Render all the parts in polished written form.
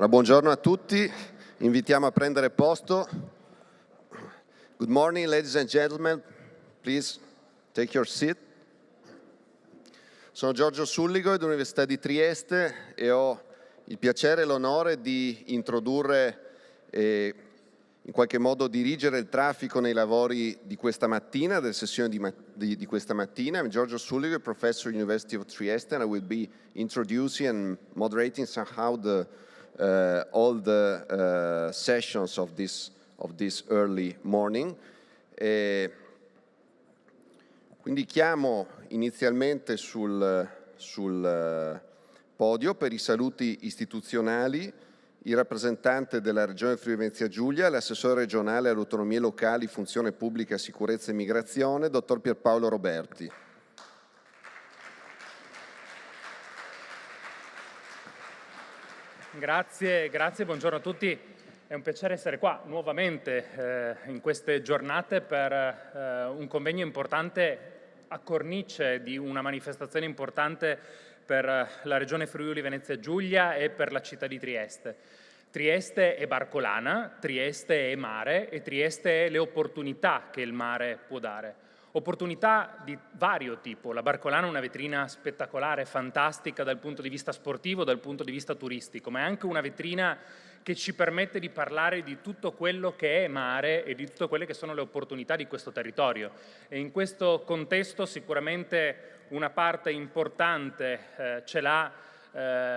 Allora, buongiorno a tutti, invitiamo a prendere posto. Good morning, ladies and gentlemen, please take your seat. Sono Giorgio Sulligo dell'Università di Trieste e ho il piacere e l'onore di introdurre e in qualche modo dirigere il traffico nei lavori di questa mattina, delle sessioni di questa mattina. I'm Giorgio Sulligo, professor at University of Trieste, and I will be introducing and moderating somehow all the sessions of this early morning. Quindi chiamo inizialmente sul podio per i saluti istituzionali il rappresentante della Regione Friuli-Venezia Giulia, l'assessore regionale alle autonomie locali, funzione pubblica, sicurezza e migrazione, dottor Pierpaolo Roberti. Grazie, buongiorno a tutti. È un piacere essere qua nuovamente in queste giornate per un convegno importante a cornice di una manifestazione importante per la Regione Friuli-Venezia Giulia e per la città di Trieste. Trieste è barcolana, Trieste è mare e Trieste è le opportunità che il mare può dare. Opportunità di vario tipo. La Barcolana è una vetrina spettacolare, fantastica dal punto di vista sportivo, dal punto di vista turistico, ma è anche una vetrina che ci permette di parlare di tutto quello che è mare e di tutte quelle che sono le opportunità di questo territorio. E in questo contesto sicuramente una parte importante ce l'ha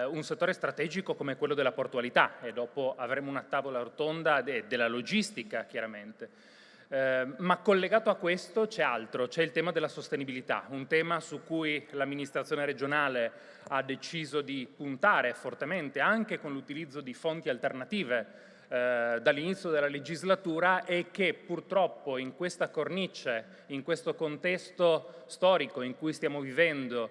un settore strategico come quello della portualità, e dopo avremo una tavola rotonda della logistica chiaramente. Ma collegato a questo c'è altro, c'è il tema della sostenibilità, un tema su cui l'amministrazione regionale ha deciso di puntare fortemente anche con l'utilizzo di fonti alternative dall'inizio della legislatura, e che purtroppo in questa cornice, in questo contesto storico in cui stiamo vivendo,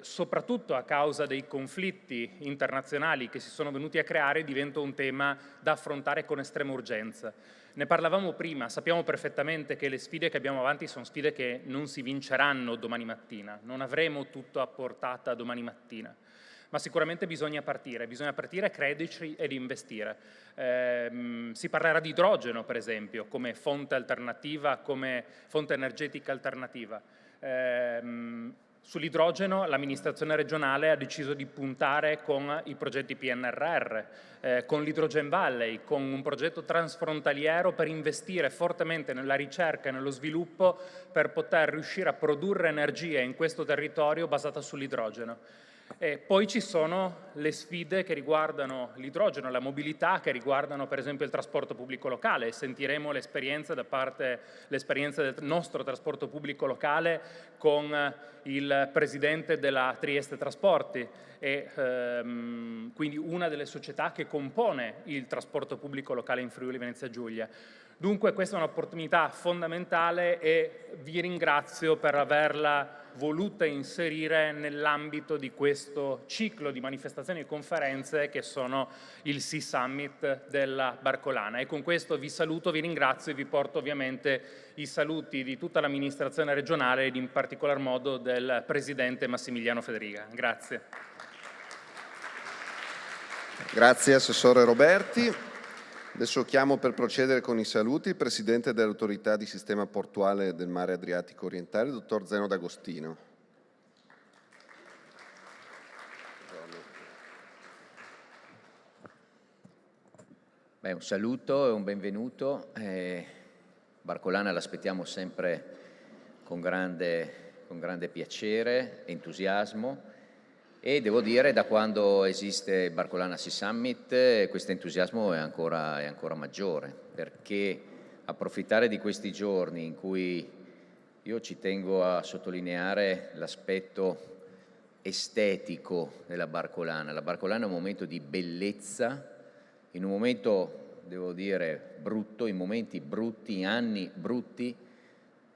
soprattutto a causa dei conflitti internazionali che si sono venuti a creare, diventa un tema da affrontare con estrema urgenza. Ne parlavamo prima, sappiamo perfettamente che le sfide che abbiamo avanti sono sfide che non si vinceranno domani mattina, non avremo tutto a portata domani mattina, ma sicuramente bisogna partire, crederci ed investire. Si parlerà di idrogeno, per esempio, come fonte alternativa, come fonte energetica alternativa. Sull'idrogeno l'amministrazione regionale ha deciso di puntare con i progetti PNRR, con l'Hydrogen Valley, con un progetto transfrontaliero per investire fortemente nella ricerca e nello sviluppo per poter riuscire a produrre energia in questo territorio basata sull'idrogeno. E poi ci sono le sfide che riguardano l'idrogeno, la mobilità, che riguardano per esempio il trasporto pubblico locale. Sentiremo l'esperienza del nostro trasporto pubblico locale con il presidente della Trieste Trasporti, e quindi una delle società che compone il trasporto pubblico locale in Friuli Venezia Giulia. Dunque questa è un'opportunità fondamentale e vi ringrazio per averla voluta inserire nell'ambito di questo ciclo di manifestazioni e conferenze che sono il Sea Summit della Barcolana. E con questo vi saluto, vi ringrazio e vi porto ovviamente i saluti di tutta l'amministrazione regionale ed in particolar modo del presidente Massimiliano Federica. Grazie. Grazie Assessore Roberti. Adesso chiamo per procedere con i saluti il Presidente dell'Autorità di Sistema Portuale del Mare Adriatico Orientale, il Dottor Zeno D'Agostino. Un saluto e un benvenuto. Barcolana l'aspettiamo sempre con grande piacere, entusiasmo, e devo dire da quando esiste Barcolana Sea Summit questo entusiasmo è ancora maggiore, perché approfittare di questi giorni in cui io ci tengo a sottolineare l'aspetto estetico della Barcolana. La Barcolana è un momento di bellezza, in un momento, devo dire, brutto, in momenti brutti, in anni brutti.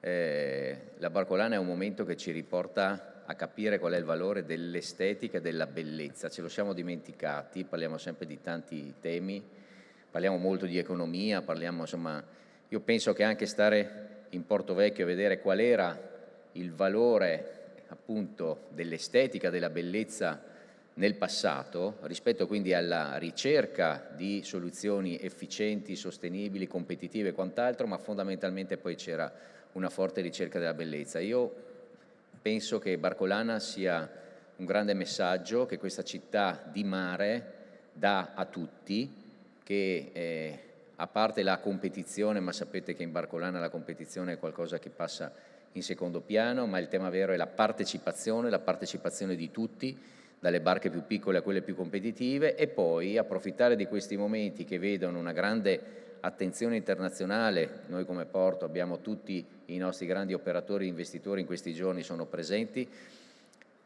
La Barcolana è un momento che ci riporta a capire qual è il valore dell'estetica e della bellezza. Ce lo siamo dimenticati, parliamo sempre di tanti temi, parliamo molto di economia, io penso che anche stare in Portovecchio e vedere qual era il valore appunto dell'estetica, della bellezza nel passato, rispetto quindi alla ricerca di soluzioni efficienti, sostenibili, competitive e quant'altro, ma fondamentalmente poi c'era una forte ricerca della bellezza. Io penso che Barcolana sia un grande messaggio che questa città di mare dà a tutti, che a parte la competizione, ma sapete che in Barcolana la competizione è qualcosa che passa in secondo piano, ma il tema vero è la partecipazione di tutti, dalle barche più piccole a quelle più competitive, e poi approfittare di questi momenti che vedono una grande attenzione internazionale. Noi come Porto abbiamo tutti i nostri grandi operatori e investitori in questi giorni sono presenti.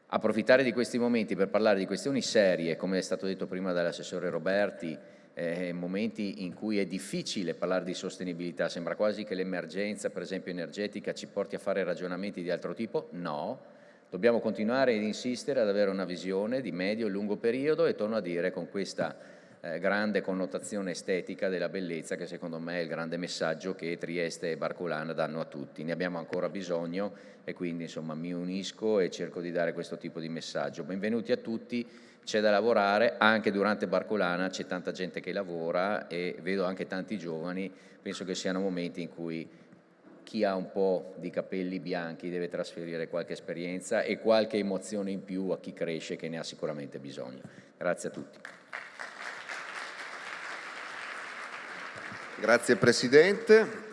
Approfittare di questi momenti per parlare di questioni serie, come è stato detto prima dall'assessore Roberti, momenti in cui è difficile parlare di sostenibilità, sembra quasi che l'emergenza, per esempio energetica, ci porti a fare ragionamenti di altro tipo. No, dobbiamo continuare ad insistere ad avere una visione di medio e lungo periodo, e torno a dire con questa grande connotazione estetica della bellezza, che secondo me è il grande messaggio che Trieste e Barcolana danno a tutti. Ne abbiamo ancora bisogno e quindi insomma mi unisco e cerco di dare questo tipo di messaggio. Benvenuti a tutti, c'è da lavorare, anche durante Barcolana c'è tanta gente che lavora e vedo anche tanti giovani. Penso che siano momenti in cui chi ha un po' di capelli bianchi deve trasferire qualche esperienza e qualche emozione in più a chi cresce, che ne ha sicuramente bisogno. Grazie a tutti. Grazie Presidente.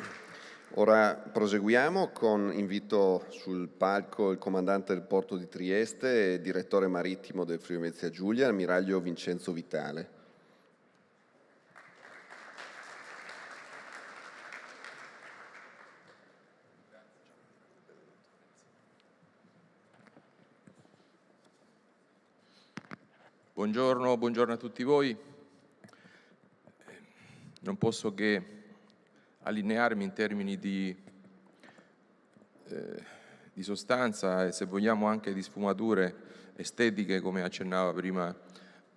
Ora proseguiamo con invito sul palco il comandante del porto di Trieste e direttore marittimo del Friuli Venezia Giulia, ammiraglio Vincenzo Vitale. Buongiorno a tutti voi. Non posso che allinearmi in termini di sostanza e, se vogliamo, anche di sfumature estetiche, come accennava prima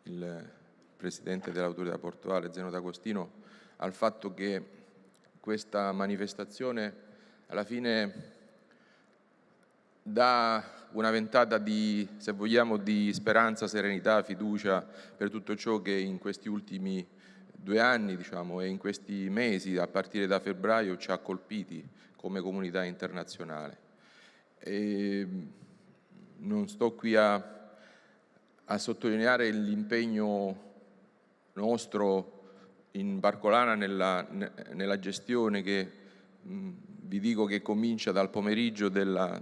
il Presidente dell'Autorità Portuale Zeno D'Agostino, al fatto che questa manifestazione alla fine dà una ventata di, se vogliamo, di speranza, serenità, fiducia per tutto ciò che in questi ultimi 2 anni, diciamo, e in questi mesi, a partire da febbraio, ci ha colpiti come comunità internazionale. E non sto qui a sottolineare l'impegno nostro in Barcolana nella gestione che vi dico che comincia dal pomeriggio dello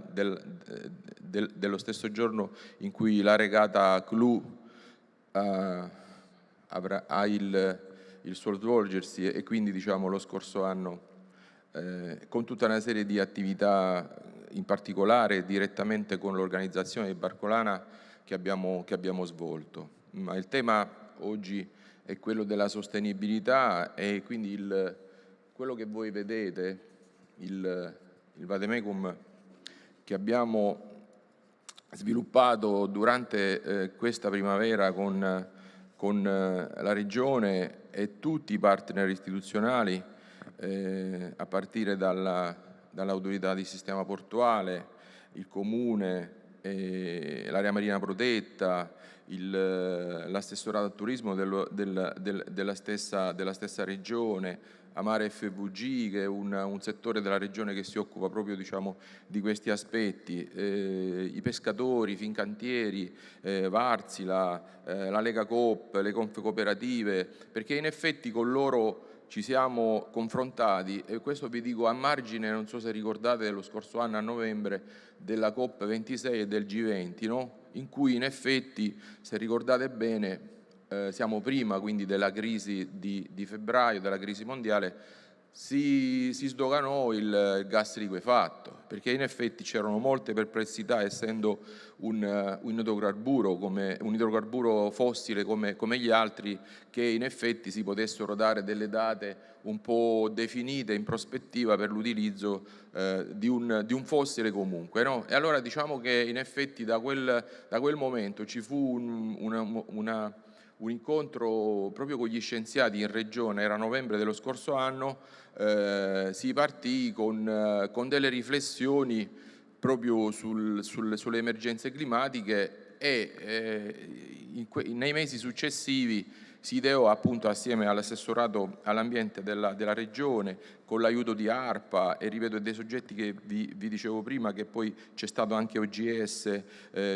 stesso giorno in cui la regata Clou ha il suo svolgersi, e quindi, diciamo, lo scorso anno con tutta una serie di attività, in particolare direttamente con l'organizzazione di Barcolana, che abbiamo svolto. Ma il tema oggi è quello della sostenibilità, e quindi quello che voi vedete, il vademecum che abbiamo sviluppato durante questa primavera con la Regione e tutti i partner istituzionali, a partire dall'autorità di sistema portuale, il Comune, l'area marina protetta, l'assessorato al turismo della stessa Regione, Amare FVG, che è un settore della Regione che si occupa proprio, diciamo, di questi aspetti, i pescatori, Fincantieri, Varsila, la Lega Coop, le Confcooperative, perché in effetti con loro ci siamo confrontati, e questo vi dico a margine, non so se ricordate dello scorso anno a novembre, della COP26 e del G20, no? In cui in effetti, se ricordate bene, siamo prima quindi della crisi di febbraio, della crisi mondiale, si sdoganò il gas liquefatto, perché in effetti c'erano molte perplessità, essendo un idrocarburo fossile come gli altri, che in effetti si potessero dare delle date un po' definite in prospettiva per l'utilizzo di un fossile comunque, no? E allora diciamo che in effetti da quel momento ci fu un incontro proprio con gli scienziati in regione, era novembre dello scorso anno, si partì con delle riflessioni proprio sulle emergenze climatiche, e nei mesi successivi si ideò appunto assieme all'assessorato all'ambiente della regione, con l'aiuto di ARPA e ripeto dei soggetti che vi dicevo prima, che poi c'è stato anche OGS,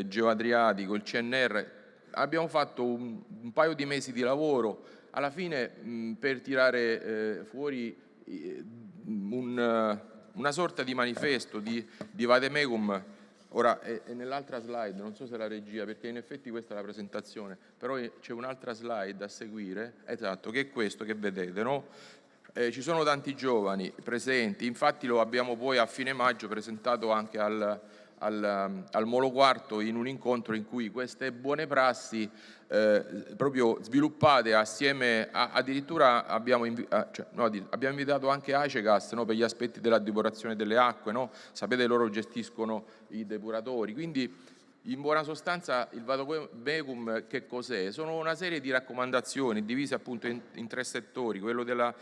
Geoadriatico, il CNR, abbiamo fatto un paio di mesi di lavoro alla fine per tirare fuori una sorta di manifesto di vademecum. Ora è nell'altra slide, non so se la regia, perché in effetti questa è la presentazione, però c'è un'altra slide a seguire, esatto, che è questo che vedete, no? Ci sono tanti giovani presenti, infatti lo abbiamo poi a fine maggio presentato anche al Molo Quarto in un incontro in cui queste buone prassi proprio sviluppate assieme addirittura abbiamo invitato anche Acegas, no, per gli aspetti della depurazione delle acque, no? Sapete, loro gestiscono i depuratori, quindi in buona sostanza il vademecum che cos'è? Sono una serie di raccomandazioni divise appunto in 3 settori, quello della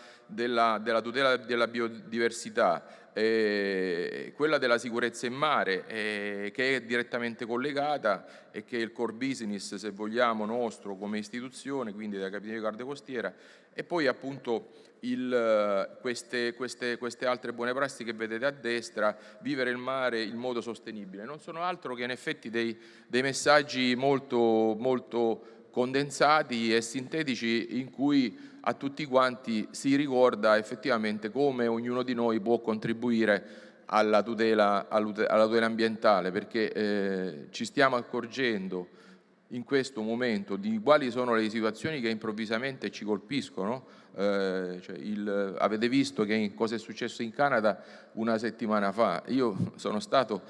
tutela della biodiversità, quella della sicurezza in mare, che è direttamente collegata e che è il core business, se vogliamo, nostro come istituzione, quindi della Capitaneria di Guardia Costiera, e poi appunto queste altre buone prassi che vedete a destra, vivere il mare in modo sostenibile. Non sono altro che in effetti dei messaggi molto, molto condensati e sintetici in cui a tutti quanti si ricorda effettivamente come ognuno di noi può contribuire alla tutela ambientale, perché ci stiamo accorgendo in questo momento di quali sono le situazioni che improvvisamente ci colpiscono. Avete visto cosa è successo in Canada una settimana fa. Io sono stato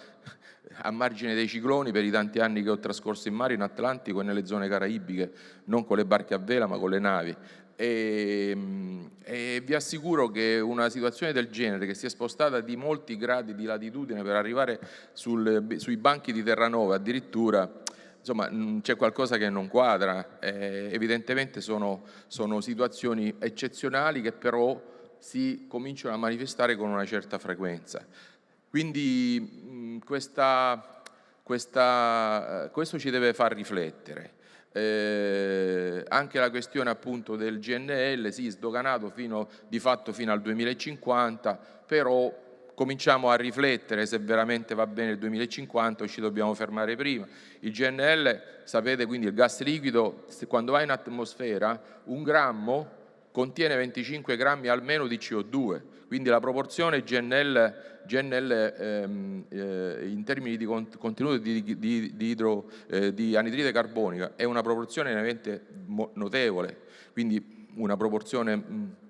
a margine dei cicloni per i tanti anni che ho trascorso in mare, in Atlantico e nelle zone caraibiche, non con le barche a vela ma con le navi. E vi assicuro che una situazione del genere, che si è spostata di molti gradi di latitudine per arrivare sui banchi di Terranova addirittura, insomma c'è qualcosa che non quadra. Evidentemente sono situazioni eccezionali che però si cominciano a manifestare con una certa frequenza. Quindi questo ci deve far riflettere. Anche la questione appunto del GNL, sì, sdoganato di fatto fino al 2050, però cominciamo a riflettere se veramente va bene il 2050 o ci dobbiamo fermare prima. Il GNL, sapete, quindi il gas liquido, quando va in atmosfera, 1 grammo contiene 25 grammi almeno di CO2, quindi la proporzione GNL in termini di contenuto di anidride carbonica è una proporzione veramente notevole, quindi una proporzione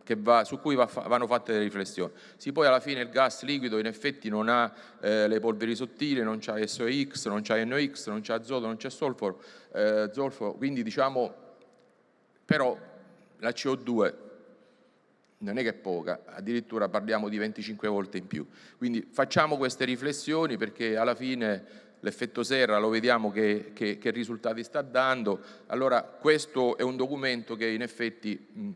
su cui vanno fatte delle riflessioni. Sì, poi alla fine il gas liquido in effetti non ha le polveri sottili, non c'ha SOx, non c'ha NOx, non c'ha azoto, non c'è zolforo, quindi diciamo, però la CO2 non è che è poca, addirittura parliamo di 25 volte in più. Quindi facciamo queste riflessioni, perché alla fine l'effetto serra lo vediamo che risultati sta dando. Allora questo è un documento che in effetti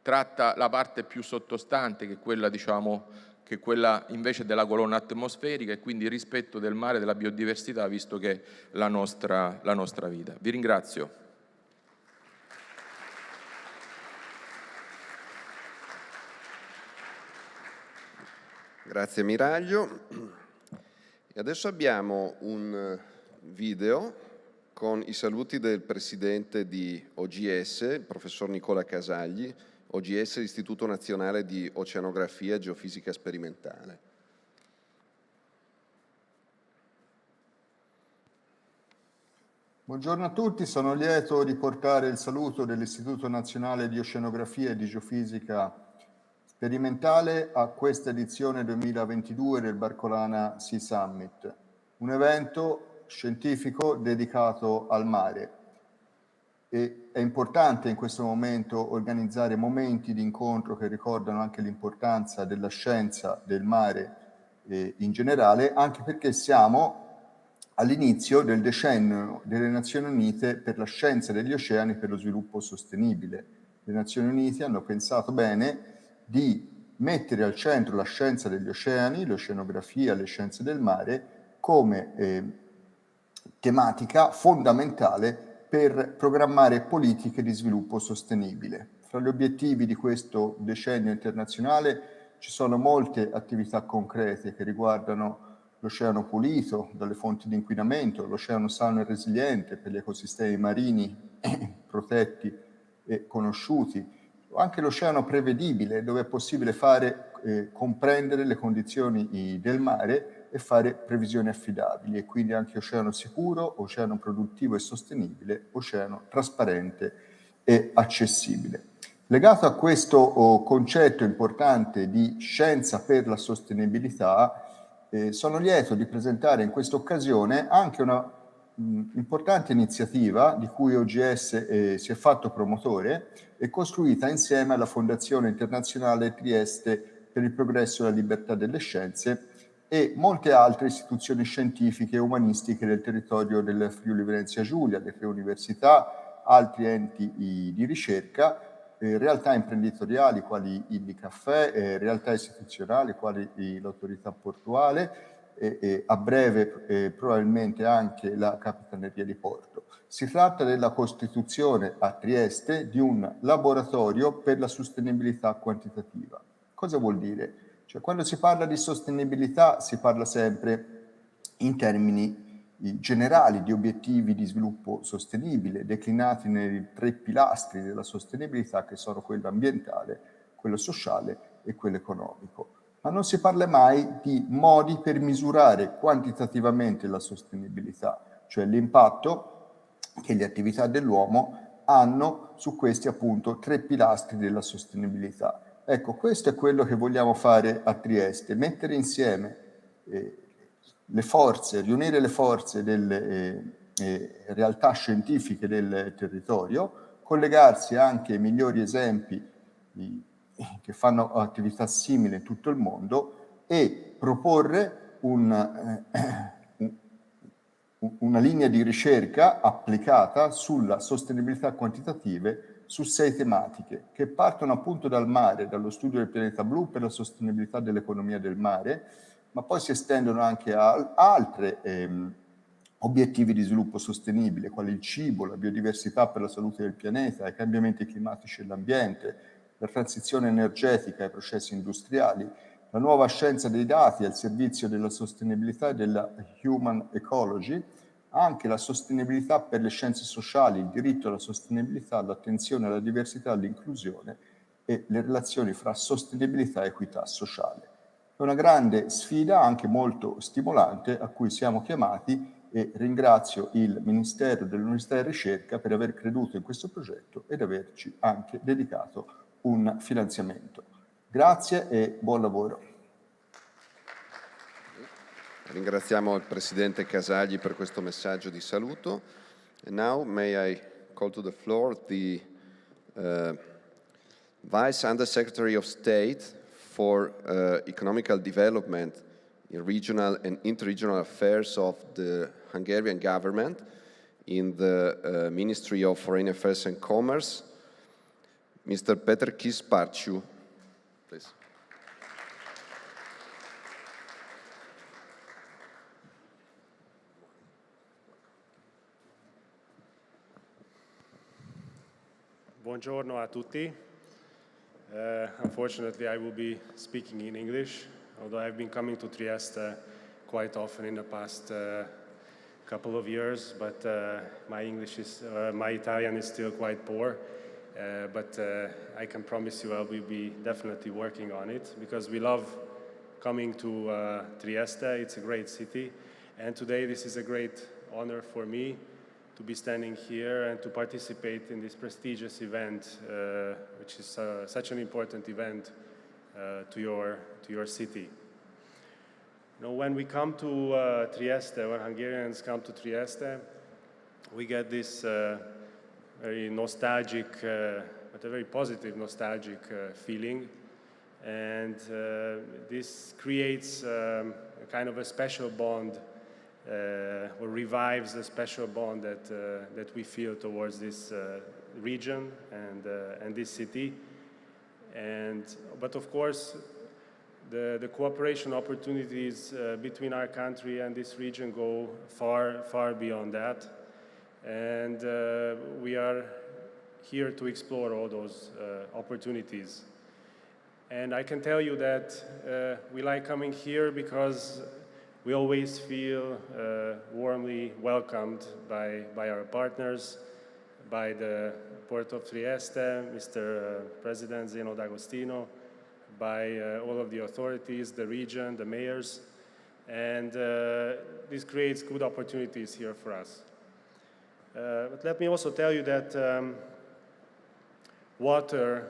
tratta la parte più sottostante, che è quella, diciamo, che è quella invece della colonna atmosferica, e quindi il rispetto del mare, della biodiversità, visto che è la nostra vita. Vi ringrazio. Grazie Miraglio. E adesso abbiamo un video con i saluti del presidente di OGS, il professor Nicola Casagli. OGS, l'Istituto Nazionale di Oceanografia e Geofisica Sperimentale. Buongiorno a tutti, sono lieto di portare il saluto dell'Istituto Nazionale di Oceanografia e di Geofisica Sperimentale a questa edizione 2022 del Barcolana Sea Summit, un evento scientifico dedicato al mare. E è importante in questo momento organizzare momenti di incontro che ricordano anche l'importanza della scienza del mare in generale, anche perché siamo all'inizio del decennio delle Nazioni Unite per la scienza degli oceani per lo sviluppo sostenibile. Le Nazioni Unite hanno pensato bene di mettere al centro la scienza degli oceani, l'oceanografia, le scienze del mare, come tematica fondamentale per programmare politiche di sviluppo sostenibile. Fra gli obiettivi di questo decennio internazionale ci sono molte attività concrete che riguardano l'oceano pulito dalle fonti di inquinamento, l'oceano sano e resiliente per gli ecosistemi marini protetti e conosciuti, o anche l'oceano prevedibile, dove è possibile comprendere le condizioni del mare e fare previsioni affidabili, e quindi anche oceano sicuro, oceano produttivo e sostenibile, oceano trasparente e accessibile. Legato a questo concetto importante di scienza per la sostenibilità, sono lieto di presentare in questa occasione anche una importante iniziativa di cui OGS si è fatto promotore e costruita insieme alla Fondazione Internazionale Trieste per il Progresso e la Libertà delle Scienze e molte altre istituzioni scientifiche e umanistiche del territorio del Friuli Venezia Giulia, le tre università, altri enti di ricerca, realtà imprenditoriali quali il caffè, realtà istituzionali quali l'autorità portuale e a breve probabilmente anche la Capitaneria di Porto. Si tratta della costituzione a Trieste di un laboratorio per la sostenibilità quantitativa. Cosa vuol dire? Cioè, quando si parla di sostenibilità si parla sempre in termini generali di obiettivi di sviluppo sostenibile, declinati nei 3 pilastri della sostenibilità, che sono quello ambientale, quello sociale e quello economico. Ma non si parla mai di modi per misurare quantitativamente la sostenibilità, cioè l'impatto che le attività dell'uomo hanno su questi appunto 3 pilastri della sostenibilità. Ecco, questo è quello che vogliamo fare a Trieste, mettere insieme le forze, riunire le forze delle realtà scientifiche del territorio, collegarsi anche ai migliori esempi che fanno attività simili in tutto il mondo e proporre una linea di ricerca applicata sulla sostenibilità quantitativa su 6 tematiche che partono appunto dal mare, dallo studio del pianeta blu per la sostenibilità dell'economia del mare, ma poi si estendono anche a altri obiettivi di sviluppo sostenibile, quali il cibo, la biodiversità per la salute del pianeta, i cambiamenti climatici e l'ambiente, la transizione energetica e i processi industriali, la nuova scienza dei dati al servizio della sostenibilità e della human ecology, anche la sostenibilità per le scienze sociali, il diritto alla sostenibilità, l'attenzione alla diversità, all'inclusione e le relazioni fra sostenibilità e equità sociale. È una grande sfida, anche molto stimolante, a cui siamo chiamati, e ringrazio il Ministero dell'Università e Ricerca per aver creduto in questo progetto ed averci anche dedicato un finanziamento. Grazie e buon lavoro. Ringraziamo il Presidente Casagli per questo messaggio di saluto. And now may I call to the floor the Vice Undersecretary of State for Economical Development in Regional and Interregional Affairs of the Hungarian government in the Ministry of Foreign Affairs and Commerce, Mr. Peter Kisparciu, please. Buongiorno a tutti. Unfortunately, I will be speaking in English, although I've been coming to Trieste quite often in the past couple of years, but my Italian is still quite poor. But I can promise you I will be definitely working on it, because we love coming to Trieste. It's a great city, and today this is a great honor for me to be standing here and to participate in this prestigious event, which is such an important event to your city. You know, when we come to Trieste, when Hungarians come to Trieste, we get this very nostalgic, but a very positive nostalgic feeling, and this creates a kind of a special bond, or revives a special bond that we feel towards this region and this city. But of course, the cooperation opportunities between our country and this region go far, far beyond that. And we are here to explore all those opportunities. And I can tell you that we like coming here because we always feel warmly welcomed by our partners, by the Port of Trieste, Mr. President Zeno D'Agostino, by all of the authorities, the region, the mayors, and this creates good opportunities here for us. But let me also tell you that water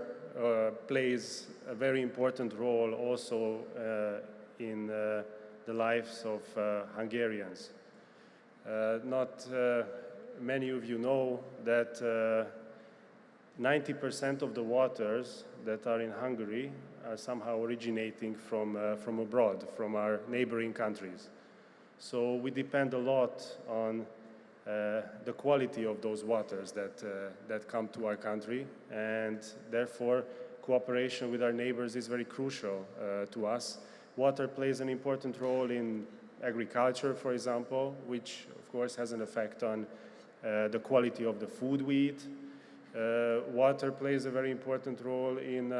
plays a very important role also in the lives of Hungarians. Not many of you know that 90% of the waters that are in Hungary are somehow originating from abroad, from our neighboring countries. So we depend a lot on the quality of those waters that come to our country, and therefore cooperation with our neighbors is very crucial to us. Water plays an important role in agriculture, for example, which of course has an effect on the quality of the food we eat. Water plays a very important role in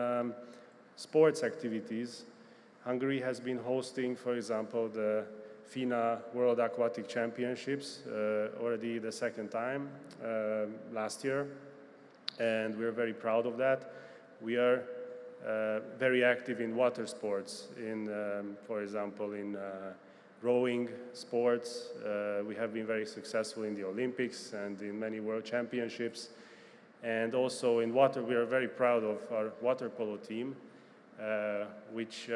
sports activities. Hungary has been hosting, for example, the FINA World Aquatic Championships already the second time last year, and we're very proud of that. We are very active in water sports, for example, in rowing sports. We have been very successful in the Olympics and in many world championships. And also in water, we are very proud of our water polo team, which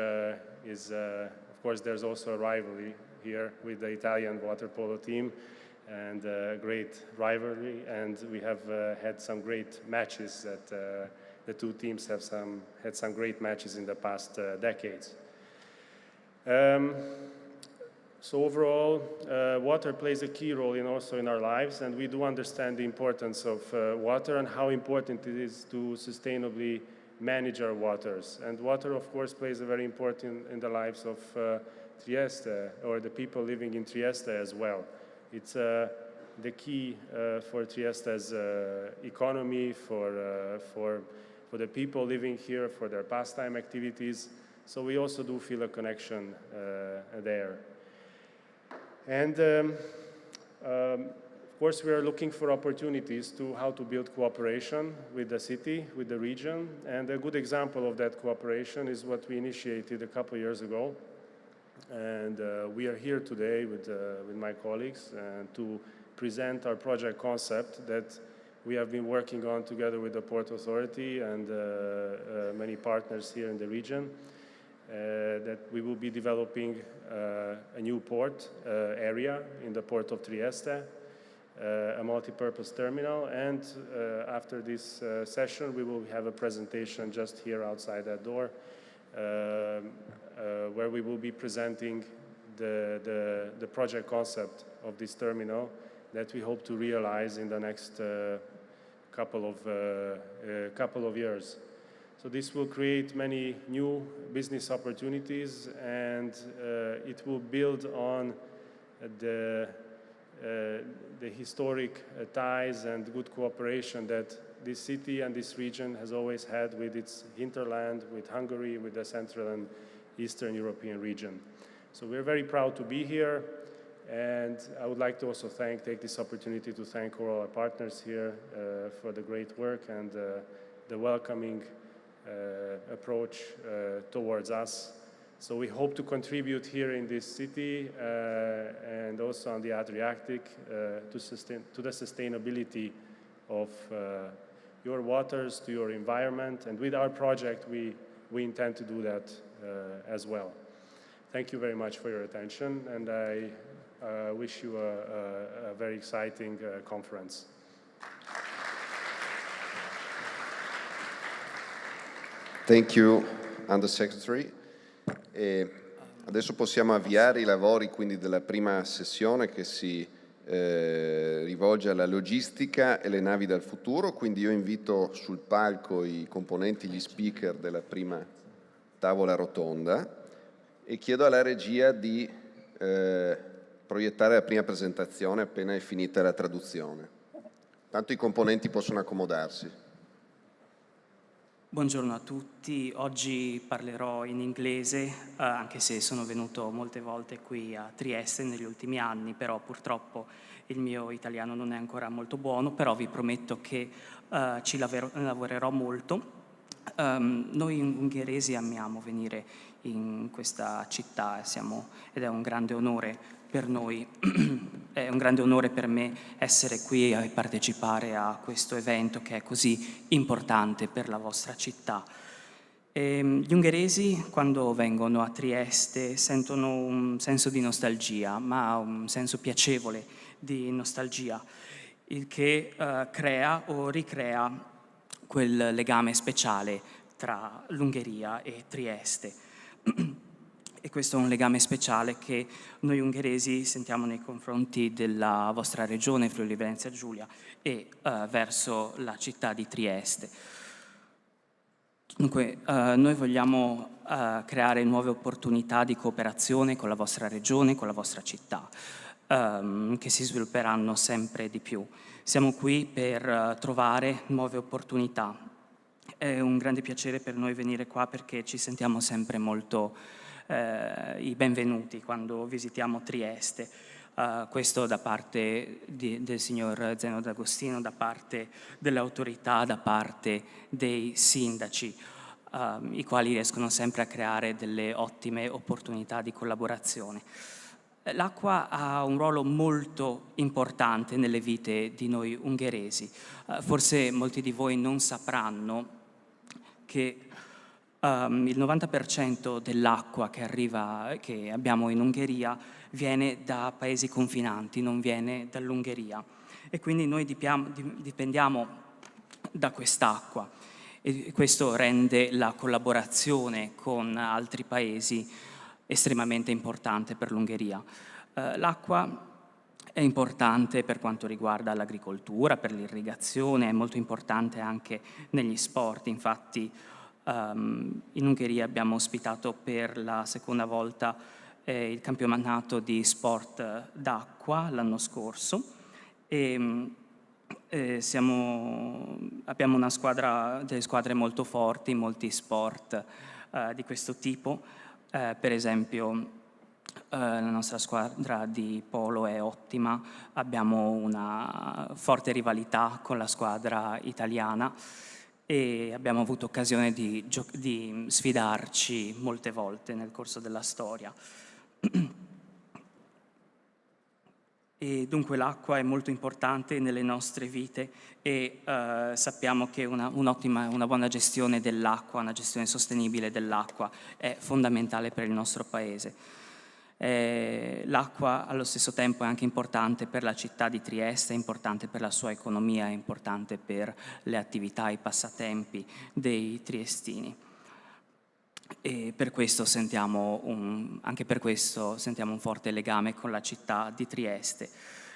is, of course, there's also a rivalry here with the Italian water polo team, and a great rivalry, and we have had some great matches that the two teams have had some great matches in the past decades. So overall, water plays a key role also in our lives, and we do understand the importance of water and how important it is to sustainably manage our waters. And water, of course, plays a very important in the lives of Trieste, or the people living in Trieste as well. It's the key for Trieste's economy, for the people living here, for their pastime activities. So we also do feel a connection there. And of course, we are looking for opportunities to how to build cooperation with the city, with the region. And a good example of that cooperation is what we initiated a couple of years ago. And we are here today with my colleagues to present our project concept that we have been working on together with the Port Authority and many partners here in the region. That we will be developing a new port area in the Port of Trieste, a multi-purpose terminal, and after this session we will have a presentation just here outside that door where we will be presenting the project concept of this terminal that we hope to realize in the next couple of years. So this will create many new business opportunities, and it will build on the historic ties and good cooperation that this city and this region has always had with its hinterland, with Hungary, with the Central and Eastern European region. So we're very proud to be here, and I would like to also take this opportunity to thank all our partners here for the great work and the welcoming approach towards us. So we hope to contribute here in this city and also on the Adriatic to the sustainability of your waters, to your environment, and with our project we intend to do that as well. Thank you very much for your attention, and I wish you a very exciting conference. Thank you, Undersecretary. Adesso possiamo avviare i lavori quindi della prima sessione che si rivolge alla logistica e le navi del futuro, quindi io invito sul palco i componenti, gli speaker della prima tavola rotonda e chiedo alla regia di proiettare la prima presentazione appena è finita la traduzione. Tanto i componenti possono accomodarsi. Buongiorno a tutti, oggi parlerò in inglese, anche se sono venuto molte volte qui a Trieste negli ultimi anni, però purtroppo il mio italiano non è ancora molto buono, però vi prometto che ci lavorerò molto. Noi ungheresi amiamo venire in questa città ed è un grande onore per noi, è un grande onore per me essere qui e partecipare a questo evento che è così importante per la vostra città. Gli ungheresi quando vengono a Trieste sentono un senso di nostalgia, ma un senso piacevole di nostalgia, il che crea o ricrea quel legame speciale tra l'Ungheria e Trieste. E questo è un legame speciale che noi ungheresi sentiamo nei confronti della vostra regione, Friuli Venezia Giulia, e verso la città di Trieste. Dunque, noi vogliamo creare nuove opportunità di cooperazione con la vostra regione, con la vostra città, che si svilupperanno sempre di più. Siamo qui per trovare nuove opportunità. È un grande piacere per noi venire qua perché ci sentiamo sempre molto i benvenuti quando visitiamo Trieste. Questo da parte del signor Zeno D'Agostino, da parte delle autorità, da parte dei sindaci, i quali riescono sempre a creare delle ottime opportunità di collaborazione. L'acqua ha un ruolo molto importante nelle vite di noi ungheresi. Forse molti di voi non sapranno che il 90% dell'acqua che abbiamo in Ungheria viene da paesi confinanti, non viene dall'Ungheria. E quindi noi dipendiamo da quest'acqua. E questo rende la collaborazione con altri paesi estremamente importante per l'Ungheria. L'acqua è importante per quanto riguarda l'agricoltura, per l'irrigazione, è molto importante anche negli sport. Infatti in Ungheria abbiamo ospitato per la seconda volta il campionato di sport d'acqua l'anno scorso e abbiamo delle squadre molto forti in molti sport di questo tipo. Per esempio la nostra squadra di polo è ottima, abbiamo una forte rivalità con la squadra italiana e abbiamo avuto occasione di sfidarci molte volte nel corso della storia. E dunque l'acqua è molto importante nelle nostre vite e sappiamo che una buona gestione dell'acqua, una gestione sostenibile dell'acqua è fondamentale per il nostro paese. L'acqua allo stesso tempo è anche importante per la città di Trieste, è importante per la sua economia, è importante per le attività, i passatempi dei triestini. E per questo anche per questo sentiamo un forte legame con la città di Trieste.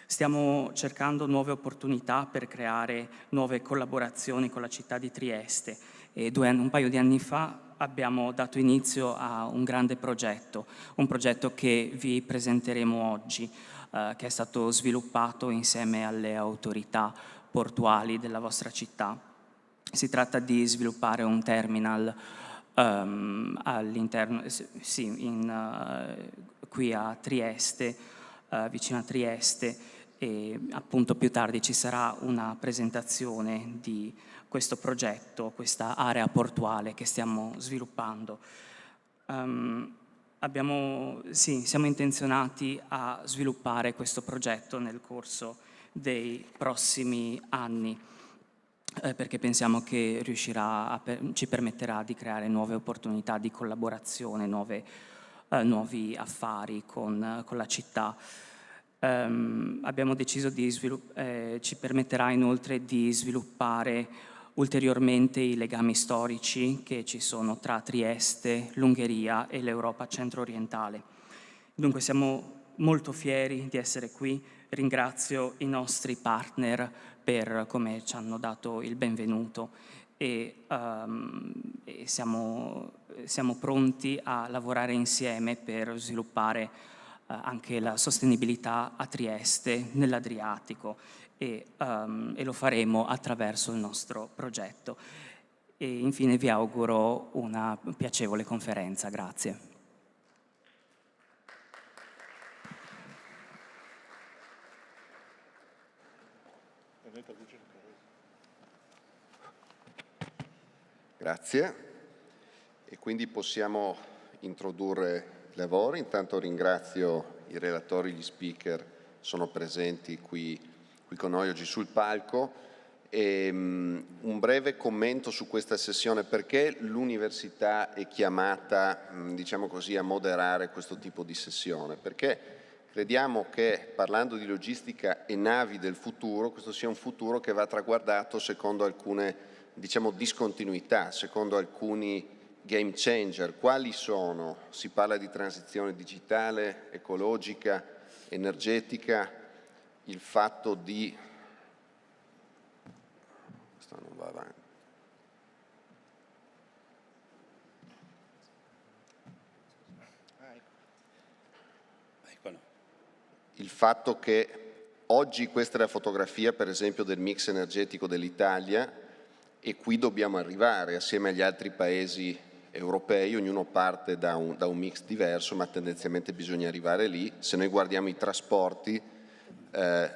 Stiamo cercando nuove opportunità per creare nuove collaborazioni con la città di Trieste e un paio di anni fa abbiamo dato inizio a un grande progetto, un progetto che vi presenteremo oggi, che è stato sviluppato insieme alle autorità portuali della vostra città. Si tratta di sviluppare un terminal all'interno, qui a Trieste, vicino a Trieste, e appunto più tardi ci sarà una presentazione di questo progetto, questa area portuale che stiamo sviluppando. Siamo intenzionati a sviluppare questo progetto nel corso dei prossimi anni, perché pensiamo che ci permetterà di creare nuove opportunità di collaborazione, nuovi affari con la città. Abbiamo deciso ci permetterà inoltre di sviluppare ulteriormente i legami storici che ci sono tra Trieste, l'Ungheria e l'Europa centro-orientale. Dunque siamo molto fieri di essere qui, ringrazio i nostri partner per come ci hanno dato il benvenuto e siamo pronti a lavorare insieme per sviluppare anche la sostenibilità a Trieste, nell'Adriatico, e lo faremo attraverso il nostro progetto. E infine vi auguro una piacevole conferenza. Grazie. Grazie. E quindi possiamo introdurre i lavori. Intanto ringrazio i relatori, gli speaker sono presenti qui con noi oggi sul palco. E, un breve commento su questa sessione: perché l'università è chiamata, diciamo così, a moderare questo tipo di sessione? Perché crediamo che, parlando di logistica e navi del futuro, questo sia un futuro che va traguardato secondo alcune, diciamo, discontinuità, secondo alcuni game changer. Quali sono? Si parla di transizione digitale, ecologica, energetica, il fatto di... Questo non va avanti. Il fatto che oggi questa è la fotografia, per esempio, del mix energetico dell'Italia, e qui dobbiamo arrivare assieme agli altri paesi europei, ognuno parte da un mix diverso, ma tendenzialmente bisogna arrivare lì. Se noi guardiamo i trasporti,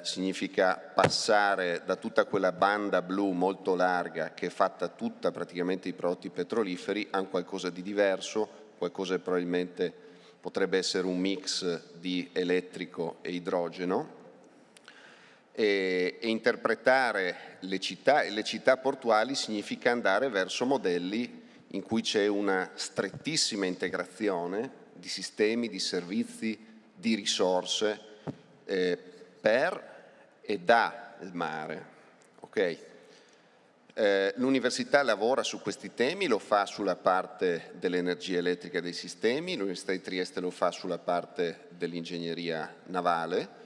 significa passare da tutta quella banda blu molto larga che è fatta tutta praticamente di prodotti petroliferi a qualcosa di diverso, qualcosa che probabilmente potrebbe essere un mix di elettrico e idrogeno. E interpretare le città portuali significa andare verso modelli in cui c'è una strettissima integrazione di sistemi, di servizi, di risorse per e da il mare. Okay? L'università lavora su questi temi, lo fa sulla parte dell'energia elettrica dei sistemi, l'Università di Trieste lo fa sulla parte dell'ingegneria navale,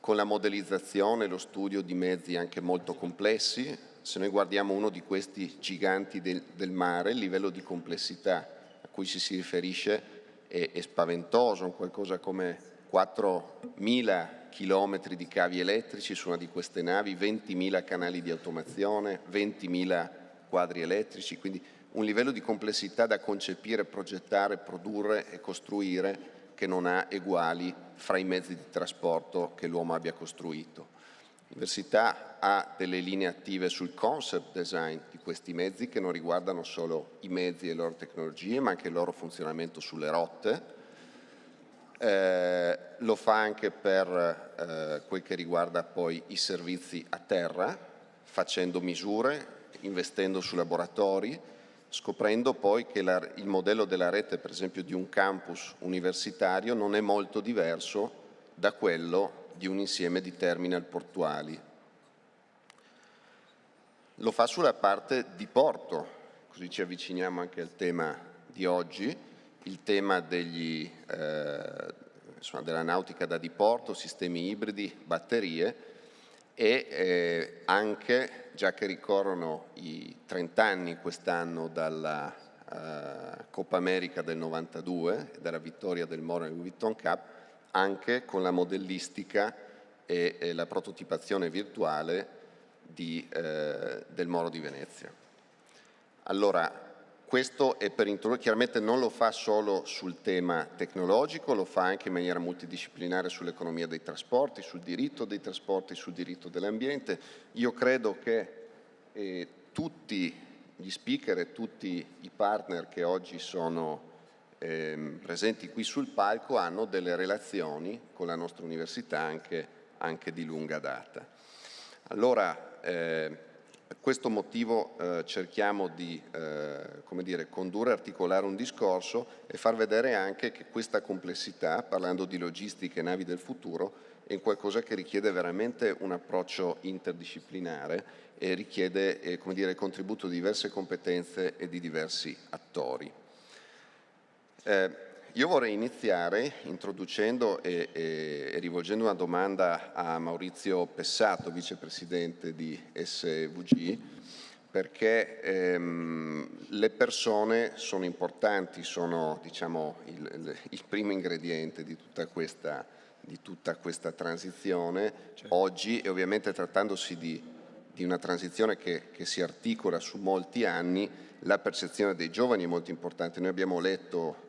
con la modellizzazione e lo studio di mezzi anche molto complessi. Se noi guardiamo uno di questi giganti del mare, il livello di complessità a cui ci si riferisce è spaventoso, qualcosa come 4.000 chilometri di cavi elettrici su una di queste navi, 20.000 canali di automazione, 20.000 quadri elettrici, quindi un livello di complessità da concepire, progettare, produrre e costruire che non ha eguali fra i mezzi di trasporto che l'uomo abbia costruito. L'università ha delle linee attive sul concept design di questi mezzi che non riguardano solo i mezzi e le loro tecnologie, ma anche il loro funzionamento sulle rotte. Lo fa anche per quel che riguarda poi i servizi a terra, facendo misure, investendo su laboratori, scoprendo poi che il modello della rete, per esempio, di un campus universitario non è molto diverso da quello di un insieme di terminal portuali. Lo fa sulla parte di porto, così ci avviciniamo anche al tema di oggi, il tema della nautica da diporto, sistemi ibridi, batterie e anche, già che ricorrono i 30 anni quest'anno dalla Coppa America del 92, dalla vittoria del Moro nel Louis Vuitton Cup, anche con la modellistica e la prototipazione virtuale del Moro di Venezia. Allora, questo è per introdurre, chiaramente non lo fa solo sul tema tecnologico, lo fa anche in maniera multidisciplinare sull'economia dei trasporti, sul diritto dei trasporti, sul diritto dell'ambiente. Io credo che tutti gli speaker e tutti i partner che oggi sono presenti qui sul palco hanno delle relazioni con la nostra università anche di lunga data. Allora, per questo motivo cerchiamo di condurre e articolare un discorso e far vedere anche che questa complessità, parlando di logistica e navi del futuro, è qualcosa che richiede veramente un approccio interdisciplinare e richiede il contributo di diverse competenze e di diversi attori. Io vorrei iniziare introducendo e rivolgendo una domanda a Maurizio Pessato, vicepresidente di SVG, perché le persone sono importanti, sono diciamo, il primo ingrediente di tutta questa transizione. Certo. Oggi, e ovviamente trattandosi di una transizione che si articola su molti anni, la percezione dei giovani è molto importante. Noi abbiamo letto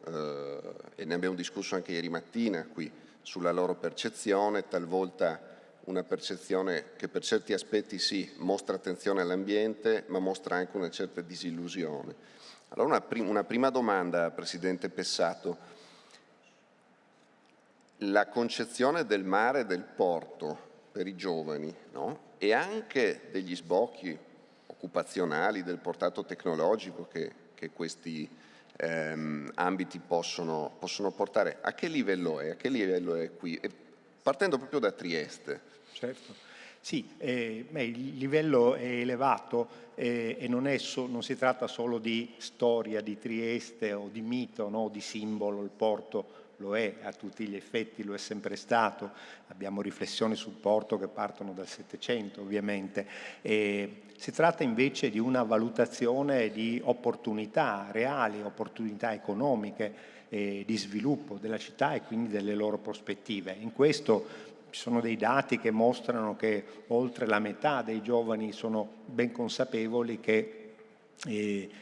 e ne abbiamo discusso anche ieri mattina qui sulla loro percezione, talvolta una percezione che per certi aspetti sì, mostra attenzione all'ambiente, ma mostra anche una certa disillusione. Allora una prima domanda, Presidente Pessato. La concezione del mare e del porto per i giovani, no? E anche degli sbocchi occupazionali, del portato tecnologico che questi ambiti possono portare, a che livello è? A che livello è qui? E partendo proprio da Trieste. Certo. Sì, il livello è elevato e non si tratta solo di storia di Trieste o di mito, no? Di simbolo. Il porto lo è a tutti gli effetti, lo è sempre stato. Abbiamo riflessioni sul porto che partono dal Settecento, ovviamente. Si tratta invece di una valutazione di opportunità reali, opportunità economiche, di sviluppo della città e quindi delle loro prospettive. In questo ci sono dei dati che mostrano che oltre la metà dei giovani sono ben consapevoli che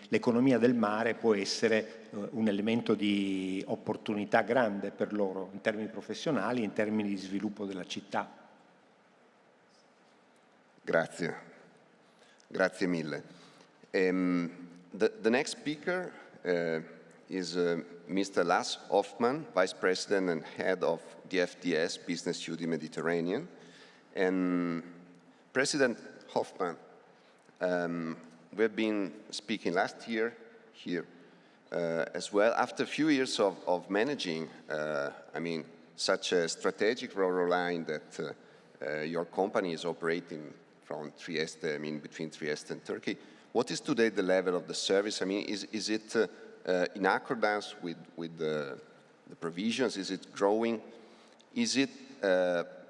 l'economia del mare può essere un elemento di opportunità grande per loro in termini professionali e in termini di sviluppo della città. Grazie, grazie mille. The next speaker is Mr. Lars Hoffmann, Vice President and Head of the FDS Business Unit Mediterranean. And President Hoffmann, we have been speaking last year here as well. After a few years of managing, such a strategic railroad line that your company is operating from Trieste, between Trieste and Turkey, what is today the level of the service? Is it in accordance with the provisions? Is it growing? Is it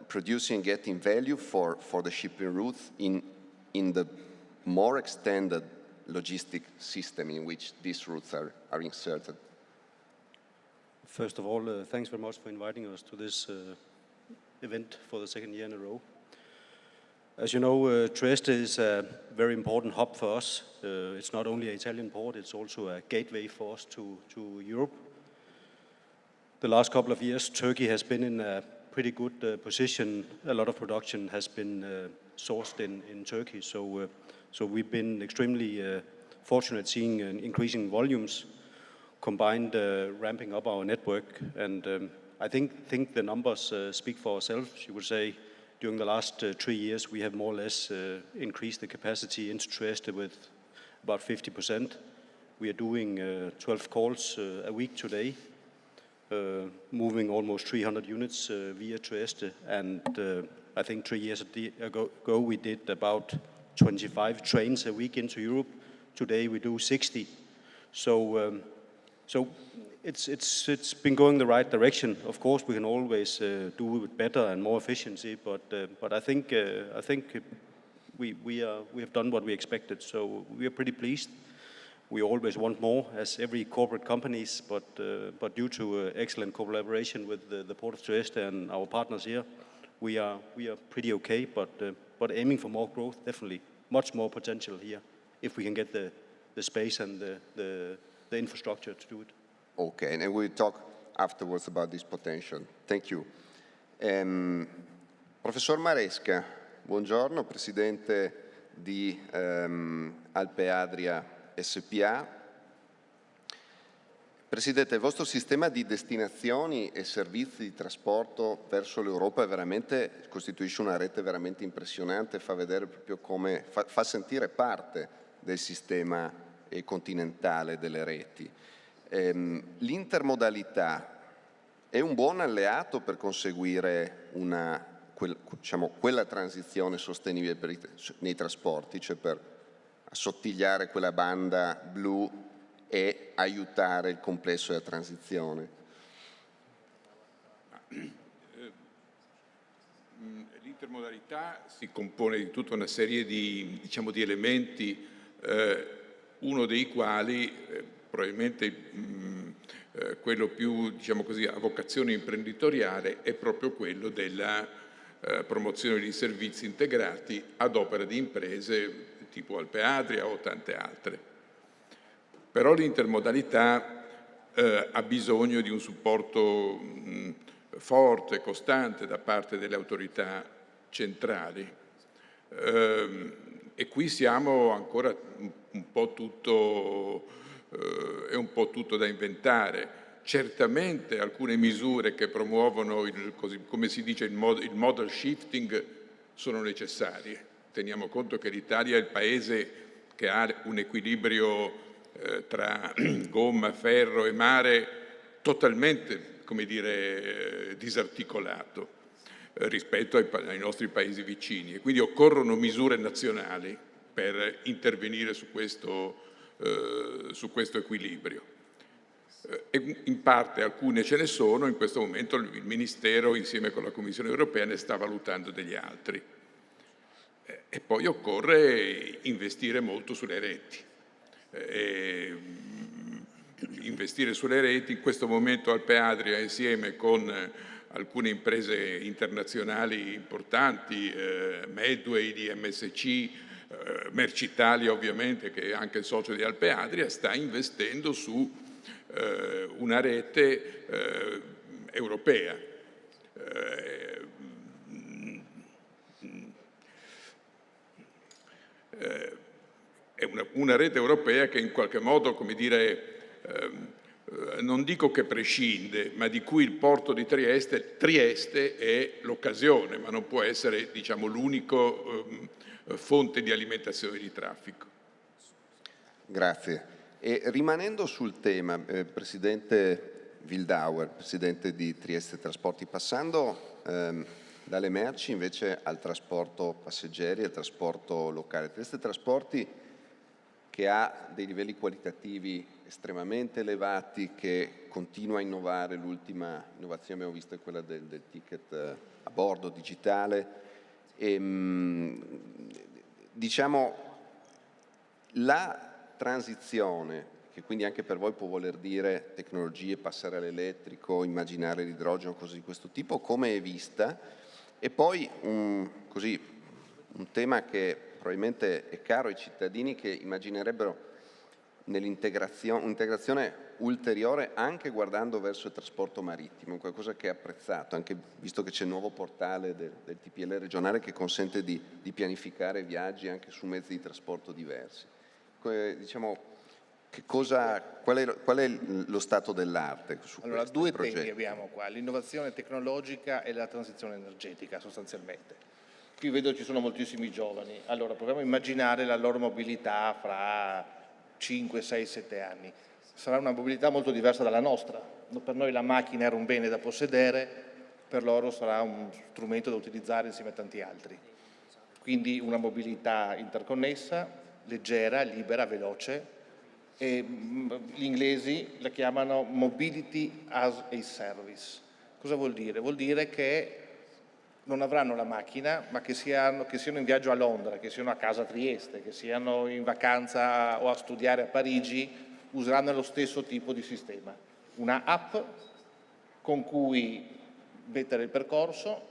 producing, getting value for the shipping routes in the more extended logistic system in which these routes are inserted? First of all, thanks very much for inviting us to this event for the second year in a row. As you know, Trieste is a very important hub for us. It's not only an Italian port, it's also a gateway for us to Europe. The last couple of years, Turkey has been in a pretty good position. A lot of production has been sourced in Turkey, so we've been extremely fortunate seeing increasing volumes, combined ramping up our network, and I think the numbers speak for ourselves. You would say during the last 3 years we have more or less increased the capacity into Trieste with about 50%. We are doing 12 calls a week today, moving almost 300 units via Trieste, and I think 3 years ago we did about 25 trains a week into Europe. Today we do 60. So it's been going the right direction. Of course, we can always do it better and more efficiency, but I think we have done what we expected. So we are pretty pleased. We always want more, as every corporate companies, but due to excellent collaboration with the Port of Trieste and our partners here, we are pretty okay. But aiming for more growth, definitely much more potential here if we can get the space and the infrastructure to do it. Okay, and we'll talk afterwards about this potential. Thank you. Professor Maresca, buongiorno, Presidente di Alpe Adria SPA. Presidente, il vostro sistema di destinazioni e servizi di trasporto verso l'Europa costituisce una rete veramente impressionante, fa vedere proprio come, fa sentire parte del sistema continentale delle reti. L'intermodalità è un buon alleato per conseguire quella transizione sostenibile nei trasporti, cioè per assottigliare quella banda blu e aiutare il complesso della transizione? L'intermodalità si compone di tutta una serie di elementi uno dei quali, probabilmente quello più, diciamo così, a vocazione imprenditoriale, è proprio quello della promozione di servizi integrati ad opera di imprese tipo Alpe Adria o tante altre. Però l'intermodalità ha bisogno di un supporto forte, costante da parte delle autorità centrali. E qui siamo ancora un po' tutto, è un po' tutto da inventare. Certamente alcune misure che promuovono, come si dice, il model shifting sono necessarie. Teniamo conto che l'Italia è il paese che ha un equilibrio tra gomma, ferro e mare totalmente, come dire, disarticolato rispetto ai nostri paesi vicini, e quindi occorrono misure nazionali per intervenire su questo equilibrio. E in parte alcune ce ne sono, in questo momento il Ministero insieme con la Commissione europea ne sta valutando degli altri. E poi occorre investire molto sulle reti. Investire sulle reti, in questo momento Alpe Adria insieme con alcune imprese internazionali importanti, Medway di MSC, Mercitalia ovviamente che è anche socio di Alpe Adria, sta investendo su una rete europea. È una rete europea che in qualche modo, come dire, non dico che prescinde, ma di cui il porto di Trieste è l'occasione, ma non può essere, diciamo, l'unico fonte di alimentazione di traffico. Grazie. E rimanendo sul tema, Presidente Wildauer, Presidente di Trieste Trasporti, passando dalle merci invece al trasporto passeggeri, al trasporto locale. Trieste Trasporti, che ha dei livelli qualitativi estremamente elevati, che continua a innovare, l'ultima innovazione abbiamo visto è quella del ticket a bordo digitale, e, diciamo la transizione, che quindi anche per voi può voler dire tecnologie, passare all'elettrico, immaginare l'idrogeno, cose di questo tipo, come è vista? E poi un tema che probabilmente è caro ai cittadini, che immaginerebbero un'integrazione ulteriore anche guardando verso il trasporto marittimo, qualcosa che è apprezzato, anche visto che c'è il nuovo portale del TPL regionale che consente di pianificare viaggi anche su mezzi di trasporto diversi. Diciamo, qual è lo stato dell'arte su allora, questo due progetto? temi abbiamo qua, l'innovazione tecnologica e la transizione energetica sostanzialmente. Qui vedo ci sono moltissimi giovani, allora proviamo a immaginare la loro mobilità fra 5, 6, 7 anni. Sarà una mobilità molto diversa dalla nostra. Per noi la macchina era un bene da possedere, per loro sarà un strumento da utilizzare insieme a tanti altri. Quindi una mobilità interconnessa, leggera, libera, veloce, e gli inglesi la chiamano mobility as a service. Cosa vuol dire? Vuol dire che non avranno la macchina, ma che siano in viaggio a Londra, che siano a casa a Trieste, che siano in vacanza o a studiare a Parigi, useranno lo stesso tipo di sistema. Una app con cui mettere il percorso,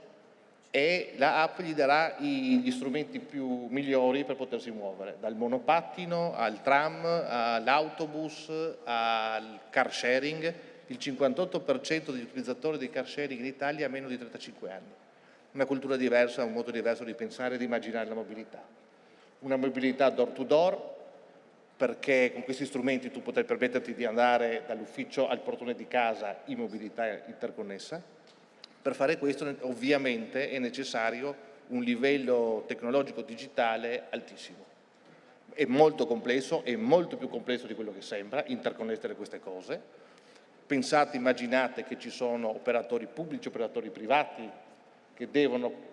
e la app gli darà gli strumenti migliori per potersi muovere, dal monopattino al tram, all'autobus, al car sharing. Il 58% degli utilizzatori dei car sharing in Italia ha meno di 35 anni. Una cultura diversa, un modo diverso di pensare e di immaginare la mobilità. Una mobilità door to door, perché con questi strumenti tu potrai permetterti di andare dall'ufficio al portone di casa in mobilità interconnessa. Per fare questo ovviamente è necessario un livello tecnologico digitale altissimo. È molto complesso, è molto più complesso di quello che sembra, interconnettere queste cose. Pensate, immaginate che ci sono operatori pubblici, operatori privati che devono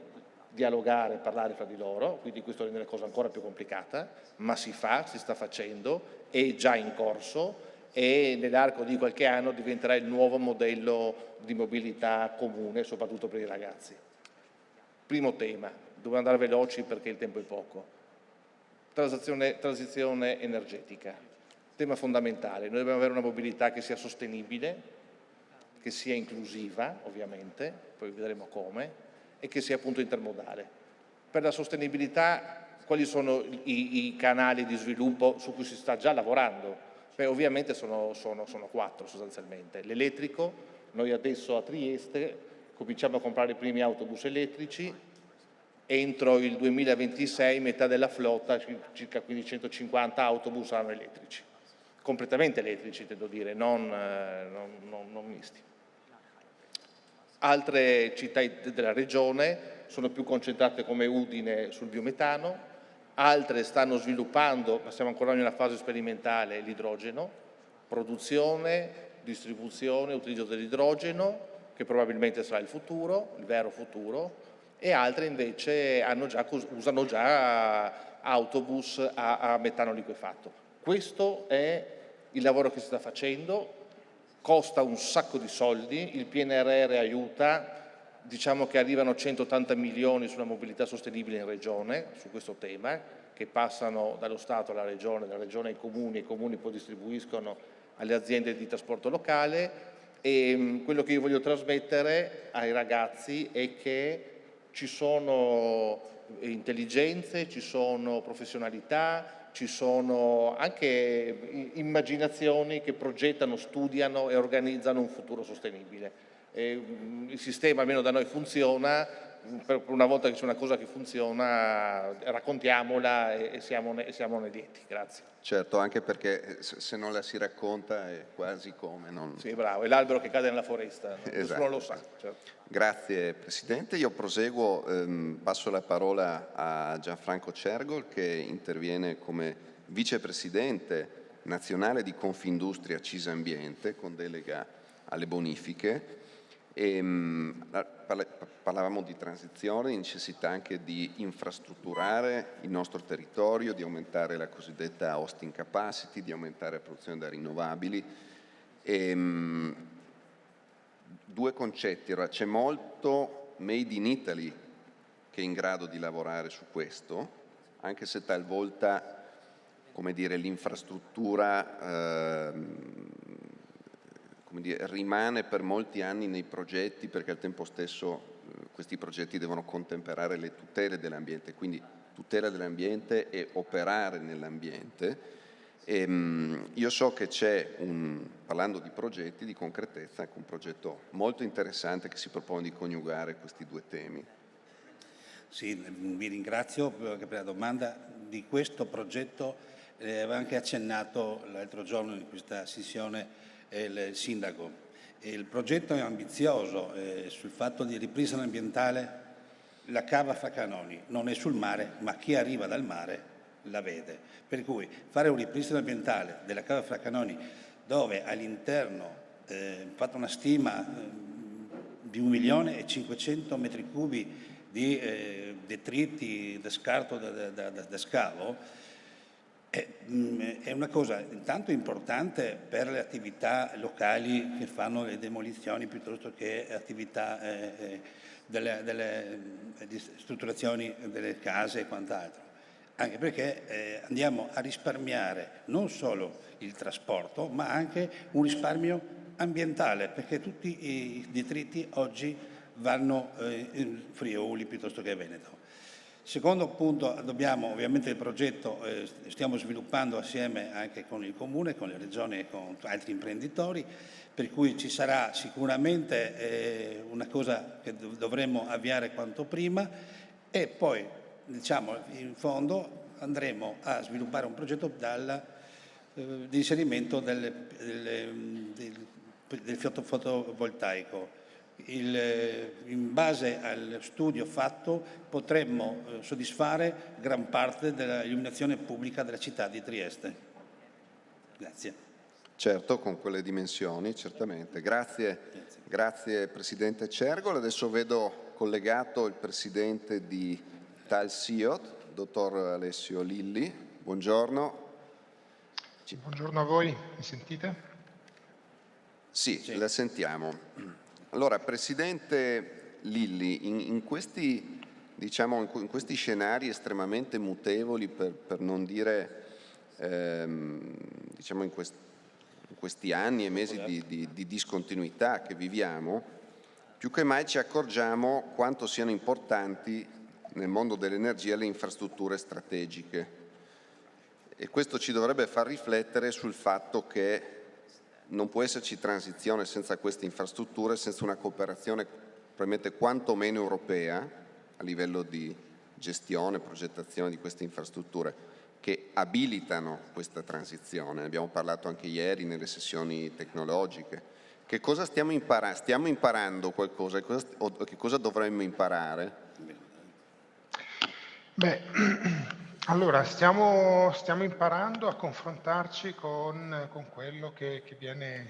dialogare, parlare fra di loro, quindi questo rende la cosa ancora più complicata, ma si sta facendo, è già in corso, e nell'arco di qualche anno diventerà il nuovo modello di mobilità comune, soprattutto per i ragazzi. Primo tema, dobbiamo andare veloci perché il tempo è poco. transizione energetica, tema fondamentale. Noi dobbiamo avere una mobilità che sia sostenibile, che sia inclusiva ovviamente, poi vedremo come, e che sia appunto intermodale. Per la sostenibilità quali sono i canali di sviluppo su cui si sta già lavorando? Beh, ovviamente sono 4 sostanzialmente. L'elettrico, noi adesso a Trieste cominciamo a comprare i primi autobus elettrici, entro il 2026 metà della flotta, circa 150 autobus saranno elettrici, completamente elettrici intendo dire, non misti. Altre città della regione sono più concentrate come Udine sul biometano, altre stanno sviluppando, ma siamo ancora in una fase sperimentale, l'idrogeno, produzione, distribuzione, utilizzo dell'idrogeno, che probabilmente sarà il futuro, il vero futuro, e altre invece usano già autobus a metano liquefatto. Questo è il lavoro che si sta facendo, costa un sacco di soldi, il PNRR aiuta, diciamo che arrivano 180 milioni sulla mobilità sostenibile in regione, su questo tema, che passano dallo Stato alla regione, dalla regione ai comuni, e i comuni poi distribuiscono alle aziende di trasporto locale, e quello che io voglio trasmettere ai ragazzi è che ci sono intelligenze, ci sono professionalità, ci sono anche immaginazioni che progettano, studiano e organizzano un futuro sostenibile. Il sistema almeno da noi funziona, per una volta che c'è una cosa che funziona raccontiamola e siamone lieti. Grazie. Certo, anche perché se non la si racconta è quasi come non... Sì, bravo, è l'albero che cade nella foresta, Esatto. Nessuno lo sa. Certo. Grazie Presidente, io proseguo, passo la parola a Gianfranco Cergol che interviene come Vicepresidente nazionale di Confindustria CISA Ambiente con delega alle bonifiche. Parlavamo di transizione, di necessità anche di infrastrutturare il nostro territorio, di aumentare la cosiddetta hosting capacity, di aumentare la produzione da rinnovabili. Due concetti, allora, c'è molto made in Italy che è in grado di lavorare su questo, anche se talvolta, come dire, l'infrastruttura rimane per molti anni nei progetti perché al tempo stesso questi progetti devono contemperare le tutele dell'ambiente, quindi tutela dell'ambiente e operare nell'ambiente. Io so che c'è, parlando di progetti, di concretezza, anche un progetto molto interessante che si propone di coniugare questi due temi. Sì, vi ringrazio per la domanda. Di questo progetto aveva anche accennato l'altro giorno in questa sessione il Sindaco. Il progetto è ambizioso sul fatto di ripristino ambientale. La cava Fraccanoni non è sul mare, ma chi arriva dal mare la vede. Per cui fare un ripristino ambientale della cava Fraccanoni, dove all'interno fatto una stima di 1.500.000 metri cubi di detriti da scarto da scavo, è una cosa intanto importante per le attività locali che fanno le demolizioni piuttosto che attività delle strutturazioni delle case e quant'altro, anche perché andiamo a risparmiare non solo il trasporto ma anche un risparmio ambientale, perché tutti i detriti oggi vanno in Friuli piuttosto che Veneto. Secondo punto, ovviamente il progetto stiamo sviluppando assieme anche con il Comune, con le Regioni e con altri imprenditori, per cui ci sarà sicuramente una cosa che dovremo avviare quanto prima e poi, diciamo, in fondo andremo a sviluppare un progetto di inserimento del fotovoltaico. In base al studio fatto potremmo soddisfare gran parte dell'illuminazione pubblica della città di Trieste. Grazie. Certo, con quelle dimensioni, certamente. Grazie Presidente Cergol. Adesso vedo collegato il Presidente di Italsiot, Dottor Alessio Lilli. Buongiorno. Buongiorno a voi, mi sentite? Sì, la sentiamo. Allora, Presidente Lilli, in questi diciamo, in questi scenari estremamente mutevoli, per non dire, diciamo, in questi anni e mesi di discontinuità che viviamo, più che mai ci accorgiamo quanto siano importanti nel mondo dell'energia le infrastrutture strategiche. E questo ci dovrebbe far riflettere sul fatto che non può esserci transizione senza queste infrastrutture, senza una cooperazione probabilmente quantomeno europea a livello di gestione, progettazione di queste infrastrutture che abilitano questa transizione. Ne abbiamo parlato anche ieri nelle sessioni tecnologiche. Che cosa stiamo imparando? Stiamo imparando qualcosa o che cosa dovremmo imparare? Beh, allora stiamo imparando a confrontarci con quello che viene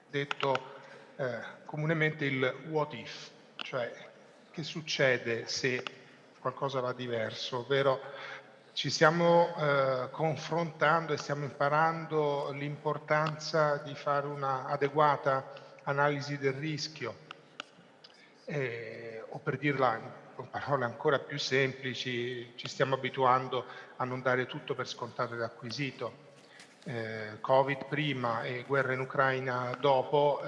detto comunemente il what if, cioè che succede se qualcosa va diverso, ovvero ci stiamo confrontando e stiamo imparando l'importanza di fare una adeguata analisi del rischio, o per dirla con parole ancora più semplici, ci stiamo abituando a non dare tutto per scontato ed acquisito. Covid prima e guerra in Ucraina dopo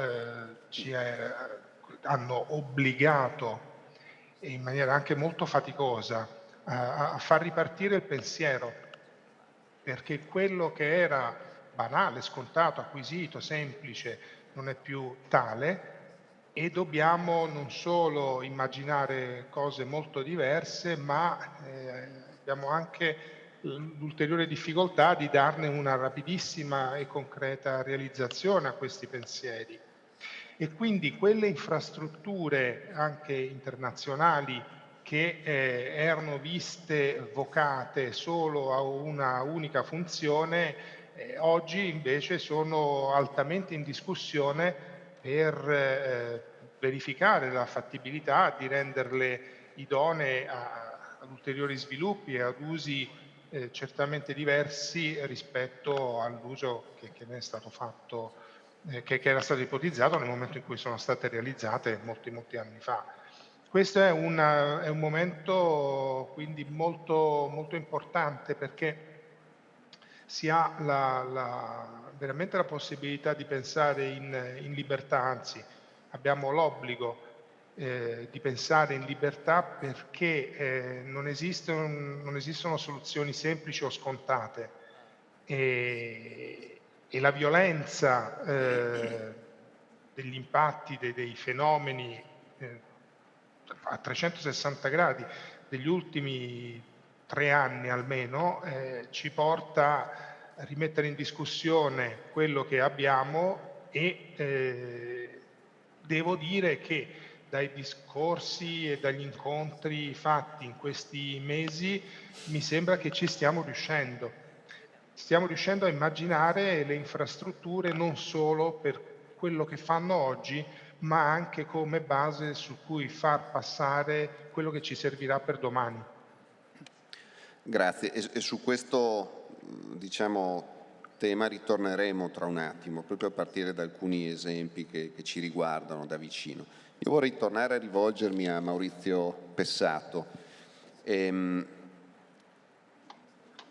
ci hanno obbligato, e in maniera anche molto faticosa, a far ripartire il pensiero, perché quello che era banale, scontato, acquisito, semplice, non è più tale, e dobbiamo non solo immaginare cose molto diverse, ma abbiamo anche l'ulteriore difficoltà di darne una rapidissima e concreta realizzazione a questi pensieri. E quindi quelle infrastrutture anche internazionali che erano viste vocate solo a una unica funzione, oggi invece sono altamente in discussione per verificare la fattibilità di renderle idonee ad ulteriori sviluppi e ad usi certamente diversi rispetto all'uso che ne è stato fatto, che era stato ipotizzato nel momento in cui sono state realizzate molti anni fa. Questo è un momento quindi molto importante, perché si ha veramente la possibilità di pensare in libertà, anzi abbiamo l'obbligo di pensare in libertà, perché non esistono soluzioni semplici o scontate, e la violenza degli impatti, dei fenomeni a 360 gradi degli ultimi 3 anni almeno ci porta a rimettere in discussione quello che abbiamo, e devo dire che dai discorsi e dagli incontri fatti in questi mesi mi sembra che ci stiamo riuscendo. Stiamo riuscendo a immaginare le infrastrutture non solo per quello che fanno oggi, ma anche come base su cui far passare quello che ci servirà per domani. Grazie. E su questo, diciamo, tema ritorneremo tra un attimo, proprio a partire da alcuni esempi che ci riguardano da vicino. Io vorrei tornare a rivolgermi a Maurizio Pessato.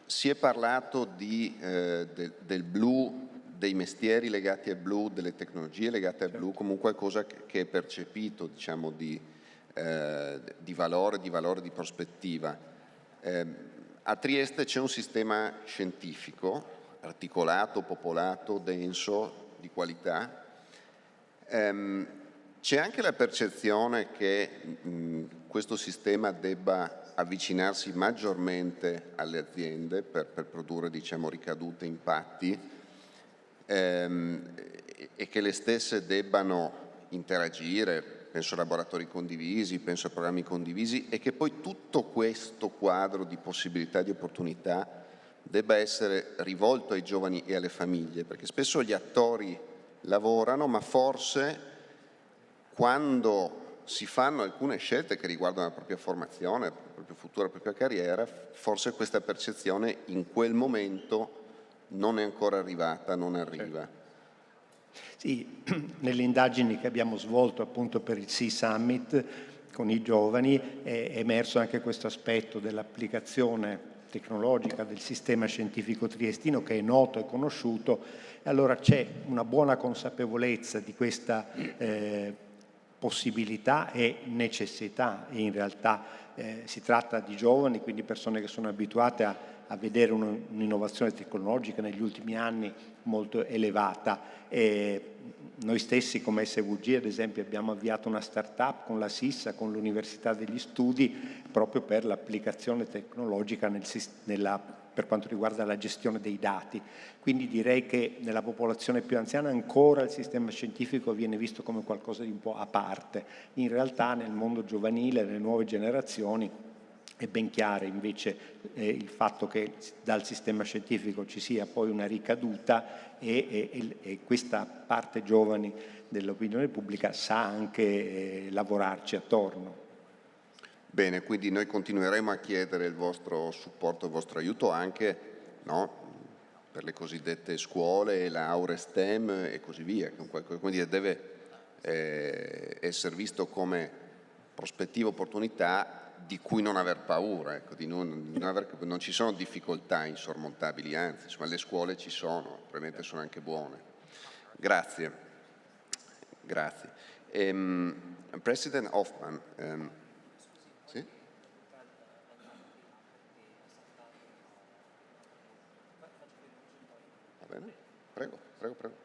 Si è parlato del blu, dei mestieri legati al blu, delle tecnologie legate al blu, come qualcosa che è percepito, diciamo, di valore, di prospettiva. A Trieste c'è un sistema scientifico articolato, popolato, denso, di qualità. C'è anche la percezione che questo sistema debba avvicinarsi maggiormente alle aziende per produrre, diciamo, ricadute, impatti, e che le stesse debbano interagire, penso a laboratori condivisi, penso a programmi condivisi, e che poi tutto questo quadro di possibilità, di opportunità debba essere rivolto ai giovani e alle famiglie, perché spesso gli attori lavorano, ma forse quando si fanno alcune scelte che riguardano la propria formazione, il proprio futuro, la propria carriera, forse questa percezione in quel momento non è ancora arrivata, non arriva. Sì, nelle indagini che abbiamo svolto appunto per il Sea Summit con i giovani, è emerso anche questo aspetto dell'applicazione tecnologica del sistema scientifico triestino, che è noto e conosciuto, e allora c'è una buona consapevolezza di questa possibilità e necessità. In realtà si tratta di giovani, quindi persone che sono abituate a vedere un'innovazione tecnologica negli ultimi anni molto elevata. Noi stessi come SVG, ad esempio, abbiamo avviato una start-up con la SISSA, con l'Università degli Studi, proprio per l'applicazione tecnologica per quanto riguarda la gestione dei dati. Quindi direi che nella popolazione più anziana ancora il sistema scientifico viene visto come qualcosa di un po' a parte. In realtà nel mondo giovanile, nelle nuove generazioni, è ben chiaro invece il fatto che dal sistema scientifico ci sia poi una ricaduta e questa parte giovane dell'opinione pubblica sa anche lavorarci attorno. Bene, quindi noi continueremo a chiedere il vostro supporto, il vostro aiuto anche, no, per le cosiddette scuole, lauree STEM e così via, quindi deve essere visto come prospettiva, opportunità di cui non aver paura, ecco, non ci sono difficoltà insormontabili, anzi, insomma, le scuole ci sono, probabilmente sono anche buone. Grazie. Grazie. President Hoffman, sì? Va bene? Prego, prego, prego.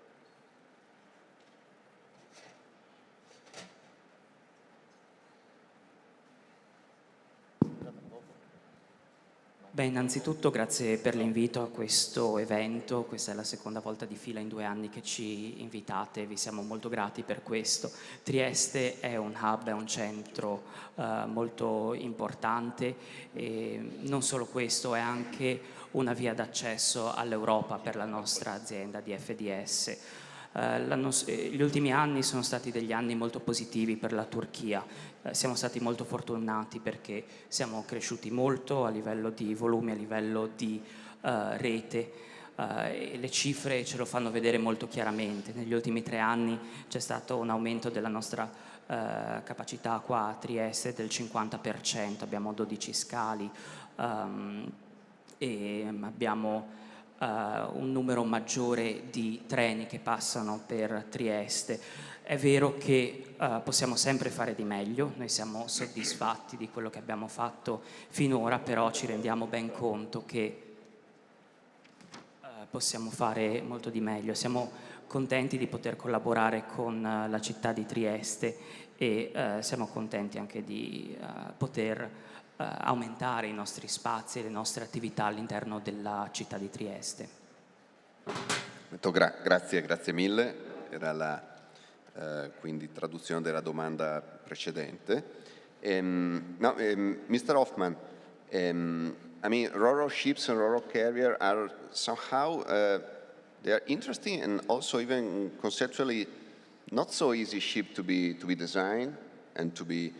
Beh, innanzitutto grazie per l'invito a questo evento. Questa è la seconda volta di fila in 2 anni che ci invitate, vi siamo molto grati per questo. Trieste è un hub, è un centro molto importante e non solo questo, è anche una via d'accesso all'Europa per la nostra azienda di FDS. Gli ultimi anni sono stati degli anni molto positivi per la Turchia. Siamo stati molto fortunati perché siamo cresciuti molto a livello di volumi, a livello di rete, e le cifre ce lo fanno vedere molto chiaramente. Negli ultimi 3 anni c'è stato un aumento della nostra capacità qua a Trieste del 50%, abbiamo 12 scali e abbiamo un numero maggiore di treni che passano per Trieste. È vero che possiamo sempre fare di meglio, noi siamo soddisfatti di quello che abbiamo fatto finora, però ci rendiamo ben conto che possiamo fare molto di meglio. Siamo contenti di poter collaborare con la città di Trieste e siamo contenti anche di poter aumentare i nostri spazi e le nostre attività all'interno della città di Trieste. Grazie mille, era la quindi traduzione della domanda precedente. Mr. Hoffman, I mean, Ro-Ro ships and Ro-Ro carrier are somehow they are interesting and also even conceptually not so easy ship to be designed and to be.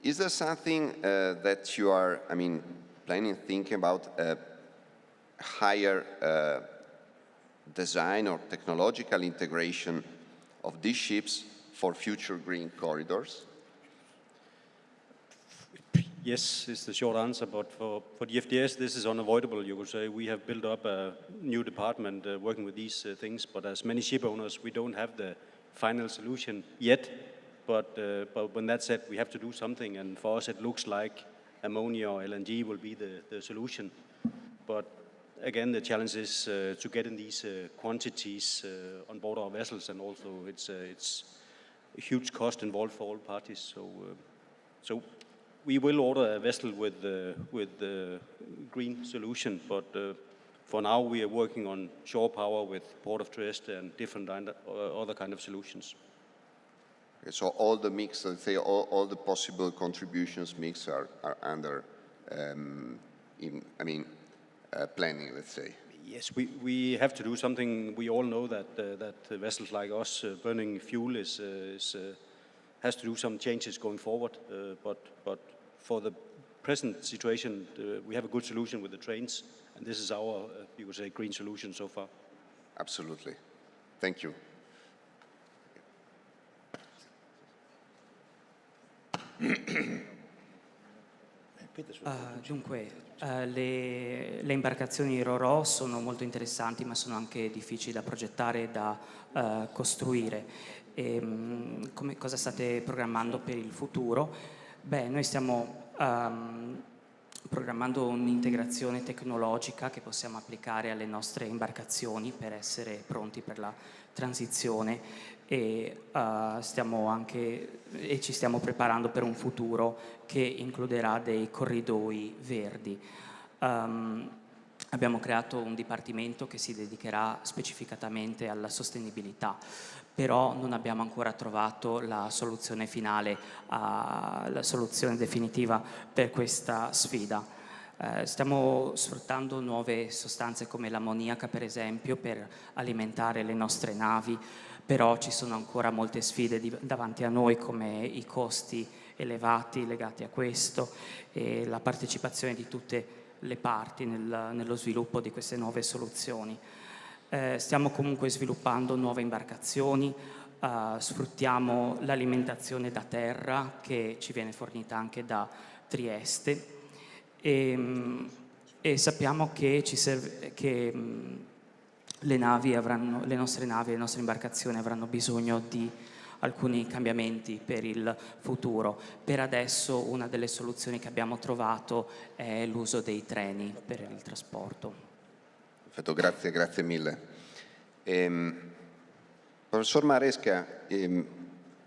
Is there something that you are, planning, thinking about higher design or technological integration of these ships for future green corridors? Yes, is the short answer, but for the FDS, this is unavoidable, you could say. We have built up a new department working with these things, but as many ship owners, we don't have the final solution yet. But when that's said, we have to do something, and for us it looks like ammonia or LNG will be the solution. But again, the challenge is to get in these quantities on board our vessels, and also it's a huge cost involved for all parties. So we will order a vessel with the green solution, but for now we are working on shore power with Port of Trieste and different other kind of solutions. Okay, so all the mix, let's say all the possible contributions mix are under planning, let's say. Yes, we have to do something. We all know that vessels like us burning fuel has to do some changes going forward. But for the present situation, we have a good solution with the trains, and this is our, you could say, green solution so far. Absolutely. Thank you. Le imbarcazioni RoRo sono molto interessanti, ma sono anche difficili da progettare e da costruire. Cosa state programmando per il futuro? Beh, noi stiamo programmando un'integrazione tecnologica che possiamo applicare alle nostre imbarcazioni per essere pronti per la transizione e ci stiamo preparando per un futuro che includerà dei corridoi verdi. Abbiamo creato un dipartimento che si dedicherà specificatamente alla sostenibilità, però non abbiamo ancora trovato la soluzione finale, la soluzione definitiva per questa sfida. Stiamo sfruttando nuove sostanze come l'ammoniaca, per esempio, per alimentare le nostre navi, però ci sono ancora molte sfide davanti a noi, come i costi elevati legati a questo e la partecipazione di tutte le parti nello sviluppo di queste nuove soluzioni. Stiamo comunque sviluppando nuove imbarcazioni, sfruttiamo l'alimentazione da terra che ci viene fornita anche da Trieste e sappiamo che le nostre navi, le nostre imbarcazioni avranno bisogno di alcuni cambiamenti per il futuro. Per adesso una delle soluzioni che abbiamo trovato è l'uso dei treni per il trasporto. Perfetto, grazie mille. Professor Maresca,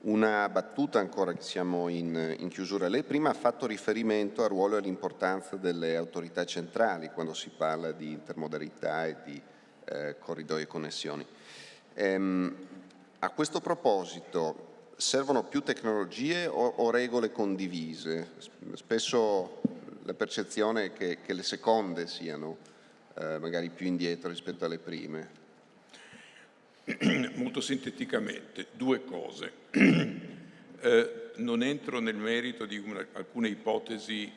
una battuta ancora che siamo in chiusura. Lei prima ha fatto riferimento al ruolo e all'importanza delle autorità centrali quando si parla di intermodalità e di corridoi e connessioni. A questo proposito, servono più tecnologie o regole condivise? Spesso la percezione è che le seconde siano magari più indietro rispetto alle prime. Molto sinteticamente, due cose. Non entro nel merito di alcune ipotesi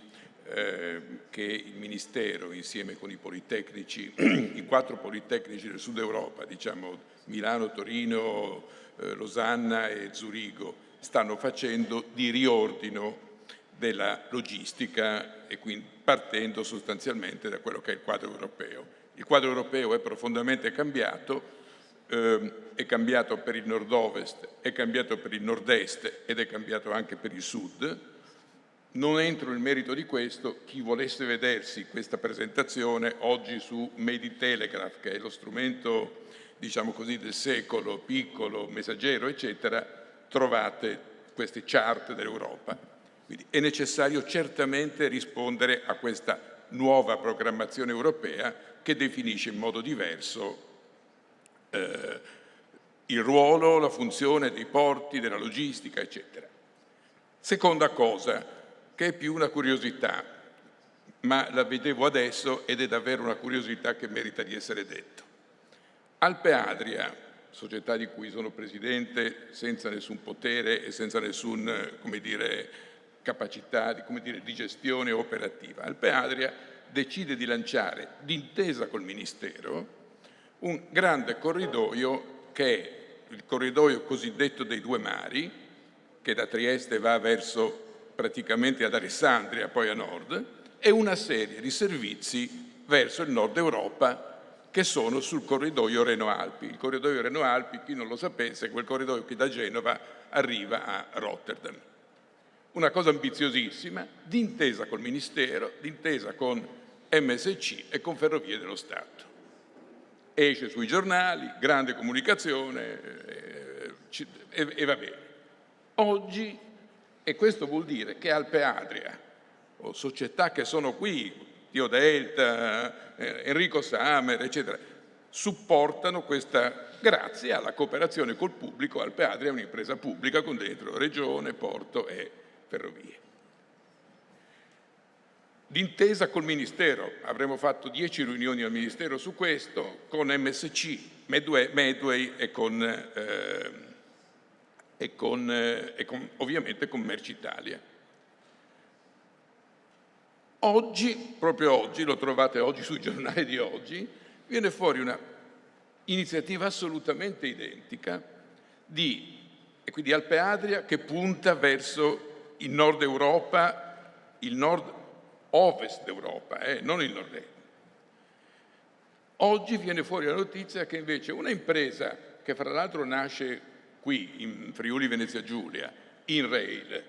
che il Ministero, insieme con i Politecnici, i 4 Politecnici del Sud Europa, diciamo Milano, Torino, Losanna e Zurigo, stanno facendo di riordino della logistica e quindi partendo sostanzialmente da quello che è il quadro europeo. Il quadro europeo è profondamente cambiato, è cambiato per il nord-ovest, è cambiato per il nord-est ed è cambiato anche per il sud. Non entro nel merito di questo, chi volesse vedersi questa presentazione oggi su Meditelegraph, che è lo strumento, diciamo così, del secolo, piccolo, messaggero, eccetera, trovate queste chart dell'Europa. Quindi è necessario certamente rispondere a questa nuova programmazione europea che definisce in modo diverso il ruolo, la funzione dei porti, della logistica, eccetera. Seconda cosa, che è più una curiosità, ma la vedevo adesso ed è davvero una curiosità che merita di essere detto. Alpe Adria, società di cui sono presidente senza nessun potere e senza nessun, come dire, capacità di gestione operativa, Alpe Adria decide di lanciare, d'intesa col Ministero, un grande corridoio che è il corridoio cosiddetto dei due mari, che da Trieste va verso praticamente ad Alessandria, poi a nord, e una serie di servizi verso il nord Europa che sono sul corridoio Reno-Alpi. Il corridoio Reno-Alpi, chi non lo sapesse, è quel corridoio che da Genova arriva a Rotterdam. Una cosa ambiziosissima, d'intesa col Ministero, d'intesa con MSC e con Ferrovie dello Stato. Esce sui giornali, grande comunicazione e va bene. Oggi, e questo vuol dire che Alpe Adria, o società che sono qui, Tio Delta, Enrico Samer, eccetera, supportano questa, grazie alla cooperazione col pubblico. Alpe Adria è un'impresa pubblica con dentro regione, porto e ferrovie. D'intesa col Ministero, avremo fatto 10 riunioni al Ministero su questo, con MSC, Medway e ovviamente con Mercitalia. Oggi, proprio oggi, lo trovate oggi sui giornali di oggi, viene fuori una iniziativa assolutamente identica e quindi Alpe Adria che punta verso il nord Europa, il nord-ovest d'Europa, non il nord-est. Oggi viene fuori la notizia che invece una impresa, che fra l'altro nasce qui in Friuli Venezia Giulia, InRail,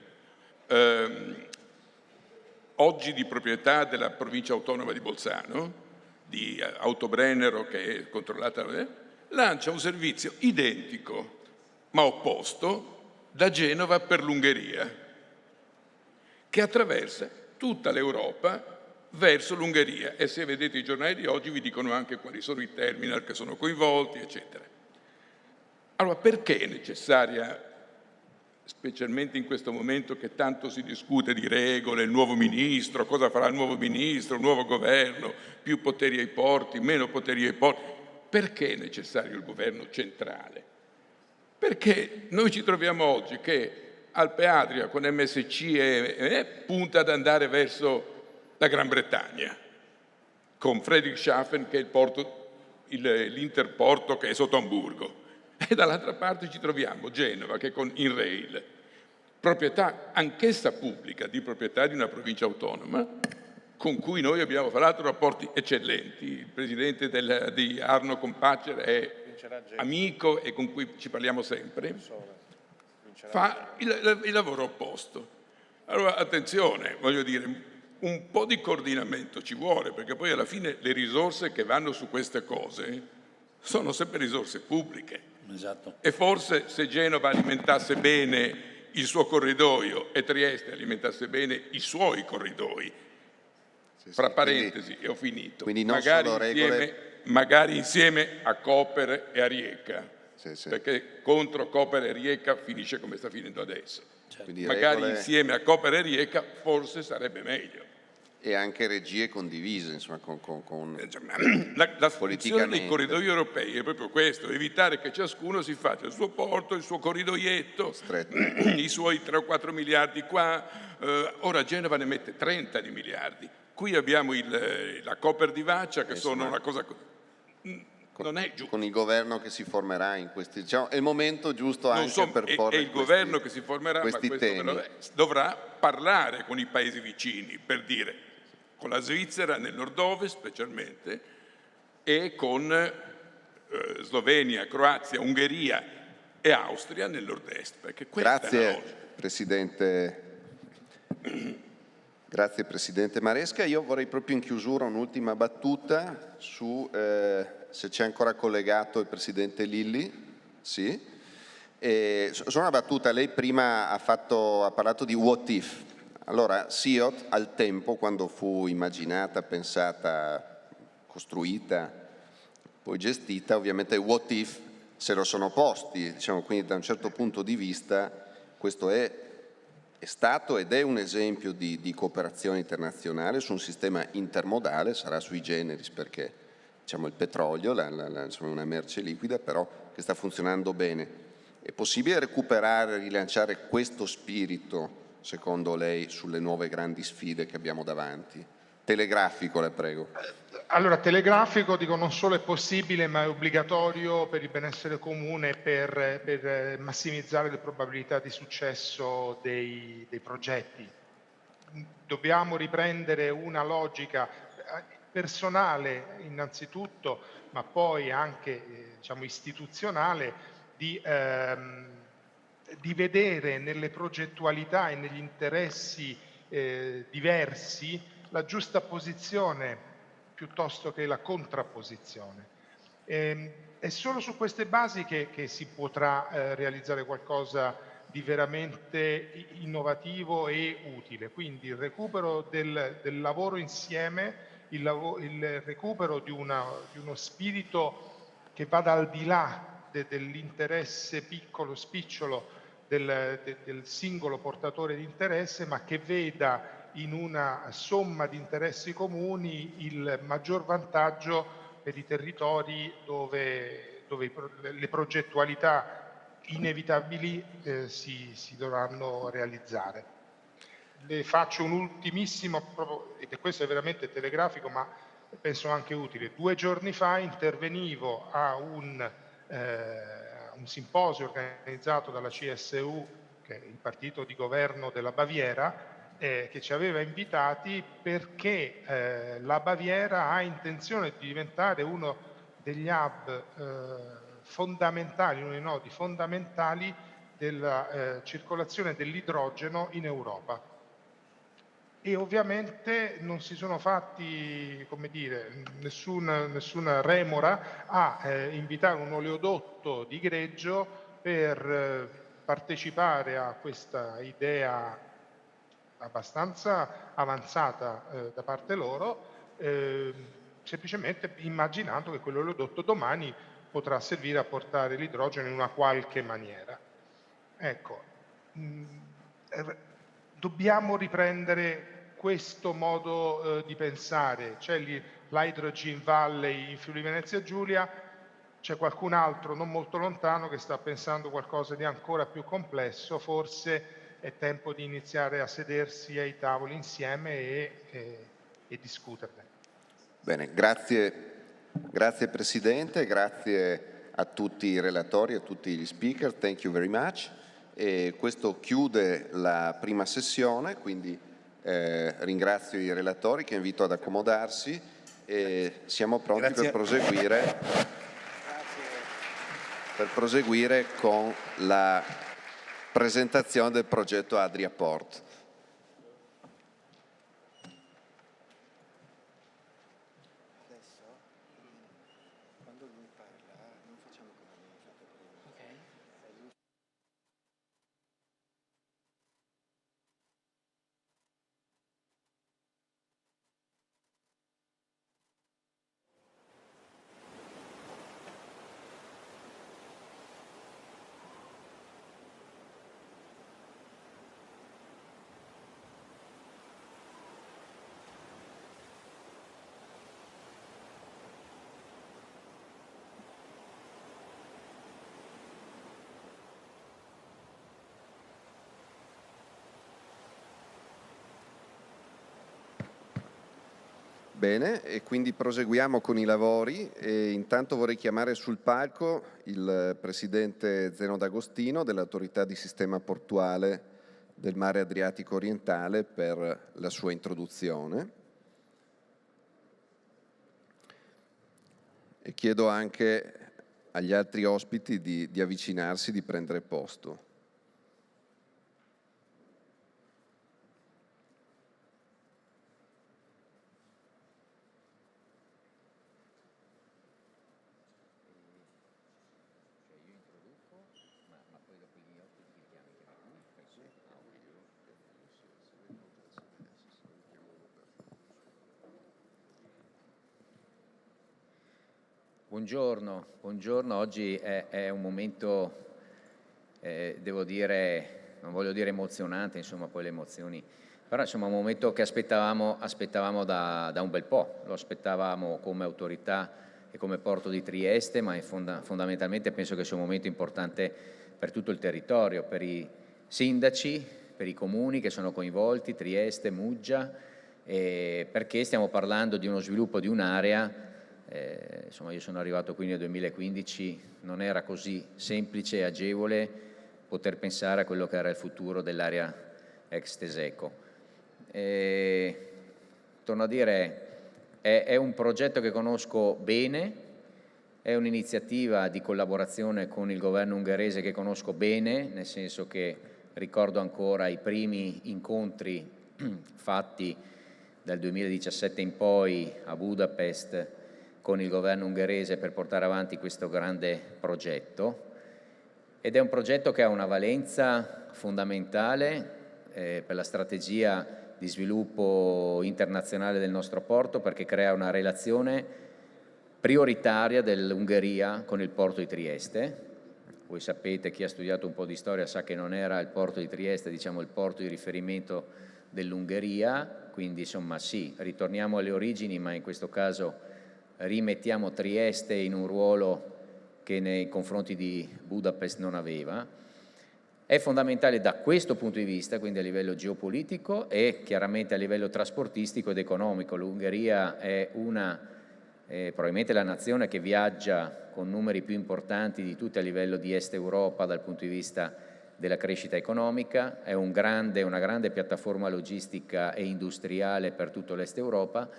oggi di proprietà della provincia autonoma di Bolzano, di Autobrennero, che è controllata, lancia un servizio identico ma opposto da Genova per l'Ungheria, che attraversa tutta l'Europa verso l'Ungheria, e se vedete i giornali di oggi vi dicono anche quali sono i terminal che sono coinvolti, eccetera. Allora, perché è necessaria, specialmente in questo momento che tanto si discute di regole, il nuovo ministro, cosa farà il nuovo ministro, il nuovo governo, più poteri ai porti, meno poteri ai porti, perché è necessario il governo centrale? Perché noi ci troviamo oggi che Alpe Adria con MSC punta ad andare verso la Gran Bretagna, con Friedrichshafen che è il porto, l'interporto che è sotto Amburgo, e dall'altra parte ci troviamo Genova che con InRail, proprietà anch'essa pubblica, di proprietà di una provincia autonoma, con cui noi abbiamo fra l'altro rapporti eccellenti. Il presidente di Arno Compaccer è amico e con cui ci parliamo sempre, fa il lavoro opposto. Allora attenzione, voglio dire, un po' di coordinamento ci vuole, perché poi alla fine le risorse che vanno su queste cose sono sempre risorse pubbliche. Esatto. E forse se Genova alimentasse bene il suo corridoio e Trieste alimentasse bene i suoi corridoi, fra parentesi, quindi, e ho finito, quindi non magari insieme a Coper e a Rijeka, perché contro Coper e Rijeka finisce come sta finendo adesso. Magari insieme a Coper e Rijeka forse sarebbe meglio. E anche regie condivise, insomma, la funzione dei corridoi europei è proprio questo: evitare che ciascuno si faccia il suo porto, il suo corridoietto, i suoi 3 o 4 miliardi qua. Ora Genova ne mette 30 di miliardi. Qui abbiamo la Coper di Vaccia, che sono una cosa... Non è giusto. Con il governo che si formerà in questi... Diciamo, è il momento giusto anche per porre il governo che si formerà, ma dovrà parlare con i paesi vicini, per dire, con la Svizzera nel nord-ovest specialmente, e con Slovenia, Croazia, Ungheria e Austria nel nord-est. Grazie, Presidente. Grazie Presidente Maresca. Io vorrei proprio in chiusura un'ultima battuta su se c'è ancora collegato il Presidente Lilli. Sì. Solo una battuta, lei prima ha parlato di what if. Allora, SIOT al tempo, quando fu immaginata, pensata, costruita, poi gestita, ovviamente what if se lo sono posti, diciamo, quindi da un certo punto di vista questo è stato ed è un esempio di cooperazione internazionale su un sistema intermodale, sarà sui generis perché diciamo, il petrolio è una merce liquida, però che sta funzionando bene. È possibile recuperare, rilanciare questo spirito, secondo lei, sulle nuove grandi sfide che abbiamo davanti? Telegrafico, le prego. Allora, telegrafico, dico, non solo è possibile, ma è obbligatorio per il benessere comune, per massimizzare le probabilità di successo dei progetti. Dobbiamo riprendere una logica personale innanzitutto, ma poi anche diciamo, istituzionale, di vedere nelle progettualità e negli interessi diversi la giusta posizione piuttosto che la contrapposizione. È solo su queste basi che si potrà realizzare qualcosa di veramente innovativo e utile. Quindi il recupero del lavoro insieme, il recupero di uno spirito che vada al di là dell'interesse piccolo, spicciolo del singolo portatore di interesse, ma che veda in una somma di interessi comuni il maggior vantaggio per i territori dove le progettualità inevitabili si dovranno realizzare. Le faccio un ultimissimo, e questo è veramente telegrafico, ma penso anche utile. 2 giorni fa intervenivo a un simposio organizzato dalla CSU che è il partito di governo della Baviera, che ci aveva invitati perché la Baviera ha intenzione di diventare uno degli hub fondamentali, uno dei nodi fondamentali della circolazione dell'idrogeno in Europa. E ovviamente non si sono fatti, come dire, nessuna remora a invitare un oleodotto di greggio per partecipare a questa idea abbastanza avanzata da parte loro, semplicemente immaginando che quell'oleodotto domani potrà servire a portare l'idrogeno in una qualche maniera. Ecco, dobbiamo riprendere questo modo di pensare. C'è l'Hydrogen Valley in Friuli Venezia Giulia, c'è qualcun altro non molto lontano che sta pensando qualcosa di ancora più complesso. Forse è tempo di iniziare a sedersi ai tavoli insieme e discuterne. Bene, grazie Presidente, grazie a tutti i relatori, a tutti gli speaker, thank you very much. E questo chiude la prima sessione, quindi ringrazio i relatori che invito ad accomodarsi e siamo pronti per proseguire con la presentazione del progetto Adriaport. Bene, e quindi proseguiamo con i lavori e intanto vorrei chiamare sul palco il Presidente Zeno D'Agostino dell'Autorità di Sistema Portuale del Mare Adriatico Orientale per la sua introduzione. E chiedo anche agli altri ospiti di avvicinarsi, di prendere posto. Buongiorno, oggi è un momento, devo dire, non voglio dire emozionante, insomma poi le emozioni, però insomma un momento che aspettavamo da un bel po', lo aspettavamo come autorità e come Porto di Trieste, ma fondamentalmente penso che sia un momento importante per tutto il territorio, per i sindaci, per i comuni che sono coinvolti, Trieste, Muggia, perché stiamo parlando di uno sviluppo di un'area. Insomma, io sono arrivato qui nel 2015, non era così semplice e agevole poter pensare a quello che era il futuro dell'area ex Teseco. Torno a dire, è un progetto che conosco bene, è un'iniziativa di collaborazione con il governo ungherese che conosco bene, nel senso che ricordo ancora i primi incontri fatti dal 2017 in poi a Budapest con il governo ungherese per portare avanti questo grande progetto, ed è un progetto che ha una valenza fondamentale per la strategia di sviluppo internazionale del nostro porto, perché crea una relazione prioritaria dell'Ungheria con il porto di Trieste. Voi sapete, chi ha studiato un po' di storia sa che non era il porto di Trieste, diciamo il porto di riferimento dell'Ungheria, quindi insomma sì, ritorniamo alle origini, ma in questo caso rimettiamo Trieste in un ruolo che nei confronti di Budapest non aveva. È fondamentale da questo punto di vista, quindi a livello geopolitico e chiaramente a livello trasportistico ed economico. L'Ungheria è probabilmente la nazione che viaggia con numeri più importanti di tutti a livello di Est Europa dal punto di vista della crescita economica, è una grande piattaforma logistica e industriale per tutto l'Est Europa.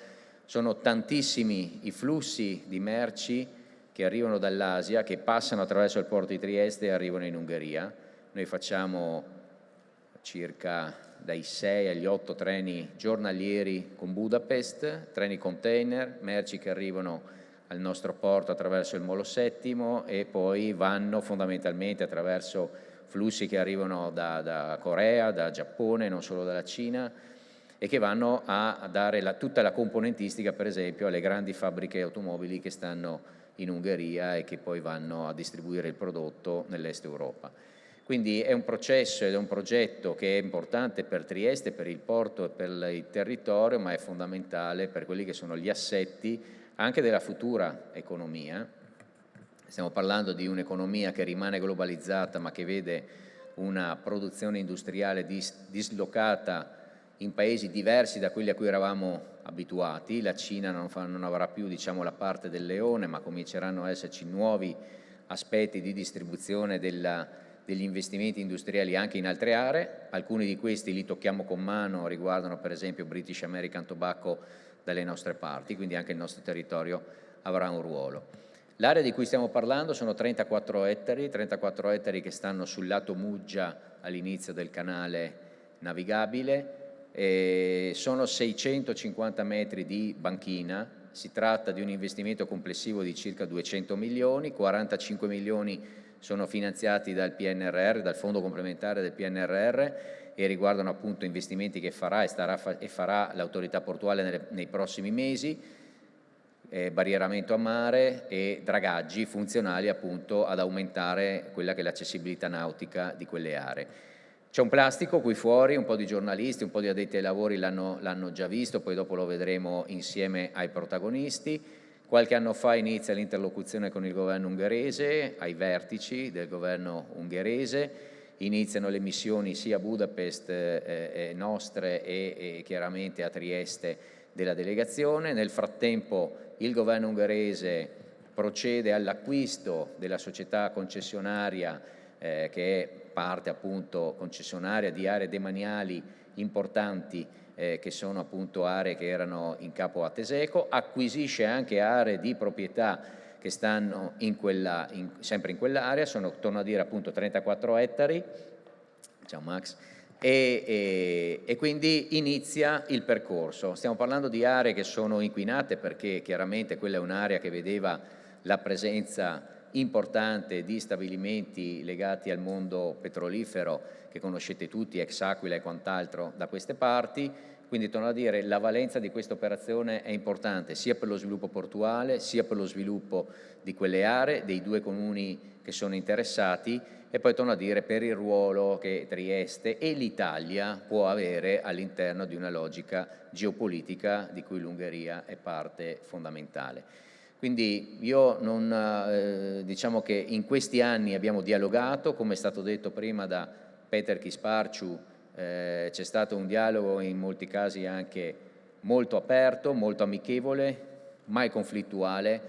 Sono tantissimi i flussi di merci che arrivano dall'Asia, che passano attraverso il porto di Trieste e arrivano in Ungheria. Noi facciamo circa dai 6 agli 8 treni giornalieri con Budapest, treni container, merci che arrivano al nostro porto attraverso il Molo Settimo e poi vanno fondamentalmente attraverso flussi che arrivano da Corea, da Giappone, non solo dalla Cina, e che vanno a dare tutta la componentistica, per esempio, alle grandi fabbriche automobili che stanno in Ungheria e che poi vanno a distribuire il prodotto nell'Est Europa. Quindi è un processo ed è un progetto che è importante per Trieste, per il porto e per il territorio, ma è fondamentale per quelli che sono gli assetti anche della futura economia. Stiamo parlando di un'economia che rimane globalizzata, ma che vede una produzione industriale dislocata in paesi diversi da quelli a cui eravamo abituati. La Cina non avrà più, diciamo, la parte del leone, ma cominceranno a esserci nuovi aspetti di distribuzione degli investimenti industriali anche in altre aree. Alcuni di questi li tocchiamo con mano, riguardano per esempio British American Tobacco dalle nostre parti, quindi anche il nostro territorio avrà un ruolo. L'area di cui stiamo parlando sono 34 ettari che stanno sul lato Muggia all'inizio del canale navigabile. Sono 650 metri di banchina, si tratta di un investimento complessivo di circa 200 milioni, 45 milioni sono finanziati dal PNRR, dal Fondo complementare del PNRR, e riguardano appunto investimenti che farà e farà l'autorità portuale nei prossimi mesi, barrieramento a mare e dragaggi funzionali appunto ad aumentare quella che è l'accessibilità nautica di quelle aree. C'è un plastico qui fuori, un po' di giornalisti, un po' di addetti ai lavori l'hanno già visto, poi dopo lo vedremo insieme ai protagonisti. Qualche anno fa inizia l'interlocuzione con il governo ungherese, ai vertici del governo ungherese, iniziano le missioni sia a Budapest nostre e chiaramente a Trieste della delegazione. Nel frattempo il governo ungherese procede all'acquisto della società concessionaria che è parte appunto concessionaria di aree demaniali importanti che sono appunto aree che erano in capo a Teseco, acquisisce anche aree di proprietà che stanno sempre in quell'area, sono, torno a dire, appunto 34 ettari, ciao Max, e quindi inizia il percorso. Stiamo parlando di aree che sono inquinate perché chiaramente quella è un'area che vedeva la presenza importante di stabilimenti legati al mondo petrolifero che conoscete tutti, ex Aquila e quant'altro da queste parti. Quindi torno a dire, la valenza di questa operazione è importante sia per lo sviluppo portuale, sia per lo sviluppo di quelle aree, dei due comuni che sono interessati, e poi torno a dire per il ruolo che Trieste e l'Italia può avere all'interno di una logica geopolitica di cui l'Ungheria è parte fondamentale. Quindi io diciamo che in questi anni abbiamo dialogato, come è stato detto prima da Peter Kisparciu, c'è stato un dialogo in molti casi anche molto aperto, molto amichevole, mai conflittuale.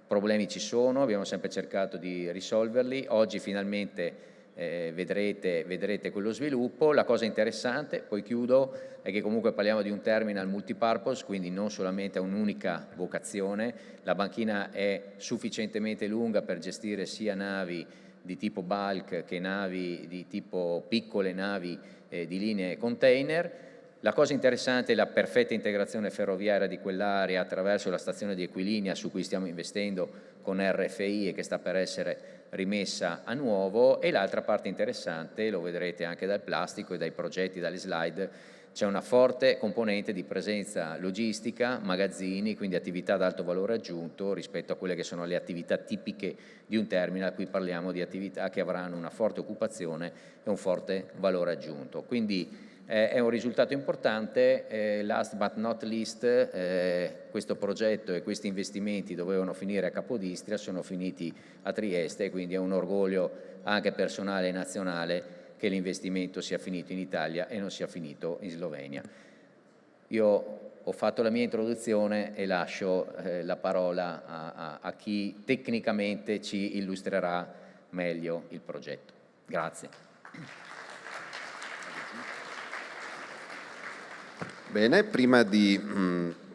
Problemi ci sono, abbiamo sempre cercato di risolverli. Oggi finalmente vedrete quello sviluppo. La cosa interessante, poi chiudo, è che comunque parliamo di un terminal multipurpose, quindi non solamente a un'unica vocazione. La banchina è sufficientemente lunga per gestire sia navi di tipo bulk che navi di tipo piccole navi di linee container. La cosa interessante è la perfetta integrazione ferroviaria di quell'area attraverso la stazione di Equilinea su cui stiamo investendo con RFI e che sta per essere rimessa a nuovo, e l'altra parte interessante, lo vedrete anche dal plastico e dai progetti, dalle slide, c'è una forte componente di presenza logistica, magazzini, quindi attività ad alto valore aggiunto rispetto a quelle che sono le attività tipiche di un terminal. Qui parliamo di attività che avranno una forte occupazione e un forte valore aggiunto. Quindi è un risultato importante. Last but not least, questo progetto e questi investimenti dovevano finire a Capodistria, sono finiti a Trieste, quindi è un orgoglio anche personale e nazionale che l'investimento sia finito in Italia e non sia finito in Slovenia. Io ho fatto la mia introduzione e lascio la parola a chi tecnicamente ci illustrerà meglio il progetto. Grazie. Bene, prima di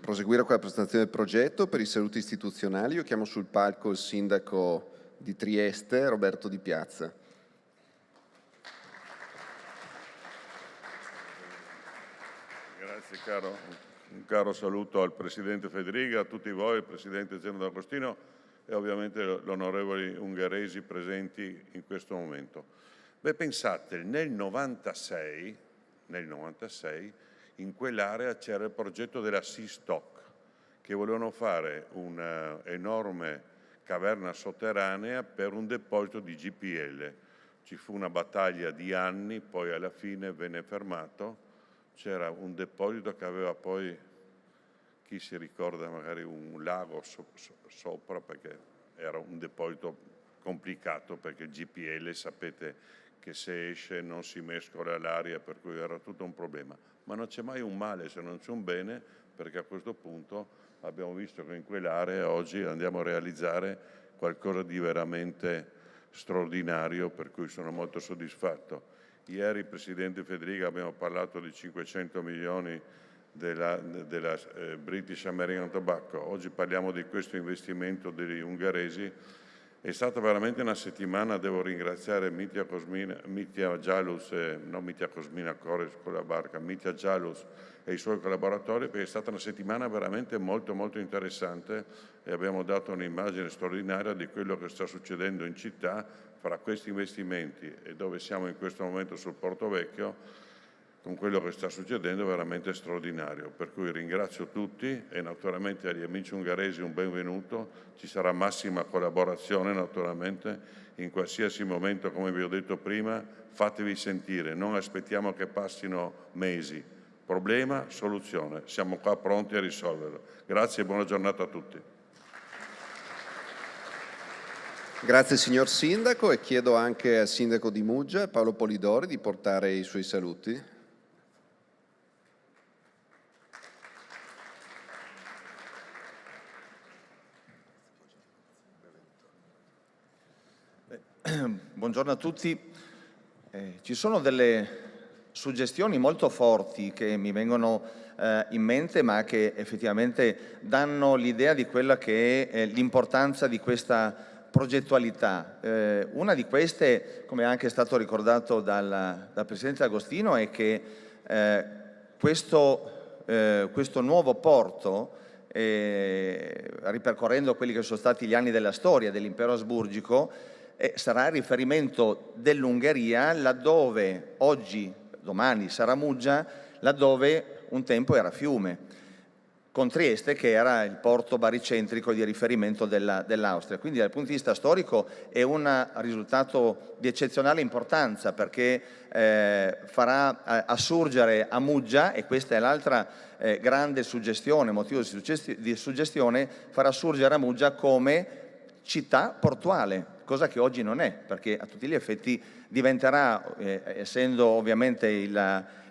proseguire con la presentazione del progetto, per i saluti istituzionali, io chiamo sul palco il sindaco di Trieste, Roberto Di Piazza. Grazie caro, un caro saluto al Presidente Federiga, a tutti voi, al Presidente Zeno D'Agostino e ovviamente gli onorevoli ungheresi presenti in questo momento. Beh, pensate, nel 96 in quell'area c'era il progetto della Seastock, che volevano fare un'enorme caverna sotterranea per un deposito di GPL. Ci fu una battaglia di anni, poi alla fine venne fermato. C'era un deposito che aveva poi, chi si ricorda, magari un lago sopra, perché era un deposito complicato, perché il GPL sapete che se esce non si mescola all'aria, per cui era tutto un problema. Ma non c'è mai un male se non c'è un bene, perché a questo punto abbiamo visto che in quell'area oggi andiamo a realizzare qualcosa di veramente straordinario, per cui sono molto soddisfatto. Ieri, Presidente Federiga, abbiamo parlato di 500 milioni della British American Tobacco. Oggi parliamo di questo investimento degli ungheresi. È stata veramente una settimana, devo ringraziare Mitja Jalus e i suoi collaboratori, perché è stata una settimana veramente molto molto interessante e abbiamo dato un'immagine straordinaria di quello che sta succedendo in città fra questi investimenti e dove siamo in questo momento sul Porto Vecchio, con quello che sta succedendo è veramente straordinario. Per cui ringrazio tutti e naturalmente agli amici ungheresi un benvenuto. Ci sarà massima collaborazione naturalmente in qualsiasi momento, come vi ho detto prima, fatevi sentire, non aspettiamo che passino mesi. Problema, soluzione, siamo qua pronti a risolverlo. Grazie e buona giornata a tutti. Grazie signor Sindaco e chiedo anche al Sindaco di Muggia, Paolo Polidori, di portare i suoi saluti. Buongiorno a tutti. Ci sono delle suggestioni molto forti che mi vengono in mente, ma che effettivamente danno l'idea di quella che è l'importanza di questa progettualità. Una di queste, come è anche stato ricordato dal Presidente Agostino, è che questo nuovo porto, ripercorrendo quelli che sono stati gli anni della storia dell'impero asburgico, sarà il riferimento dell'Ungheria laddove oggi, domani sarà Muggia, laddove un tempo era Fiume, con Trieste che era il porto baricentrico di riferimento dell'Austria. Quindi dal punto di vista storico è un risultato di eccezionale importanza, perché farà assurgere a Muggia, e questa è l'altra grande suggestione, motivo di suggestione, farà assurgere a Muggia come città portuale, cosa che oggi non è, perché a tutti gli effetti diventerà, essendo ovviamente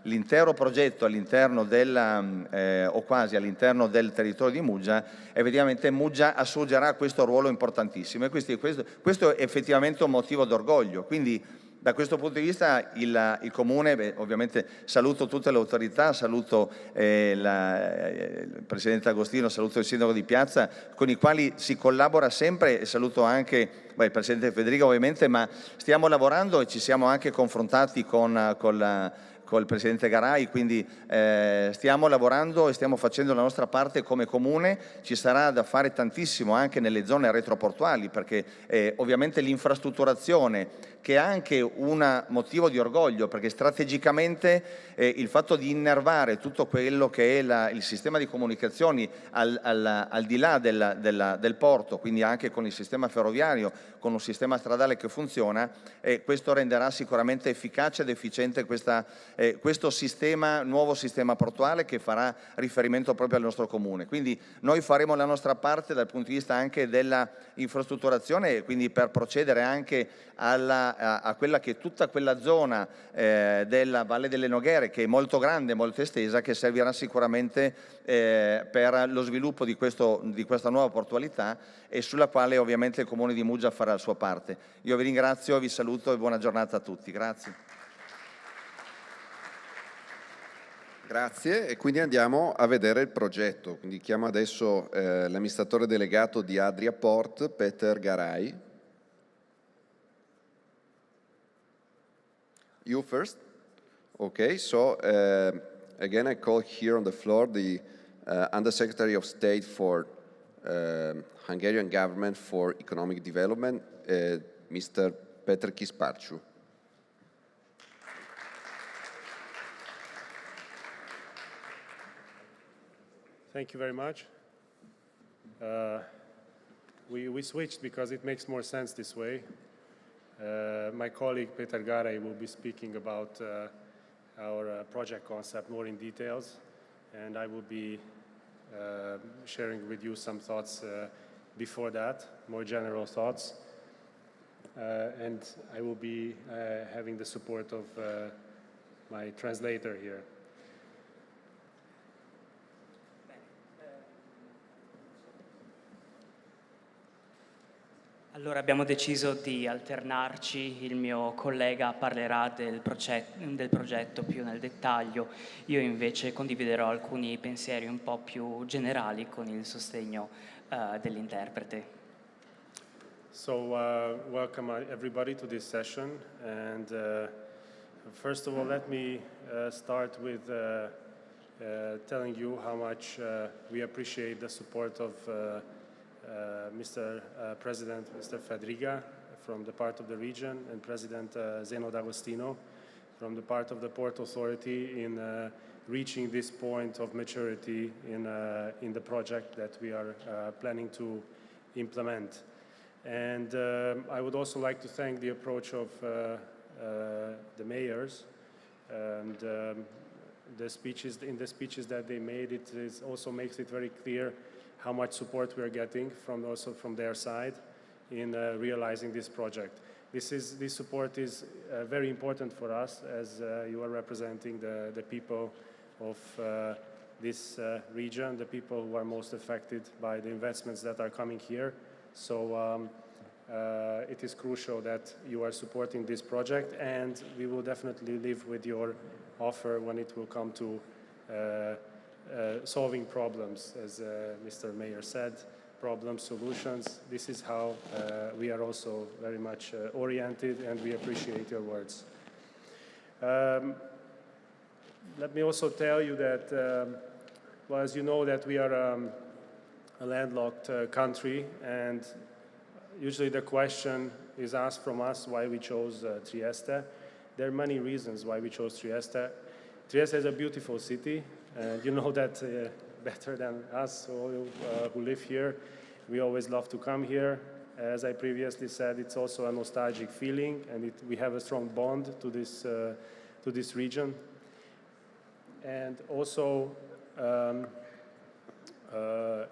l'intero progetto all'interno o quasi all'interno del territorio di Muggia, effettivamente Muggia assurgerà a questo ruolo importantissimo, e questo è effettivamente un motivo d'orgoglio. Quindi da questo punto di vista il Comune, ovviamente saluto tutte le autorità, saluto il Presidente Agostino, saluto il Sindaco di Piazza, con i quali si collabora sempre, e saluto anche il Presidente Federiga ovviamente, ma stiamo lavorando e ci siamo anche confrontati col Presidente Garai, quindi stiamo lavorando e stiamo facendo la nostra parte come Comune. Ci sarà da fare tantissimo anche nelle zone retroportuali, perché ovviamente l'infrastrutturazione, che è anche un motivo di orgoglio, perché strategicamente il fatto di innervare tutto quello che è il sistema di comunicazioni al di là del porto, quindi anche con il sistema ferroviario, con un sistema stradale che funziona, questo renderà sicuramente efficace ed efficiente questo nuovo sistema portuale, che farà riferimento proprio al nostro Comune. Quindi noi faremo la nostra parte dal punto di vista anche della infrastrutturazione, e quindi per procedere anche a quella che è tutta quella zona della Valle delle Noghere, che è molto grande, molto estesa, che servirà sicuramente per lo sviluppo di questa nuova portualità, e sulla quale ovviamente il Comune di Muggia farà la sua parte. Io vi ringrazio, vi saluto e buona giornata a tutti. Grazie. Grazie, e quindi andiamo a vedere il progetto. Quindi chiamo adesso l'amministratore delegato di Adria Port, Peter Garay. You first? Okay, so again I call here on the floor the Undersecretary of State for Hungarian Government for Economic Development, Mr. Petr Kisparciu. Thank you very much. We switched because it makes more sense this way. My colleague Peter Garay will be speaking about our project concept more in details, and I will be sharing with you some thoughts before that, more general thoughts. And I will be having the support of my translator here. Allora abbiamo deciso di alternarci, il mio collega parlerà del progetto più nel dettaglio, io invece condividerò alcuni pensieri un po' più generali con il sostegno dell'interprete. So welcome everybody to this session, and first of all let me start with telling you how much we appreciate the support of Mr. President, Mr. Fedriga from the part of the region, and President Zeno D'Agostino from the part of the Port Authority in reaching this point of maturity in the project that we are planning to implement. And I would also like to thank the approach of the mayors and the speeches that they made. It also makes it very clear how much support we are getting from their side in realizing this project. This support is very important for us as you are representing the people of this region, the people who are most affected by the investments that are coming here. So it is crucial that you are supporting this project, and we will definitely live with your offer when it will come to solving problems, as Mr. Mayor said, problem solutions. This is how we are also very much oriented, and we appreciate your words. Let me also tell you that, well, as you know, that we are a landlocked country, and usually the question is asked from us why we chose Trieste. There are many reasons why we chose Trieste. Trieste is a beautiful city. And you know that better than us who live here. We always love to come here. As I previously said, it's also a nostalgic feeling, and we have a strong bond to this region. And also,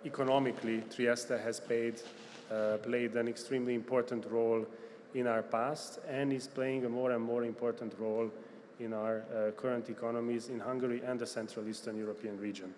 economically, Trieste has played an extremely important role in our past, and is playing a more and more important role in our current economies in Hungary and the Central Eastern European region.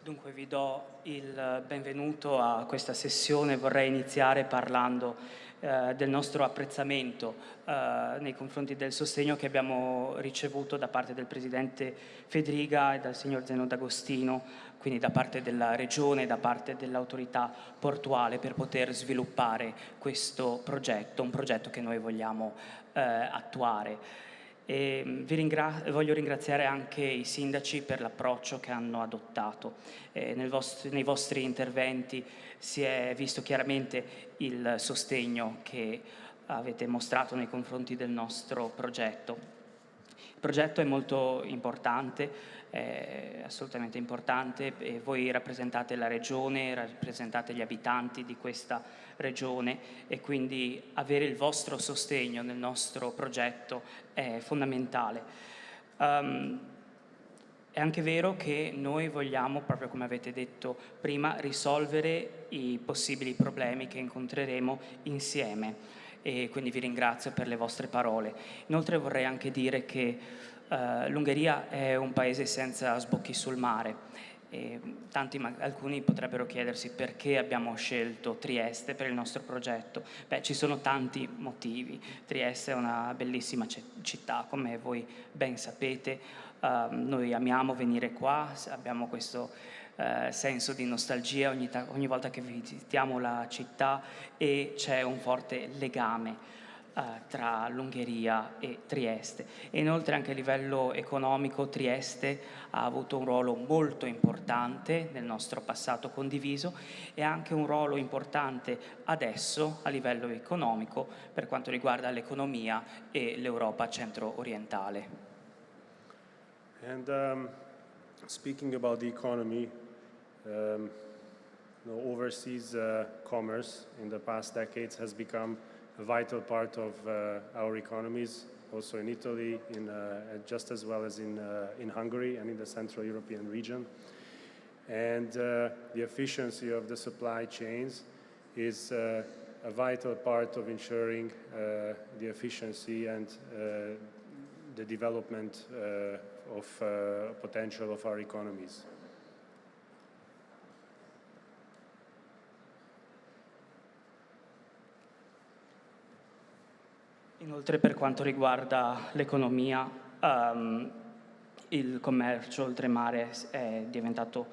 Dunque vi do il benvenuto a questa sessione. Vorrei iniziare parlando del nostro apprezzamento nei confronti del sostegno che abbiamo ricevuto da parte del Presidente Fedriga e dal signor Zeno D'Agostino, quindi da parte della Regione, da parte dell'autorità portuale, per poter sviluppare questo progetto, un progetto che noi vogliamo attuare. E voglio ringraziare anche i sindaci per l'approccio che hanno adottato. Nei vostri interventi si è visto chiaramente il sostegno che avete mostrato nei confronti del nostro progetto. Il progetto è molto importante, è assolutamente importante, e voi rappresentate la regione, rappresentate gli abitanti di questa regione, e quindi avere il vostro sostegno nel nostro progetto è fondamentale. È anche vero che noi vogliamo, proprio come avete detto prima, risolvere i possibili problemi che incontreremo insieme, e quindi vi ringrazio per le vostre parole. Inoltre vorrei anche dire che l'Ungheria è un paese senza sbocchi sul mare, E alcuni potrebbero chiedersi perché abbiamo scelto Trieste per il nostro progetto. Beh, ci sono tanti motivi. Trieste è una bellissima città, come voi ben sapete. Noi amiamo venire qua, abbiamo questo senso di nostalgia ogni volta che visitiamo la città, e c'è un forte legame tra l'Ungheria e Trieste. E inoltre anche a livello economico Trieste ha avuto un ruolo molto importante nel nostro passato condiviso e anche un ruolo importante adesso a livello economico per quanto riguarda l'economia e l'Europa centro-orientale. And speaking about the economy, overseas commerce in the past decades has become a vital part of our economies, also in Italy, just as well as in Hungary and in the Central European region. And the efficiency of the supply chains is a vital part of ensuring the efficiency and the development of potential of our economies. Inoltre, per quanto riguarda l'economia, il commercio oltremare è diventato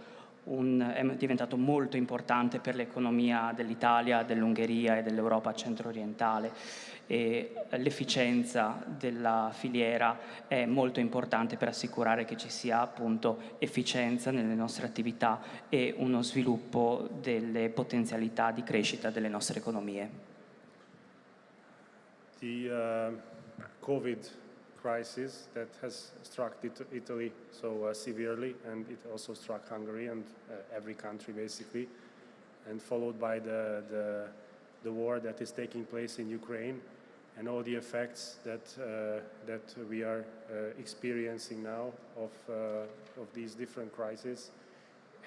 molto importante per l'economia dell'Italia, dell'Ungheria e dell'Europa centro-orientale, e l'efficienza della filiera è molto importante per assicurare che ci sia appunto efficienza nelle nostre attività e uno sviluppo delle potenzialità di crescita delle nostre economie. The COVID crisis that has struck Italy so severely, and it also struck Hungary and every country basically, and followed by the war that is taking place in Ukraine and all the effects that we are experiencing now of these different crises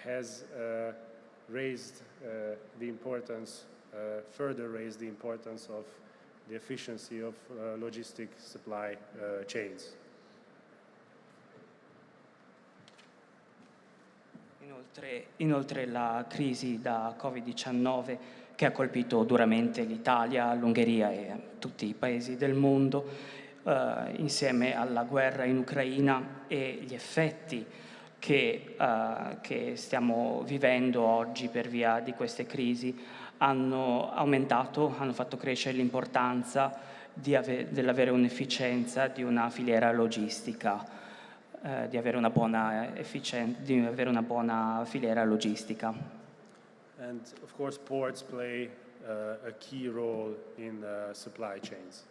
has raised the importance, further raised the importance of the efficiency of logistic supply chains. Inoltre la crisi da Covid-19 che ha colpito duramente l'Italia, l'Ungheria e tutti i paesi del mondo, insieme alla guerra in Ucraina e gli effetti che stiamo vivendo oggi per via di queste crisi, hanno fatto crescere l'importanza dell'avere un'efficienza di una filiera logistica, di avere una buona filiera logistica. And of course ports play a key role in supply chains.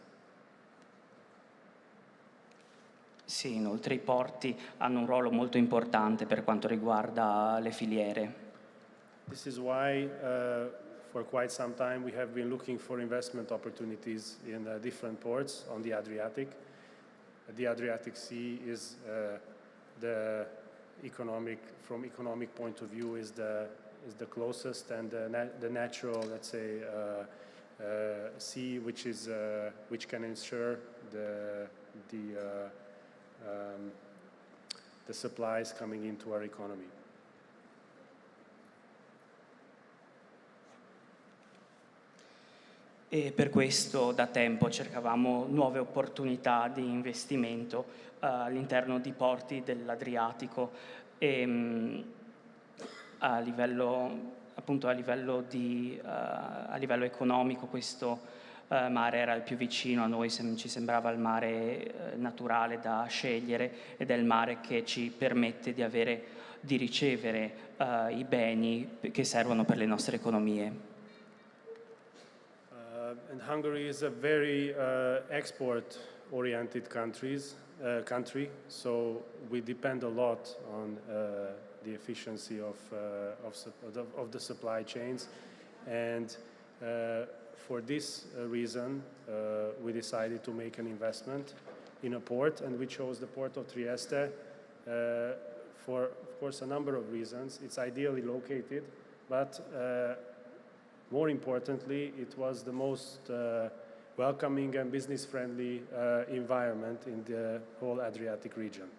Sì, inoltre i porti hanno un ruolo molto importante per quanto riguarda le filiere. This is why for quite some time we have been looking for investment opportunities in different ports on the Adriatic. The Adriatic Sea is from economic point of view is the closest and the natural, let's say, sea which can ensure the supplies coming into our economy. E per questo da tempo cercavamo nuove opportunità di investimento all'interno di porti dell'Adriatico e a livello economico questo mare era il più vicino a noi, ci sembrava il mare naturale da scegliere ed è il mare che ci permette di ricevere i beni che servono per le nostre economie. And Hungary is a very export-oriented country, so we depend a lot on the efficiency of the supply chains, and for this reason we decided to make an investment in a port, and we chose the port of Trieste for, of course, a number of reasons. It's ideally located, but more importantly, it was the most welcoming and business-friendly environment in the whole Adriatic region.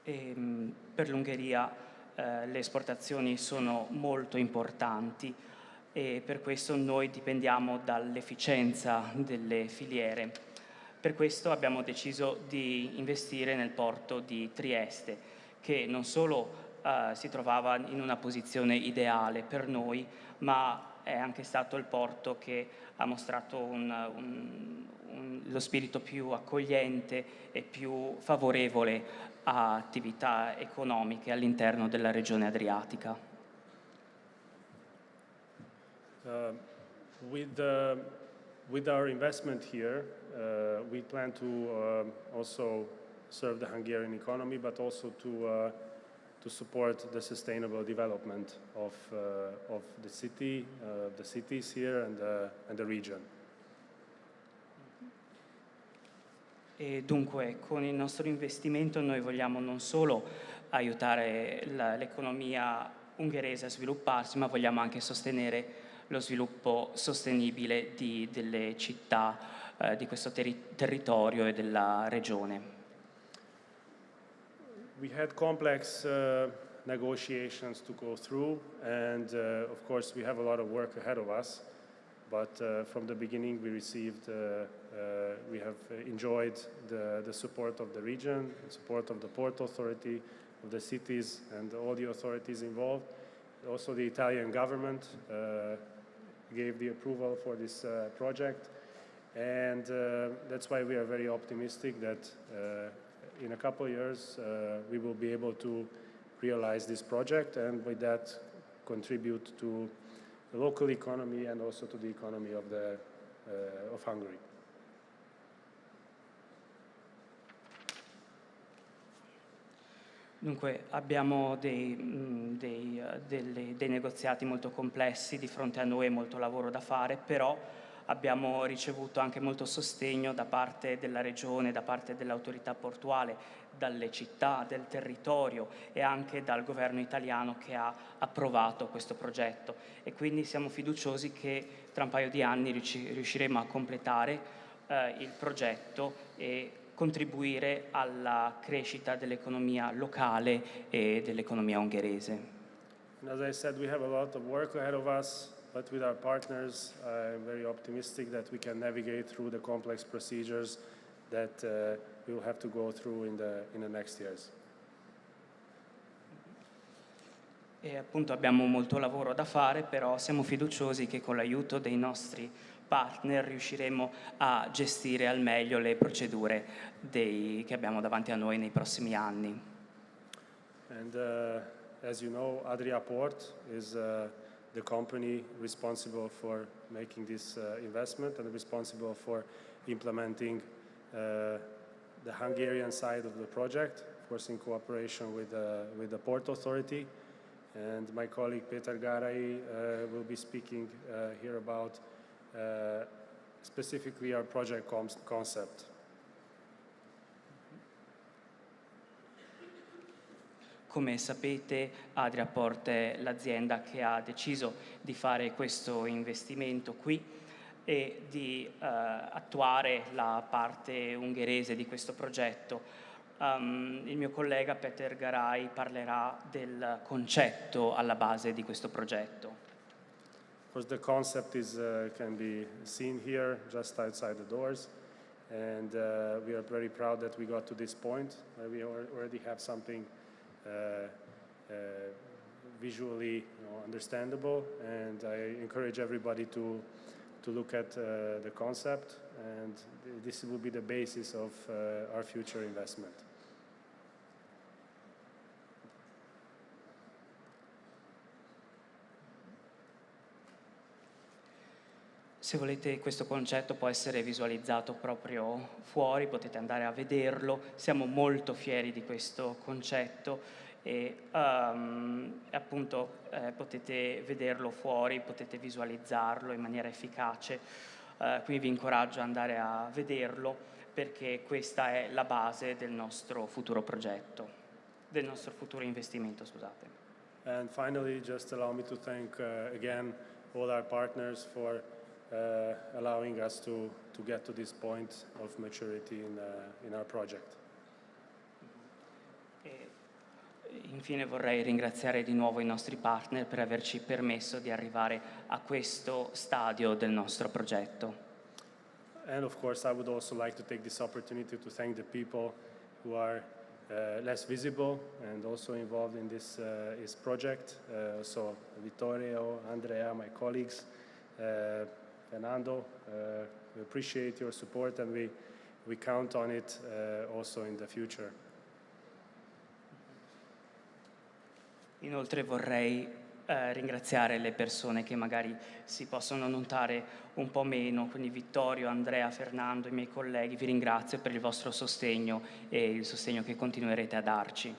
Per l'Ungheria le esportazioni sono molto importanti e per questo noi dipendiamo dall'efficienza delle filiere. Per questo abbiamo deciso di investire nel porto di Trieste, che non solo si trovava in una posizione ideale per noi, ma è anche stato il porto che ha mostrato lo spirito più accogliente e più favorevole a attività economiche all'interno della regione adriatica. With our investment here, we plan to also serve the Hungarian economy, but also to support the sustainable development of the cities here and the region. E dunque con il nostro investimento noi vogliamo non solo aiutare l'economia ungherese a svilupparsi, ma vogliamo anche sostenere lo sviluppo sostenibile delle città di questo territorio e della regione. We had complex negotiations to go through, and of course we have a lot of work ahead of us. But from the beginning, we have enjoyed the support of the region, the support of the Port Authority, of the cities, and all the authorities involved. Also, the Italian government gave the approval for this project, and that's why we are very optimistic that in a couple of years we will be able to realize this project, and with that contribute to the local economy and also to the economy of Hungary. Dunque abbiamo dei negoziati molto complessi di fronte a noi e molto lavoro da fare, però abbiamo ricevuto anche molto sostegno da parte della regione, da parte dell'autorità portuale, dalle città, del territorio e anche dal governo italiano che ha approvato questo progetto, e quindi siamo fiduciosi che tra un paio di anni riusciremo a completare il progetto e contribuire alla crescita dell'economia locale e dell'economia ungherese. And as I said, we have a lot of work ahead of us, but with our partners, I'm very optimistic that we can navigate through the complex procedures that we will have to go through in the next years. E appunto abbiamo molto lavoro da fare, però siamo fiduciosi che con l'aiuto dei nostri partner riusciremo a gestire al meglio le procedure che abbiamo davanti a noi nei prossimi anni. And as you know, Adria Port is the company responsible for making this investment and responsible for implementing the Hungarian side of the project, of course in cooperation with the Port Authority. And my colleague Peter Garai will be speaking here about specifically our project concept. Come sapete, Adria Port è l'azienda che ha deciso di fare questo investimento qui e di attuare la parte ungherese di questo progetto. Il mio collega Peter Garai parlerà del concetto alla base di questo progetto. Of course, the concept can be seen here, just outside the doors, and we are very proud that we got to this point where we already have something visually understandable, and I encourage everybody to look at the concept, and this will be the basis of our future investment. Se volete, questo concetto può essere visualizzato proprio fuori, potete andare a vederlo. Siamo molto fieri di questo concetto e appunto potete vederlo fuori, potete visualizzarlo in maniera efficace. Quindi vi incoraggio ad andare a vederlo, perché questa è la base del nostro futuro progetto, del nostro futuro investimento, scusate. And finally, just allow me to thank again all our partners for allowing us to get to this point of maturity in our project. E Infine vorrei ringraziare di nuovo i nostri partner per averci permesso di arrivare a questo stadio del nostro progetto. And of course, I would also like to take this opportunity to thank the people who are less visible and also involved in this project. So Vittorio, Andrea, my colleagues, Fernando, we appreciate your support and we count on it also in the future. Inoltre vorrei ringraziare le persone che magari si possono notare un po' meno, quindi Vittorio, Andrea, Fernando, i miei colleghi, vi ringrazio per il vostro sostegno e il sostegno che continuerete a darci.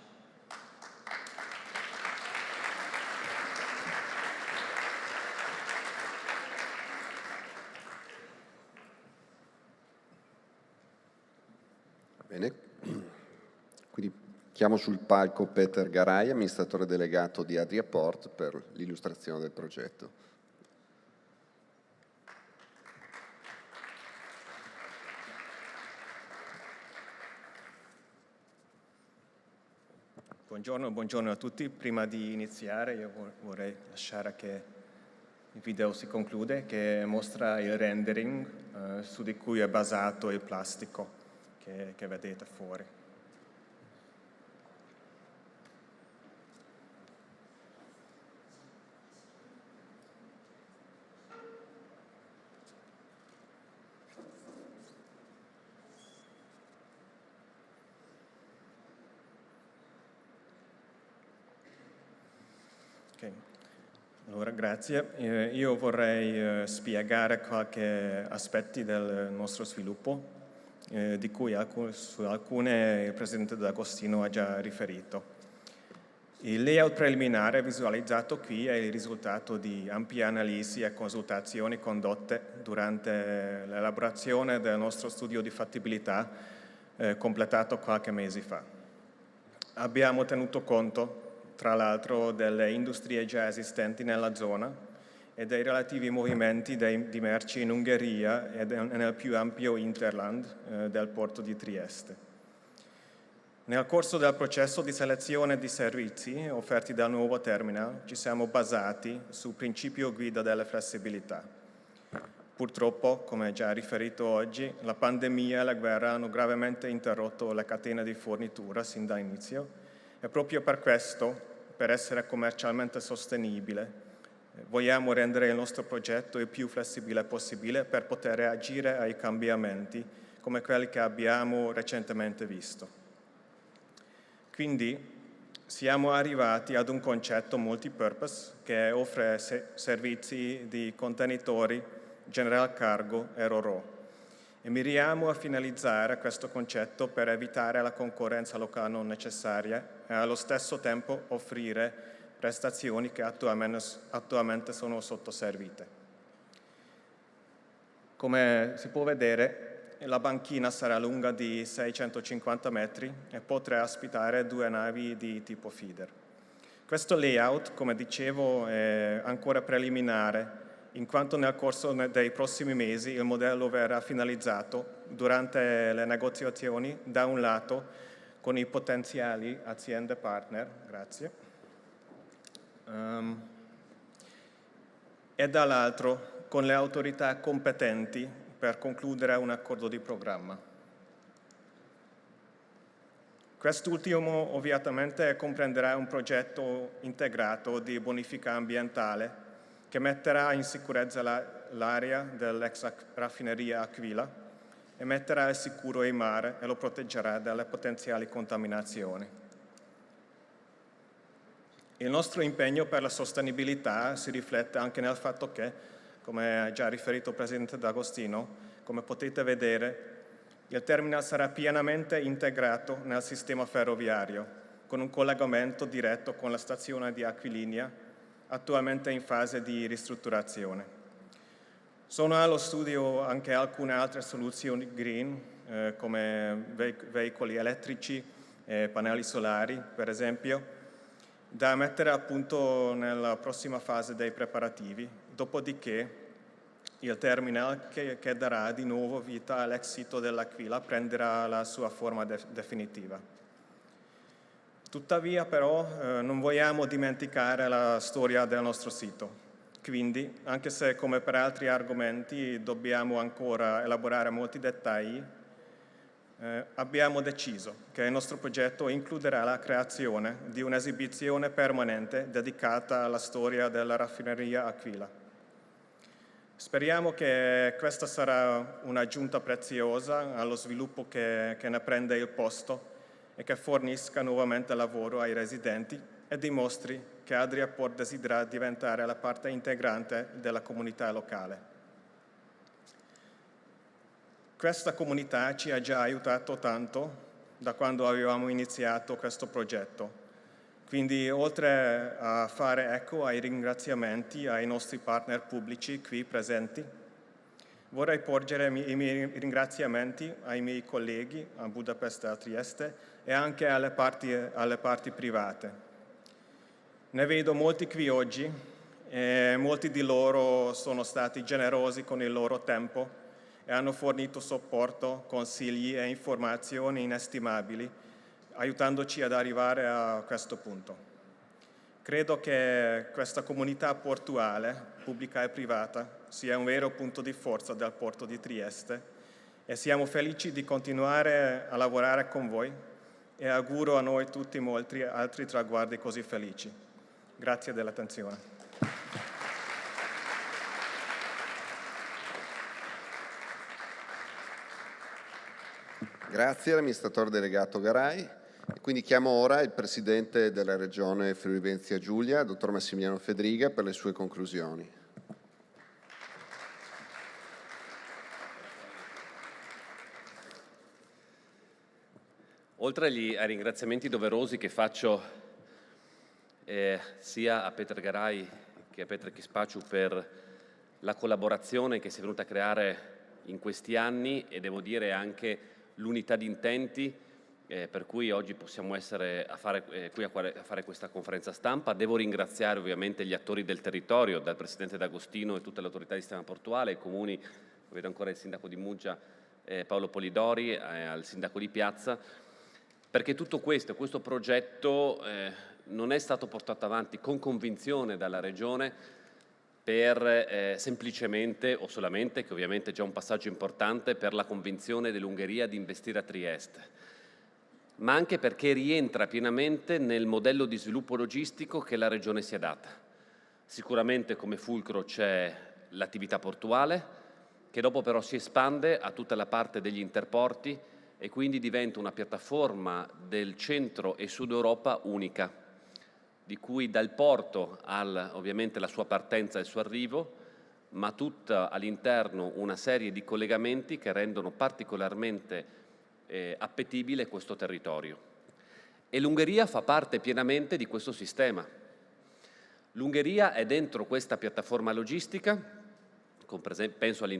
Bene, quindi chiamo sul palco Peter Garay, amministratore delegato di Adriaport, per l'illustrazione del progetto. Buongiorno a tutti. Prima di iniziare io vorrei lasciare che il video si conclude, che mostra il rendering su di cui è basato il plastico che vedete fuori. Okay. Allora, grazie. Io vorrei spiegare qualche aspetti del nostro sviluppo, di cui su alcune il Presidente D'Agostino ha già riferito. Il layout preliminare visualizzato qui è il risultato di ampie analisi e consultazioni condotte durante l'elaborazione del nostro studio di fattibilità completato qualche mese fa. Abbiamo tenuto conto, tra l'altro, delle industrie già esistenti nella zona e dei relativi movimenti di merci in Ungheria e nel più ampio hinterland del porto di Trieste. Nel corso del processo di selezione di servizi offerti dal nuovo terminal ci siamo basati sul principio guida della flessibilità. Purtroppo, come già riferito oggi, la pandemia e la guerra hanno gravemente interrotto le catene di fornitura sin dall'inizio e proprio per questo, per essere commercialmente sostenibile, vogliamo rendere il nostro progetto il più flessibile possibile per poter agire ai cambiamenti come quelli che abbiamo recentemente visto. Quindi siamo arrivati ad un concetto multipurpose che offre servizi di contenitori, general cargo e ro-ro. E miriamo a finalizzare questo concetto per evitare la concorrenza locale non necessaria e allo stesso tempo offrire prestazioni che attualmente sono sottoservite. Come si può vedere, la banchina sarà lunga di 650 metri e potrà ospitare 2 navi di tipo feeder. Questo layout, come dicevo, è ancora preliminare, in quanto nel corso dei prossimi mesi il modello verrà finalizzato durante le negoziazioni, da un lato con i potenziali aziende partner, grazie, e dall'altro con le autorità competenti per concludere un accordo di programma. Quest'ultimo ovviamente comprenderà un progetto integrato di bonifica ambientale che metterà in sicurezza l'area dell'ex raffineria Aquila e metterà al sicuro il mare e lo proteggerà dalle potenziali contaminazioni. Il nostro impegno per la sostenibilità si riflette anche nel fatto che, come ha già riferito il Presidente D'Agostino, come potete vedere, il terminal sarà pienamente integrato nel sistema ferroviario, con un collegamento diretto con la stazione di Aquilinea, attualmente in fase di ristrutturazione. Sono allo studio anche alcune altre soluzioni green, come veicoli elettrici e pannelli solari, per esempio, da mettere a punto nella prossima fase dei preparativi. Dopodiché il terminal che darà di nuovo vita all'ex sito dell'Aquila prenderà la sua forma definitiva. Tuttavia però non vogliamo dimenticare la storia del nostro sito. Quindi, anche se come per altri argomenti dobbiamo ancora elaborare molti dettagli, abbiamo deciso che il nostro progetto includerà la creazione di un'esibizione permanente dedicata alla storia della raffineria Aquila. Speriamo che questa sarà un'aggiunta preziosa allo sviluppo che ne prende il posto e che fornisca nuovamente lavoro ai residenti e dimostri che Adriaport desidera diventare la parte integrante della comunità locale. Questa comunità ci ha già aiutato tanto da quando avevamo iniziato questo progetto. Quindi, oltre a fare eco ai ringraziamenti ai nostri partner pubblici qui presenti, vorrei porgere i miei ringraziamenti ai miei colleghi a Budapest e a Trieste e anche alle parti private. Ne vedo molti qui oggi e molti di loro sono stati generosi con il loro tempo e hanno fornito supporto, consigli e informazioni inestimabili, aiutandoci ad arrivare a questo punto. Credo che questa comunità portuale, pubblica e privata, sia un vero punto di forza del porto di Trieste e siamo felici di continuare a lavorare con voi e auguro a noi tutti molti altri traguardi così felici. Grazie dell'attenzione. Grazie all'amministratore delegato Garai. E quindi chiamo ora il Presidente della Regione Friuli Venezia Giulia, Dottor Massimiliano Fedriga, per le sue conclusioni. Oltre ai ringraziamenti doverosi che faccio sia a Peter Garai che a Petre Chispaciu per la collaborazione che si è venuta a creare in questi anni e devo dire anche l'unità di intenti per cui oggi possiamo essere qui a fare questa conferenza stampa. Devo ringraziare ovviamente gli attori del territorio, dal Presidente D'Agostino e tutte le autorità di sistema portuale, ai comuni, vedo ancora il Sindaco di Muggia Paolo Polidori, al Sindaco di Piazza, perché tutto questo progetto non è stato portato avanti con convinzione dalla Regione per semplicemente o solamente, che ovviamente è già un passaggio importante, per la convinzione dell'Ungheria di investire a Trieste, ma anche perché rientra pienamente nel modello di sviluppo logistico che la Regione si è data. Sicuramente come fulcro c'è l'attività portuale, che dopo però si espande a tutta la parte degli interporti e quindi diventa una piattaforma del centro e sud Europa unica, di cui dal porto ovviamente la sua partenza e il suo arrivo, ma tutta all'interno una serie di collegamenti che rendono particolarmente appetibile questo territorio. E l'Ungheria fa parte pienamente di questo sistema. L'Ungheria è dentro questa piattaforma logistica, penso agli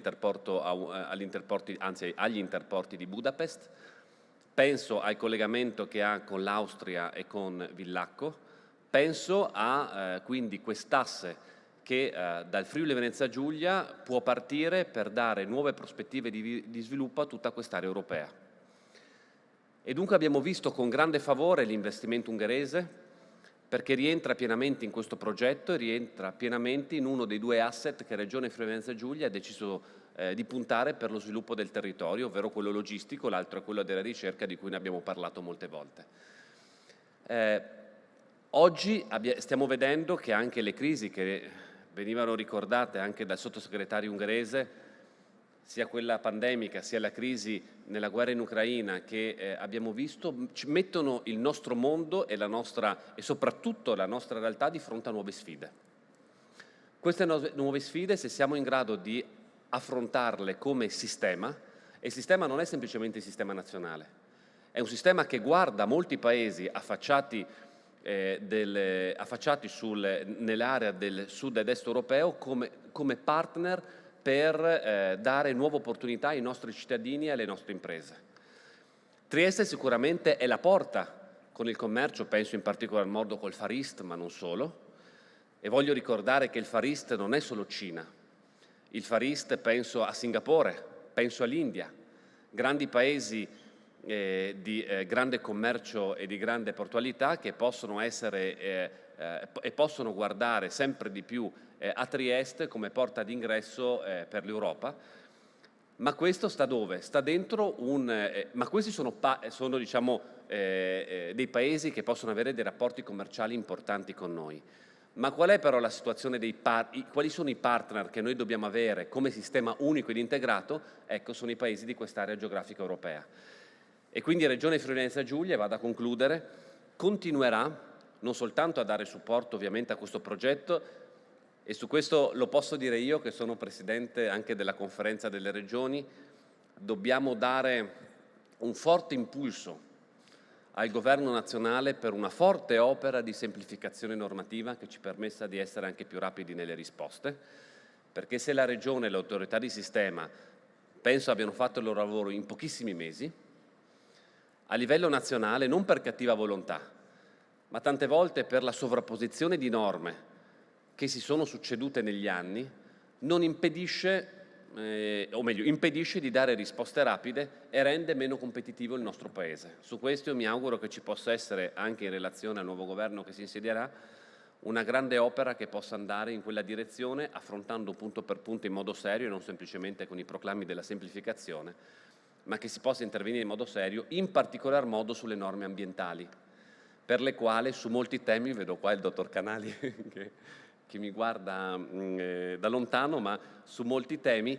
interporti di Budapest, penso al collegamento che ha con l'Austria e con Villacco, penso a quindi quest'asse che dal Friuli Venezia Giulia può partire per dare nuove prospettive di sviluppo a tutta quest'area europea. E dunque abbiamo visto con grande favore l'investimento ungherese perché rientra pienamente in questo progetto e rientra pienamente in uno dei due asset che Regione Friuli Venezia Giulia ha deciso di puntare per lo sviluppo del territorio, ovvero quello logistico, l'altro è quello della ricerca di cui ne abbiamo parlato molte volte. Oggi stiamo vedendo che anche le crisi che venivano ricordate anche dal sottosegretario ungherese, sia quella pandemica, sia la crisi nella guerra in Ucraina che abbiamo visto, ci mettono il nostro mondo e soprattutto la nostra realtà di fronte a nuove sfide. Queste nuove sfide, se siamo in grado di affrontarle come sistema, e il sistema non è semplicemente il sistema nazionale, è un sistema che guarda molti paesi affacciati nell'area del sud ed est europeo come partner per dare nuove opportunità ai nostri cittadini e alle nostre imprese. Trieste sicuramente è la porta con il commercio, penso in particolar modo col Far East, ma non solo, e voglio ricordare che il Far East non è solo Cina. Il Far East penso a Singapore, penso all'India, grandi paesi di grande commercio e di grande portualità che possono essere e possono guardare sempre di più a Trieste come porta d'ingresso per l'Europa. Ma questo sta dove? Sta dentro ma questi sono diciamo, dei paesi che possono avere dei rapporti commerciali importanti con noi. Ma qual è però la situazione quali sono i partner che noi dobbiamo avere come sistema unico ed integrato? Ecco, sono i paesi di quest'area geografica europea. E quindi Regione Friuli-Venezia Giulia, e vado a concludere, continuerà non soltanto a dare supporto ovviamente a questo progetto, e su questo lo posso dire io che sono presidente anche della conferenza delle regioni, dobbiamo dare un forte impulso al governo nazionale per una forte opera di semplificazione normativa che ci permetta di essere anche più rapidi nelle risposte, perché se la regione e l'autorità di sistema penso abbiano fatto il loro lavoro in pochissimi mesi, a livello nazionale, non per cattiva volontà, ma tante volte per la sovrapposizione di norme che si sono succedute negli anni, non impedisce, o meglio, impedisce di dare risposte rapide e rende meno competitivo il nostro Paese. Su questo io mi auguro che ci possa essere, anche in relazione al nuovo governo che si insedierà, una grande opera che possa andare in quella direzione, affrontando punto per punto in modo serio e non semplicemente con i proclami della semplificazione, ma che si possa intervenire in modo serio, in particolar modo sulle norme ambientali, per le quali su molti temi, vedo qua il dottor Canali che mi guarda da lontano, ma su molti temi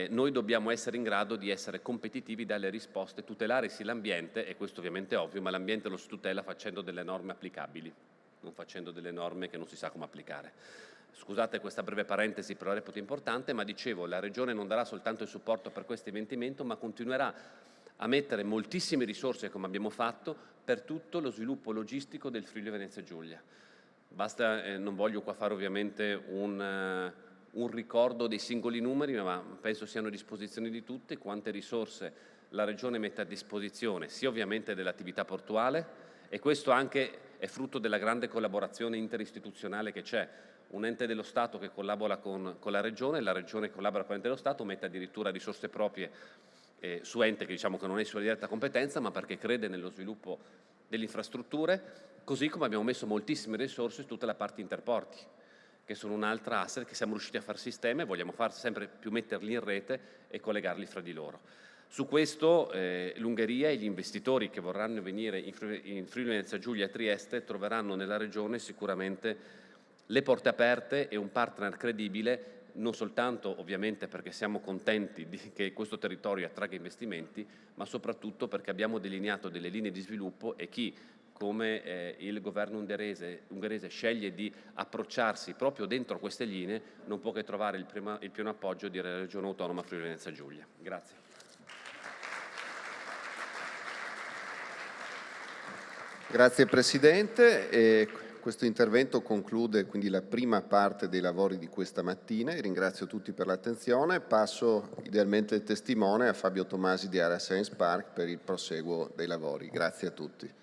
noi dobbiamo essere in grado di essere competitivi dalle risposte, tutelare sì l'ambiente, e questo ovviamente è ovvio, ma l'ambiente lo si tutela facendo delle norme applicabili, non facendo delle norme che non si sa come applicare. Scusate questa breve parentesi, però reputo importante, ma dicevo, la Regione non darà soltanto il supporto per questo investimento, ma continuerà a mettere moltissime risorse, come abbiamo fatto, per tutto lo sviluppo logistico del Friuli Venezia Giulia. Basta, non voglio qua fare ovviamente un ricordo dei singoli numeri, ma penso siano a disposizione di tutti, quante risorse la Regione mette a disposizione, sia ovviamente dell'attività portuale, e questo anche è frutto della grande collaborazione interistituzionale che c'è. Un ente dello Stato che collabora con la Regione collabora con l'ente dello Stato, mette addirittura risorse proprie su ente che diciamo che non è sua diretta competenza, ma perché crede nello sviluppo delle infrastrutture, così come abbiamo messo moltissime risorse su tutta la parte interporti, che sono un'altra asset che siamo riusciti a far sistema e vogliamo far sempre più metterli in rete e collegarli fra di loro. Su questo l'Ungheria e gli investitori che vorranno venire in Friuli Venezia Giulia e Trieste troveranno nella Regione sicuramente le porte aperte e un partner credibile, non soltanto ovviamente perché siamo contenti che questo territorio attragga investimenti, ma soprattutto perché abbiamo delineato delle linee di sviluppo, e chi come il governo ungherese sceglie di approcciarsi proprio dentro queste linee non può che trovare il pieno appoggio della Regione Autonoma Friuli Venezia Giulia. Grazie. Grazie Presidente. Questo intervento conclude quindi la prima parte dei lavori di questa mattina. Ringrazio tutti per l'attenzione. Passo idealmente il testimone a Fabio Tomasi di Area Science Park per il proseguo dei lavori. Grazie a tutti.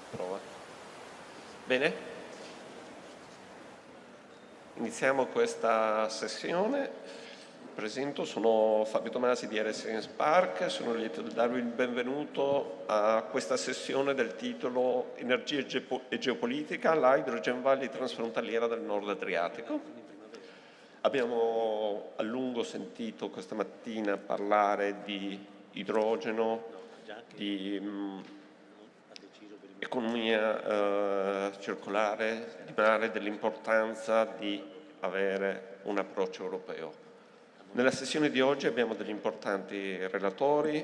Prova. Bene? Iniziamo questa sessione. Presento, sono Fabio Tomasi di RSN Spark, sono lieto di darvi il benvenuto a questa sessione del titolo Energia e geopolitica, l'Hydrogen Valley transfrontaliera del Nord Adriatico. Abbiamo a lungo sentito questa mattina parlare di idrogeno, di economia circolare, di parlare dell'importanza di avere un approccio europeo. Nella sessione di oggi abbiamo degli importanti relatori,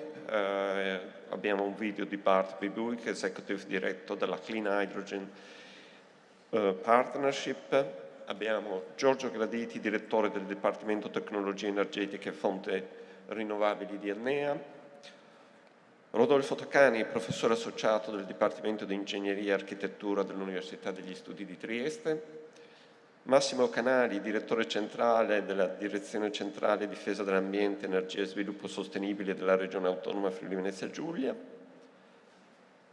abbiamo un video di Bart Bibuik, Executive Director della Clean Hydrogen Partnership, abbiamo Giorgio Graditi, Direttore del Dipartimento Tecnologie Energetiche e Fonti Rinnovabili di Enea, Rodolfo Taccani, Professore Associato del Dipartimento di Ingegneria e Architettura dell'Università degli Studi di Trieste, Massimo Canali, Direttore Centrale della Direzione Centrale Difesa dell'Ambiente, Energia e Sviluppo Sostenibile della Regione Autonoma Friuli Venezia Giulia,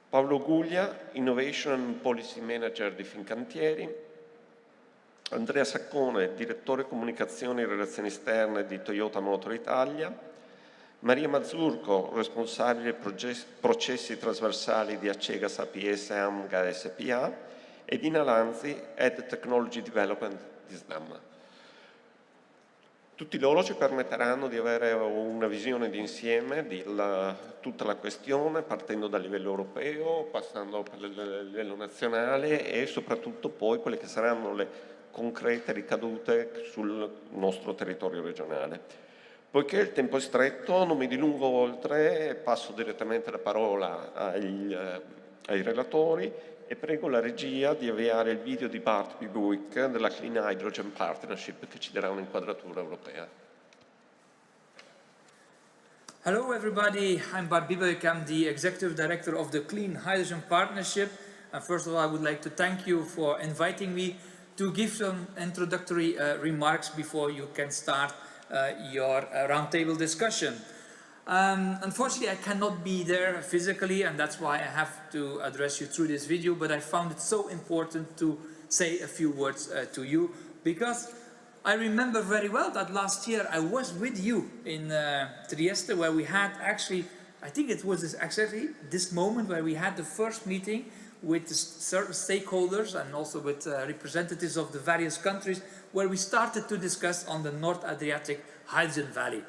Paolo Guglia, Innovation and Policy Manager di Fincantieri, Andrea Saccone, Direttore Comunicazione e Relazioni Esterne di Toyota Motor Italia, Maria Mazzurco, Responsabile Processi Trasversali di Acegas APS AMGA SPA, e Dina Lanzi, Head Technology Development di SNAM. Tutti loro ci permetteranno di avere una visione d'insieme di tutta la questione, partendo dal livello europeo, passando per il livello nazionale e soprattutto poi quelle che saranno le concrete ricadute sul nostro territorio regionale. Poiché il tempo è stretto, non mi dilungo oltre, passo direttamente la parola ai relatori e prego la regia di avviare il video di Bart Bibuik della Clean Hydrogen Partnership che ci darà un'inquadratura europea. Hello everybody, I'm Bart Bibuik, I'm the Executive Director of the Clean Hydrogen Partnership. And first of all, I would like to thank you for inviting me to give some introductory remarks before you can start your roundtable discussion. Unfortunately, I cannot be there physically, and that's why I have to address you through this video, but I found it so important to say a few words to you, because I remember very well that last year I was with you in Trieste, where we had actually, I think it was exactly this moment where we had the first meeting with certain stakeholders and also with representatives of the various countries, where we started to discuss on the North Adriatic Hydrogen Valley.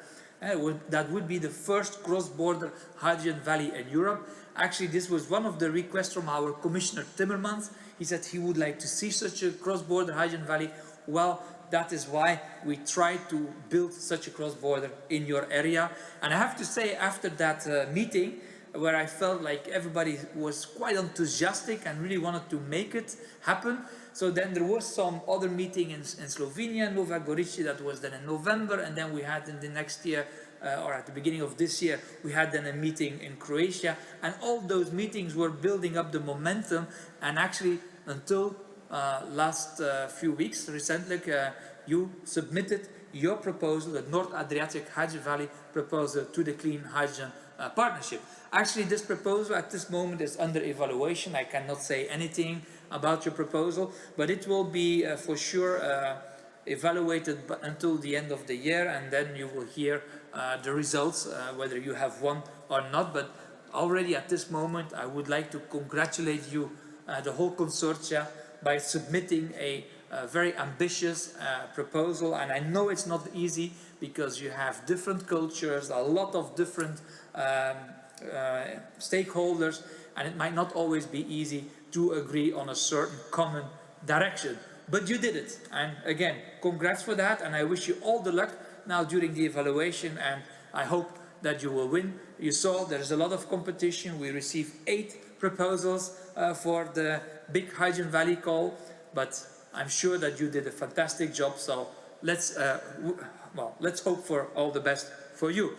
That would be the first cross-border hydrogen valley in Europe. Actually, this was one of the requests from our Commissioner Timmermans. He said he would like to see such a cross-border hydrogen valley. Well, that is why we tried to build such a cross-border in your area. And I have to say, after that meeting, where I felt like everybody was quite enthusiastic and really wanted to make it happen, so then there was some other meeting in Slovenia, Nova Gorica, that was then in November, and then we had in the next year, or at the beginning of this year, we had then a meeting in Croatia, and all those meetings were building up the momentum, and actually until last few weeks, recently, you submitted your proposal, the North Adriatic Hydrogen Valley proposal, to the Clean Hydrogen Partnership. Actually, this proposal at this moment is under evaluation. I cannot say anything about your proposal, but it will be for sure evaluated until the end of the year, and then you will hear the results, whether you have won or not. But already at this moment, I would like to congratulate you, the whole consortia, by submitting a very ambitious proposal. And I know it's not easy, because you have different cultures, a lot of different stakeholders, and it might not always be easy to agree on a certain common direction. But you did it, and again, congrats for that, and I wish you all the luck now during the evaluation, and I hope that you will win. You saw there's a lot of competition. We received 8 proposals for the big Hydrogen Valley call, but I'm sure that you did a fantastic job, so let's hope for all the best for you.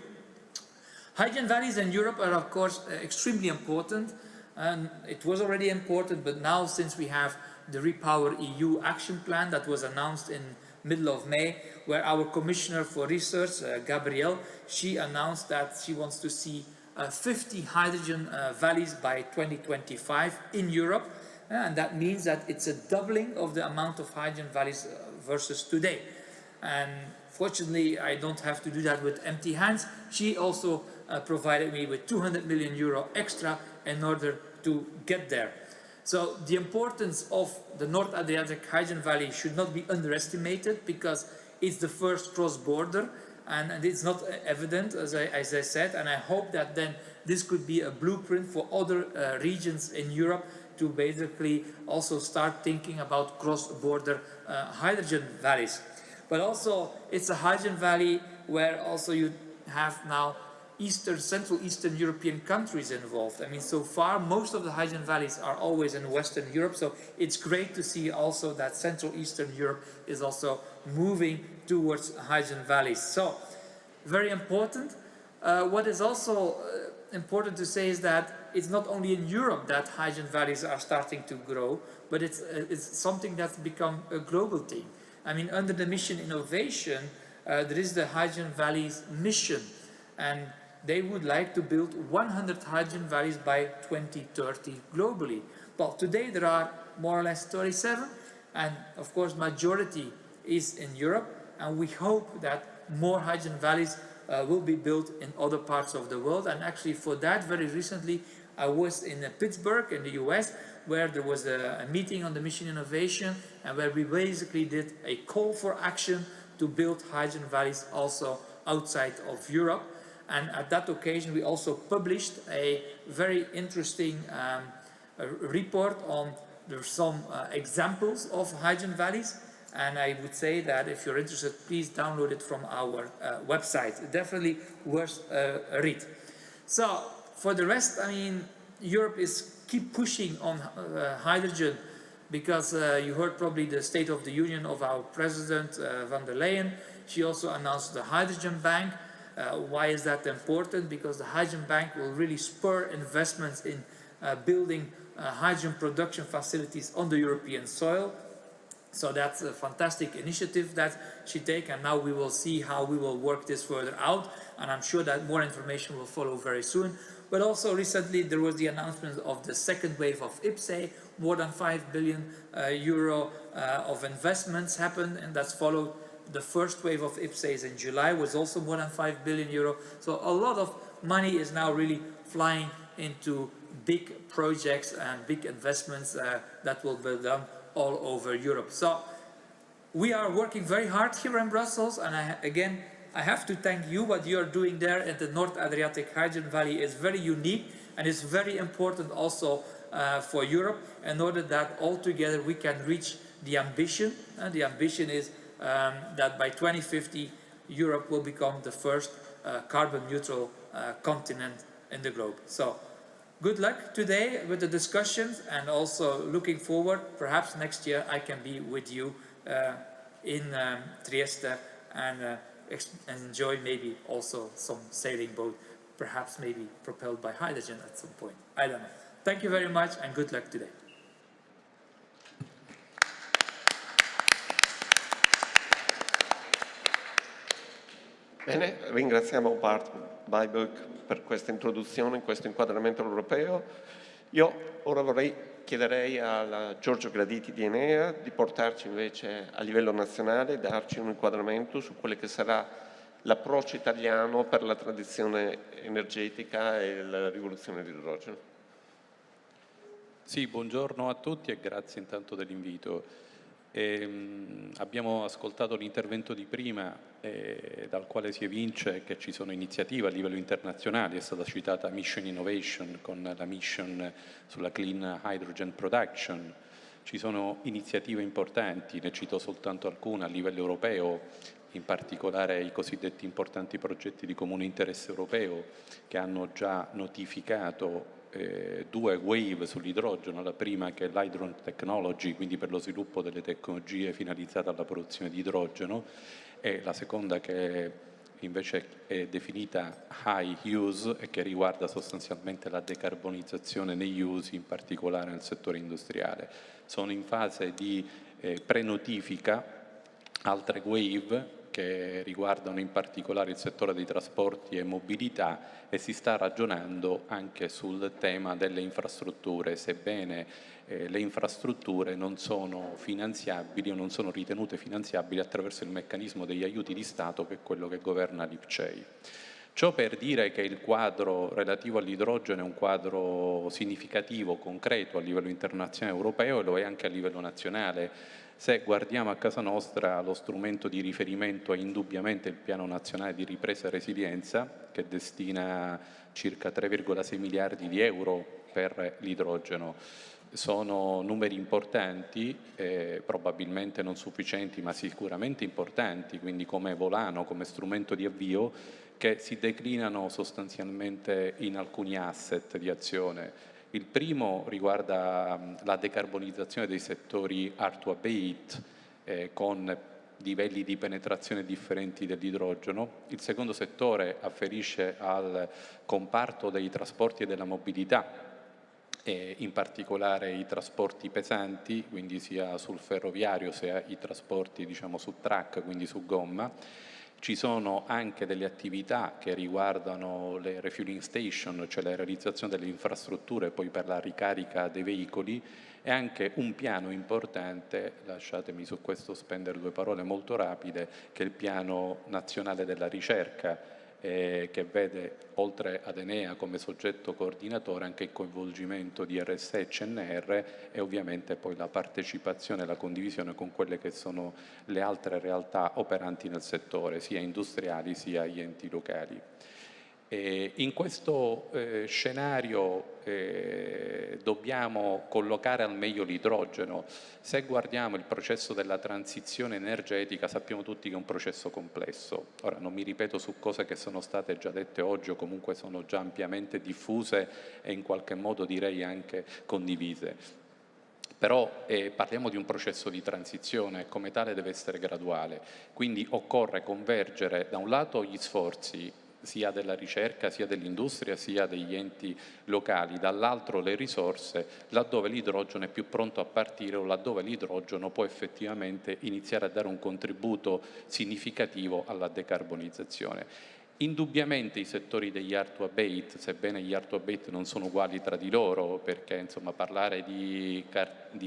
Hydrogen valleys in Europe are, of course, extremely important, and it was already important, but now, since we have the Repower EU action plan that was announced in middle of May, where our Commissioner for Research, Gabrielle, she announced that she wants to see 50 hydrogen valleys by 2025 in Europe, and that means that it's a doubling of the amount of hydrogen valleys versus today. And fortunately, I don't have to do that with empty hands. She also provided me with 200 million euro extra in order to get there. So the importance of the North Adriatic Hydrogen Valley should not be underestimated, because it's the first cross-border, and it's not evident, as I said, and I hope that then this could be a blueprint for other regions in Europe to basically also start thinking about cross-border hydrogen valleys. But also, it's a hydrogen valley where also you have now Central Eastern European countries involved. I mean, so far, most of the hydrogen valleys are always in Western Europe, so it's great to see also that Central Eastern Europe is also moving towards hydrogen valleys. So, very important. What is also important to say is that it's not only in Europe that hydrogen valleys are starting to grow, but it's something that's become a global thing. I mean, under the mission innovation, there is the Hydrogen Valleys mission, and they would like to build 100 hydrogen valleys by 2030 globally. Well, today there are more or less 37, and of course majority is in Europe, and we hope that more hydrogen valleys will be built in other parts of the world. And actually for that, very recently I was in Pittsburgh in the US, where there was a meeting on the mission innovation, and where we basically did a call for action to build hydrogen valleys also outside of Europe. And at that occasion, we also published a very interesting report on some examples of hydrogen valleys. And I would say that if you're interested, please download it from our website. Definitely worth a read. So for the rest, I mean, Europe is keep pushing on hydrogen, because you heard probably the State of the Union of our President van der Leyen. She also announced the Hydrogen Bank. Why is that important? Because the Hydrogen Bank will really spur investments in building hydrogen production facilities on the European soil. So that's a fantastic initiative that she takes, and now we will see how we will work this further out, and I'm sure that more information will follow very soon. But also recently there was the announcement of the second wave of IPCEI, more than 5 billion euro of investments happened, and that's followed. The first wave of IPCEI in July was also more than 5 billion euro. So a lot of money is now really flying into big projects and big investments that will be done all over Europe. So we are working very hard here in Brussels, and I have to thank you. What you are doing there at the North Adriatic Hydrogen Valley is very unique, and it's very important also for Europe, in order that all together we can reach the ambition. And the ambition is that by 2050 Europe will become the first carbon neutral continent in the globe. So good luck today with the discussions, and also looking forward, perhaps next year I can be with you in Trieste and enjoy maybe also some sailing boat, perhaps maybe propelled by hydrogen at some point. I don't know. Thank you very much, and good luck today. Bene, ringraziamo Bart Bijburg per questa introduzione, questo inquadramento europeo. Io ora chiederei a Giorgio Graditi di Enea di portarci invece a livello nazionale, darci un inquadramento su quello che sarà l'approccio italiano per la transizione energetica e la rivoluzione dell'idrogeno. Sì, buongiorno a tutti e grazie intanto dell'invito. Abbiamo ascoltato l'intervento di prima, dal quale si evince che ci sono iniziative a livello internazionale. È stata citata Mission Innovation con la mission sulla Clean Hydrogen Production. Ci sono iniziative importanti, ne cito soltanto alcune a livello europeo, in particolare i cosiddetti importanti progetti di comune interesse europeo, che hanno già notificato 2 wave sull'idrogeno. La prima, che è l'Hydrogen Technology, quindi per lo sviluppo delle tecnologie finalizzate alla produzione di idrogeno, e la seconda, che invece è definita High Use e che riguarda sostanzialmente la decarbonizzazione negli usi, in particolare nel settore industriale. Sono in fase di prenotifica altre wave che riguardano in particolare il settore dei trasporti e mobilità, e si sta ragionando anche sul tema delle infrastrutture, sebbene le infrastrutture non sono finanziabili o non sono ritenute finanziabili attraverso il meccanismo degli aiuti di Stato, che è quello che governa l'IPCEI. Ciò per dire che il quadro relativo all'idrogeno è un quadro significativo, concreto a livello internazionale e europeo, e lo è anche a livello nazionale. Se guardiamo a casa nostra, lo strumento di riferimento è indubbiamente il Piano Nazionale di Ripresa e Resilienza, che destina circa 3,6 miliardi di euro per l'idrogeno. Sono numeri importanti, probabilmente non sufficienti, ma sicuramente importanti, quindi come volano, come strumento di avvio, che si declinano sostanzialmente in alcuni asset di azione. Il primo riguarda la decarbonizzazione dei settori hard to abate, con livelli di penetrazione differenti dell'idrogeno. Il secondo settore afferisce al comparto dei trasporti e della mobilità, e in particolare i trasporti pesanti, quindi sia sul ferroviario sia i trasporti su track, quindi su gomma. Ci sono anche delle attività che riguardano le refueling station, cioè la realizzazione delle infrastrutture poi per la ricarica dei veicoli, e anche un piano importante, lasciatemi su questo spendere 2 parole molto rapide, che è il Piano Nazionale della Ricerca, che vede, oltre ad Enea come soggetto coordinatore, anche il coinvolgimento di RSE e CNR, e ovviamente poi la partecipazione e la condivisione con quelle che sono le altre realtà operanti nel settore, sia industriali sia gli enti locali. In questo scenario dobbiamo collocare al meglio l'idrogeno. Se guardiamo il processo della transizione energetica, sappiamo tutti che è un processo complesso. Ora non mi ripeto su cose che sono state già dette oggi o comunque sono già ampiamente diffuse e in qualche modo direi anche condivise. Però parliamo di un processo di transizione e come tale deve essere graduale. Quindi occorre convergere da un lato gli sforzi sia della ricerca, sia dell'industria, sia degli enti locali, dall'altro le risorse, laddove l'idrogeno è più pronto a partire o laddove l'idrogeno può effettivamente iniziare a dare un contributo significativo alla decarbonizzazione. Indubbiamente i settori degli hard to abate, sebbene gli hard to abate non sono uguali tra di loro, perché insomma parlare di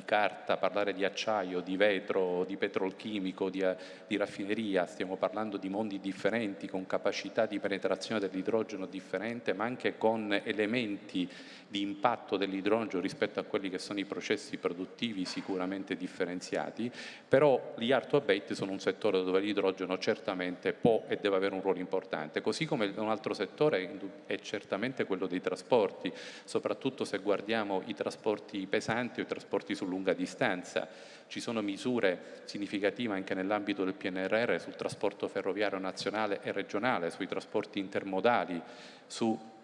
carta, parlare di acciaio, di vetro, di petrolchimico, di raffineria, stiamo parlando di mondi differenti, con capacità di penetrazione dell'idrogeno differente, ma anche con elementi di impatto dell'idrogeno rispetto a quelli che sono i processi produttivi sicuramente differenziati. Però gli hard to abate sono un settore dove l'idrogeno certamente può e deve avere un ruolo importante, così come un altro settore è certamente quello dei trasporti, soprattutto se guardiamo i trasporti pesanti o i trasporti su lunga distanza. Ci sono misure significative anche nell'ambito del PNRR sul trasporto ferroviario nazionale e regionale, sui trasporti intermodali, su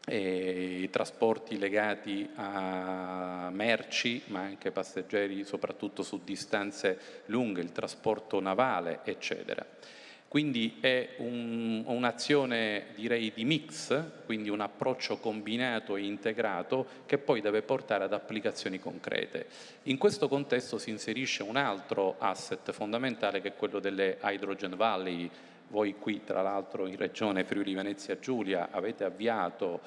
i trasporti legati a merci ma anche passeggeri, soprattutto su distanze lunghe, il trasporto navale, eccetera. Quindi è un'azione direi di mix, quindi un approccio combinato e integrato che poi deve portare ad applicazioni concrete. In questo contesto si inserisce un altro asset fondamentale che è quello delle Hydrogen Valley. Voi qui tra l'altro in Regione Friuli Venezia Giulia avete avviato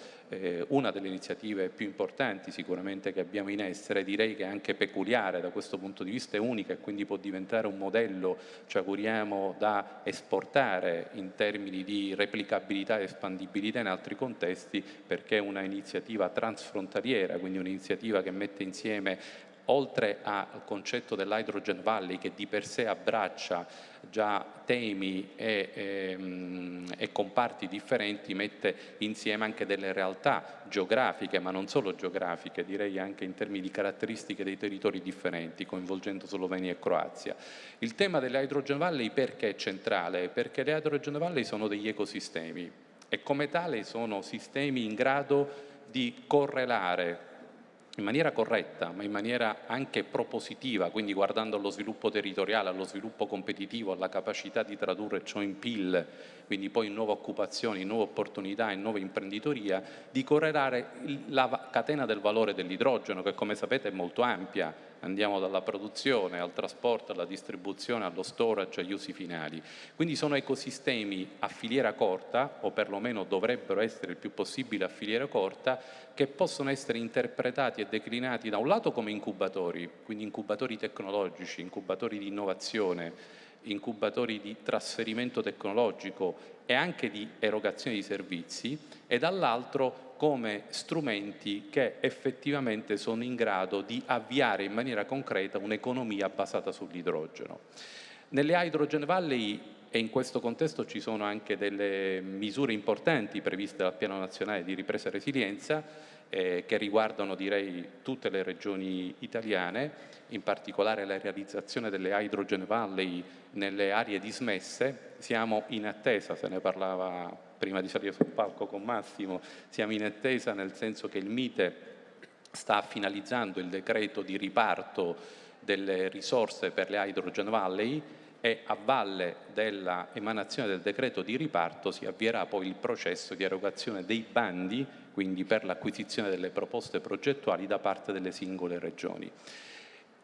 una delle iniziative più importanti sicuramente che abbiamo in essere, direi che è anche peculiare da questo punto di vista, è unica e quindi può diventare un modello, ci auguriamo, da esportare in termini di replicabilità e espandibilità in altri contesti, perché è una iniziativa transfrontaliera, quindi un'iniziativa che mette insieme, oltre al concetto dell'Hydrogen Valley, che di per sé abbraccia già temi e comparti differenti, mette insieme anche delle realtà geografiche, ma non solo geografiche, direi anche in termini di caratteristiche dei territori differenti, coinvolgendo Slovenia e Croazia. Il tema delle Hydrogen Valley perché è centrale? Perché le Hydrogen Valley sono degli ecosistemi e come tale sono sistemi in grado di correlare in maniera corretta, ma in maniera anche propositiva, quindi guardando allo sviluppo territoriale, allo sviluppo competitivo, alla capacità di tradurre ciò in PIL, quindi poi in nuove occupazioni, in nuove opportunità, in nuova imprenditoria, di correlare la catena del valore dell'idrogeno, che come sapete è molto ampia. Andiamo dalla produzione al trasporto, alla distribuzione, allo storage, agli usi finali. Quindi sono ecosistemi a filiera corta, o perlomeno dovrebbero essere il più possibile a filiera corta, che possono essere interpretati e declinati da un lato come incubatori, quindi incubatori tecnologici, incubatori di innovazione, incubatori di trasferimento tecnologico e anche di erogazione di servizi, e dall'altro come strumenti che effettivamente sono in grado di avviare in maniera concreta un'economia basata sull'idrogeno. Nelle Hydrogen Valley, e in questo contesto ci sono anche delle misure importanti previste dal Piano Nazionale di Ripresa e Resilienza, che riguardano, direi, tutte le regioni italiane, in particolare la realizzazione delle Hydrogen Valley nelle aree dismesse. Siamo in attesa, se ne parlava prima di salire sul palco con Massimo, siamo in attesa nel senso che il MITE sta finalizzando il decreto di riparto delle risorse per le Hydrogen Valley, e a valle della emanazione del decreto di riparto si avvierà poi il processo di erogazione dei bandi, quindi per l'acquisizione delle proposte progettuali da parte delle singole regioni.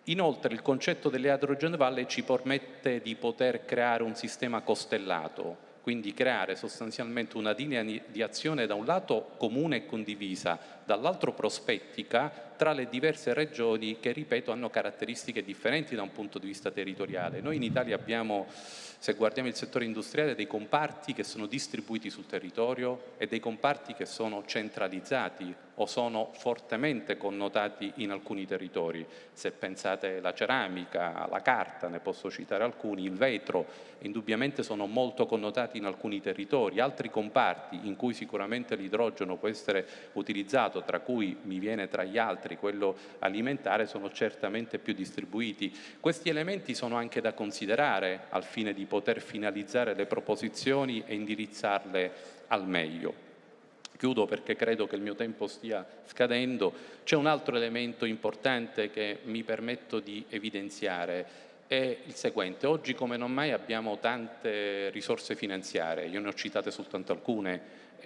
Inoltre il concetto delle Hydrogen Valley ci permette di poter creare un sistema costellato, quindi creare sostanzialmente una linea di azione da un lato comune e condivisa, dall'altro prospettica tra le diverse regioni che, ripeto, hanno caratteristiche differenti da un punto di vista territoriale. Noi in Italia abbiamo, se guardiamo il settore industriale, dei comparti che sono distribuiti sul territorio e dei comparti che sono centralizzati o sono fortemente connotati in alcuni territori. Se pensate alla ceramica, alla carta, ne posso citare alcuni, il vetro, indubbiamente sono molto connotati in alcuni territori. Altri comparti in cui sicuramente l'idrogeno può essere utilizzato, tra cui mi viene tra gli altri quello alimentare, sono certamente più distribuiti. Questi elementi sono anche da considerare al fine di poter finalizzare le proposizioni e indirizzarle al meglio. Chiudo perché credo che il mio tempo stia scadendo. C'è un altro elemento importante che mi permetto di evidenziare, è il seguente. Oggi come non mai abbiamo tante risorse finanziarie, io ne ho citate soltanto alcune,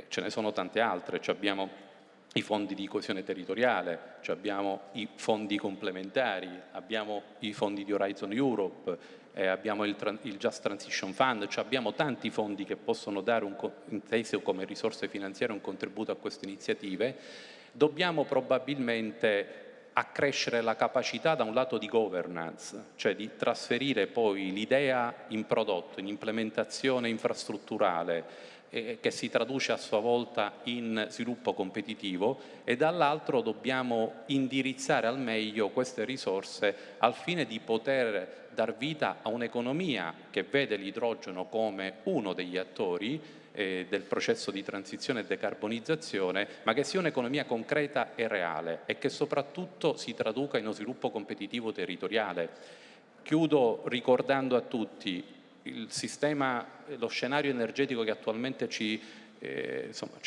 ce ne sono tante altre. Abbiamo i fondi di coesione territoriale, abbiamo i fondi complementari, abbiamo i fondi di Horizon Europe, abbiamo il Just Transition Fund, abbiamo tanti fondi che possono dare, inteso come risorse finanziarie, un contributo a queste iniziative. Dobbiamo probabilmente accrescere la capacità da un lato di governance, cioè di trasferire poi l'idea in prodotto, in implementazione infrastrutturale, che si traduce a sua volta in sviluppo competitivo, e dall'altro dobbiamo indirizzare al meglio queste risorse al fine di poter dar vita a un'economia che vede l'idrogeno come uno degli attori del processo di transizione e decarbonizzazione, ma che sia un'economia concreta e reale e che soprattutto si traduca in uno sviluppo competitivo territoriale. Chiudo ricordando a tutti il sistema, lo scenario energetico che attualmente ci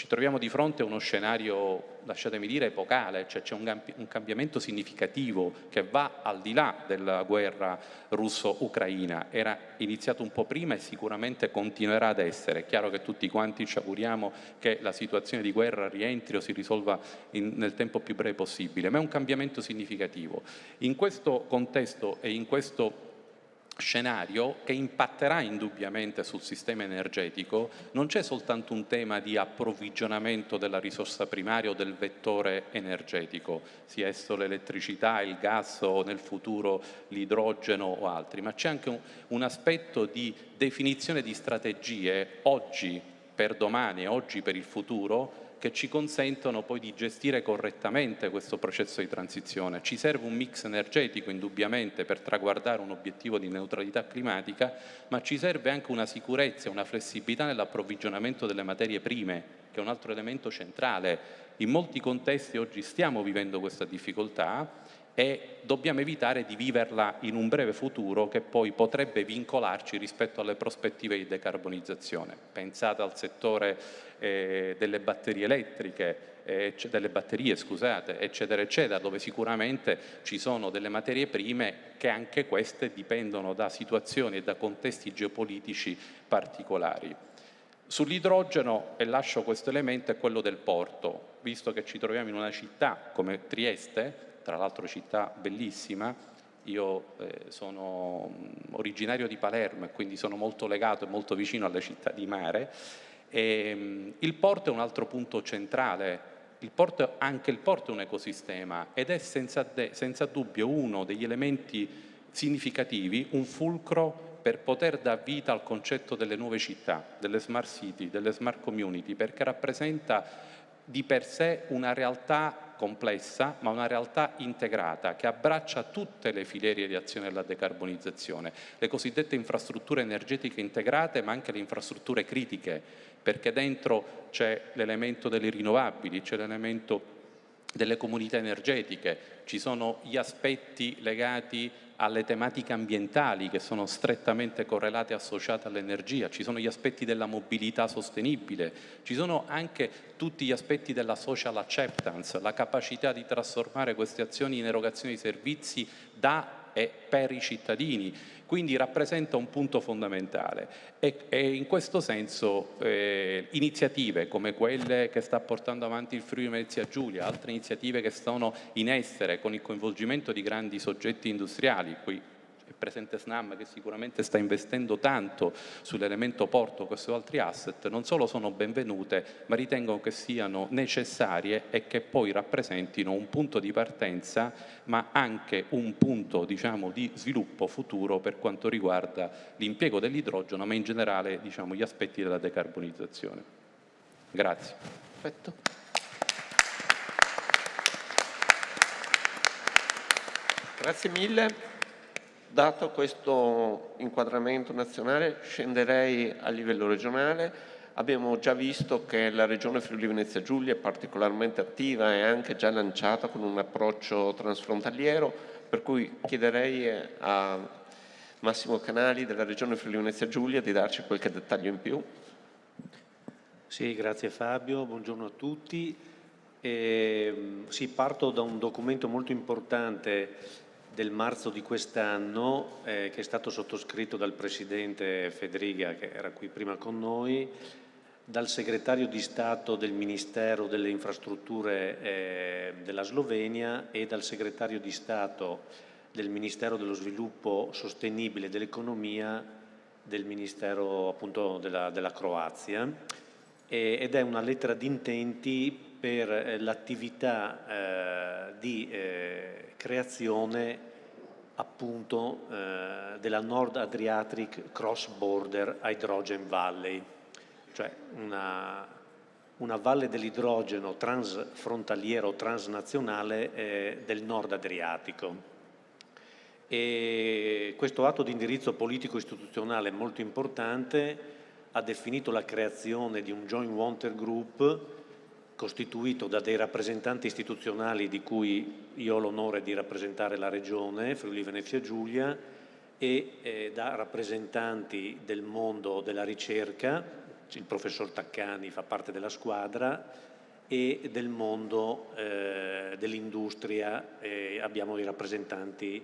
troviamo di fronte a uno scenario, lasciatemi dire, epocale, cioè c'è un cambiamento significativo che va al di là della guerra russo-ucraina. Era iniziato un po' prima e sicuramente continuerà ad essere. È chiaro che tutti quanti ci auguriamo che la situazione di guerra rientri o si risolva nel tempo più breve possibile, ma è un cambiamento significativo. In questo contesto e in questo scenario, che impatterà indubbiamente sul sistema energetico, non c'è soltanto un tema di approvvigionamento della risorsa primaria o del vettore energetico, sia esso l'elettricità, il gas o nel futuro l'idrogeno o altri, ma c'è anche un aspetto di definizione di strategie oggi per domani e oggi per il futuro, che ci consentono poi di gestire correttamente questo processo di transizione. Ci serve un mix energetico indubbiamente per traguardare un obiettivo di neutralità climatica, ma ci serve anche una sicurezza e una flessibilità nell'approvvigionamento delle materie prime, che è un altro elemento centrale. In molti contesti oggi stiamo vivendo questa difficoltà e dobbiamo evitare di viverla in un breve futuro che poi potrebbe vincolarci rispetto alle prospettive di decarbonizzazione. Pensate al settore delle batterie elettriche, delle batterie, scusate, eccetera, eccetera, dove sicuramente ci sono delle materie prime che anche queste dipendono da situazioni e da contesti geopolitici particolari. Sull'idrogeno, e lascio questo elemento, è quello del porto. Visto che ci troviamo in una città come Trieste, tra l'altro città bellissima, io sono originario di Palermo e quindi sono molto legato e molto vicino alle città di mare, il porto è un altro punto centrale. Anche il porto è un ecosistema ed è senza dubbio uno degli elementi significativi, un fulcro per poter dar vita al concetto delle nuove città, delle smart city, delle smart community, perché rappresenta di per sé una realtà complessa, ma una realtà integrata che abbraccia tutte le filiere di azione della decarbonizzazione, le cosiddette infrastrutture energetiche integrate, ma anche le infrastrutture critiche, perché dentro c'è l'elemento delle rinnovabili, c'è l'elemento delle comunità energetiche, ci sono gli aspetti legati alle tematiche ambientali che sono strettamente correlate e associate all'energia, ci sono gli aspetti della mobilità sostenibile, ci sono anche tutti gli aspetti della social acceptance, la capacità di trasformare queste azioni in erogazione di servizi da e per i cittadini, quindi rappresenta un punto fondamentale e in questo senso iniziative come quelle che sta portando avanti il Friuli Venezia Giulia, altre iniziative che sono in essere con il coinvolgimento di grandi soggetti industriali, qui è presente Snam che sicuramente sta investendo tanto sull'elemento porto, questi altri asset, non solo sono benvenute, ma ritengo che siano necessarie e che poi rappresentino un punto di partenza, ma anche un punto, diciamo, di sviluppo futuro per quanto riguarda l'impiego dell'idrogeno, ma in generale, diciamo, gli aspetti della decarbonizzazione. Grazie. Perfetto. Grazie mille. Dato questo inquadramento nazionale, scenderei a livello regionale. Abbiamo già visto che la Regione Friuli Venezia Giulia è particolarmente attiva e anche già lanciata con un approccio transfrontaliero, per cui chiederei a Massimo Canali della Regione Friuli Venezia Giulia di darci qualche dettaglio in più. Sì, grazie Fabio, buongiorno a tutti. Sì, parto da un documento molto importante del marzo di quest'anno che è stato sottoscritto dal Presidente Fedriga, che era qui prima con noi, dal Segretario di Stato del Ministero delle Infrastrutture della Slovenia e dal Segretario di Stato del Ministero dello Sviluppo Sostenibile e dell'Economia del Ministero appunto della Croazia, ed è una lettera di intenti per l'attività di creazione appunto della Nord Adriatic Cross Border Hydrogen Valley, cioè una valle dell'idrogeno transfrontaliero, transnazionale del Nord Adriatico. E questo atto di indirizzo politico istituzionale molto importante ha definito la creazione di un Joint Wanted Group costituito da dei rappresentanti istituzionali di cui io ho l'onore di rappresentare la Regione Friuli Venezia Giulia e da rappresentanti del mondo della ricerca, il professor Taccani fa parte della squadra, e del mondo dell'industria, abbiamo i rappresentanti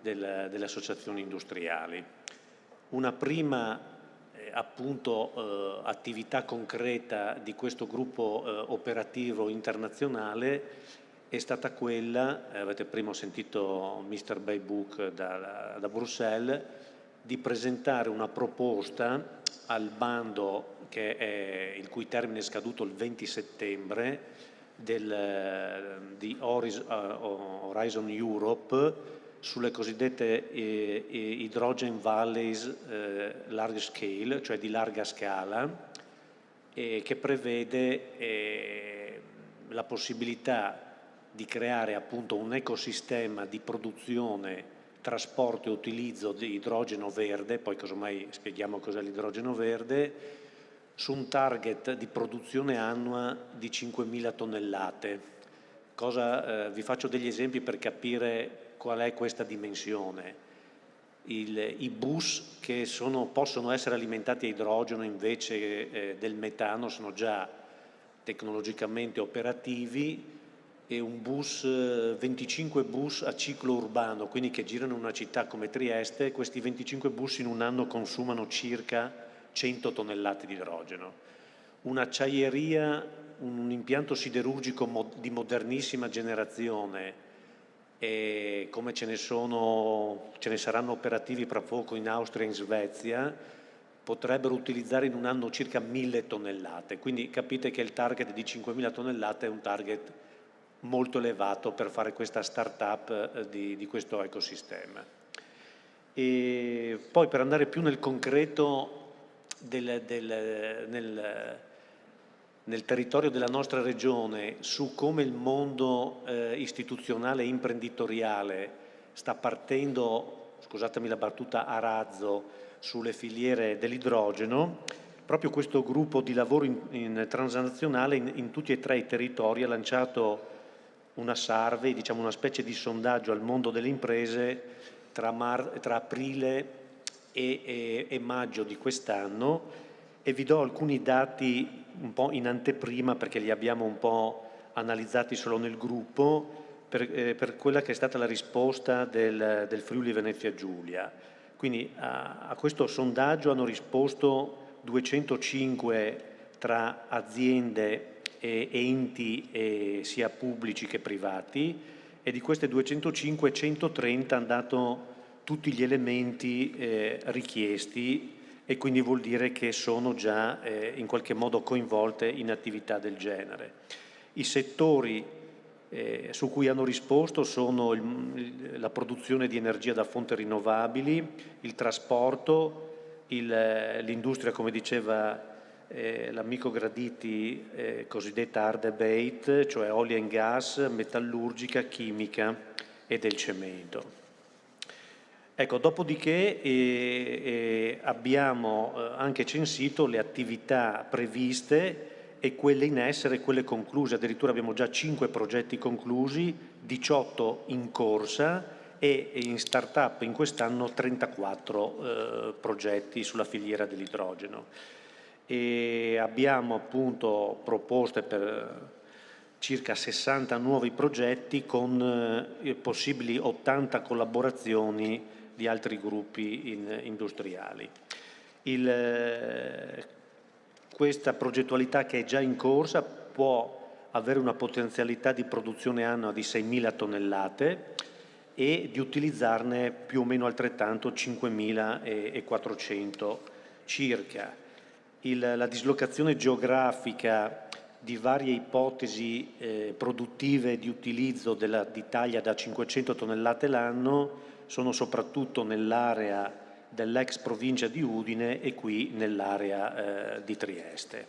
delle associazioni industriali. Una prima appunto attività concreta di questo gruppo operativo internazionale è stata quella, avete prima sentito Mr. Baybook da Bruxelles, di presentare una proposta al bando il cui termine è scaduto il 20 settembre di Horizon Europe sulle cosiddette hydrogen valleys large scale, cioè di larga scala, che prevede la possibilità di creare appunto un ecosistema di produzione, trasporto e utilizzo di idrogeno verde, poi casomai spieghiamo cos'è l'idrogeno verde, su un target di produzione annua di 5.000 tonnellate. Vi faccio degli esempi per capire qual è questa dimensione. I bus che possono essere alimentati a idrogeno invece del metano sono già tecnologicamente operativi, e 25 bus a ciclo urbano, quindi che girano in una città come Trieste. Questi 25 bus in un anno consumano circa 100 tonnellate di idrogeno. Un'acciaieria, un impianto siderurgico di modernissima generazione, e come ce ne saranno operativi fra poco in Austria e in Svezia, potrebbero utilizzare in un anno circa 1000 tonnellate. Quindi capite che il target di 5.000 tonnellate è un target molto elevato per fare questa start-up di questo ecosistema. E poi, per andare più nel concreto nel territorio della nostra regione, su come il mondo istituzionale e imprenditoriale sta partendo, scusatemi la battuta, a razzo sulle filiere dell'idrogeno, proprio questo gruppo di lavoro transnazionale in tutti e tre i territori ha lanciato una survey, diciamo una specie di sondaggio al mondo delle imprese tra aprile e maggio di quest'anno, e vi do alcuni dati un po' in anteprima perché li abbiamo un po' analizzati solo nel gruppo per quella che è stata la risposta del Friuli Venezia Giulia. Quindi a questo sondaggio hanno risposto 205 tra aziende e enti sia pubblici che privati, e di queste 205 130 hanno dato tutti gli elementi richiesti, e quindi vuol dire che sono già in qualche modo coinvolte in attività del genere. I settori su cui hanno risposto sono la produzione di energia da fonti rinnovabili, il trasporto, l'industria, come diceva l'amico Graditi, cosiddetta hard debate, cioè oil and gas, metallurgica, chimica e del cemento. Ecco, dopodiché abbiamo anche censito le attività previste e quelle in essere e quelle concluse. Addirittura abbiamo già 5 progetti conclusi, 18 in corsa e in start-up in quest'anno 34 progetti sulla filiera dell'idrogeno. E abbiamo appunto proposte per circa 60 nuovi progetti con possibili 80 collaborazioni di altri gruppi industriali. Questa progettualità, che è già in corsa, può avere una potenzialità di produzione annua di 6.000 tonnellate e di utilizzarne più o meno altrettanto 5.400 circa. La dislocazione geografica di varie ipotesi produttive di utilizzo d'Italia da 500 tonnellate l'anno sono soprattutto nell'area dell'ex provincia di Udine e qui nell'area di Trieste.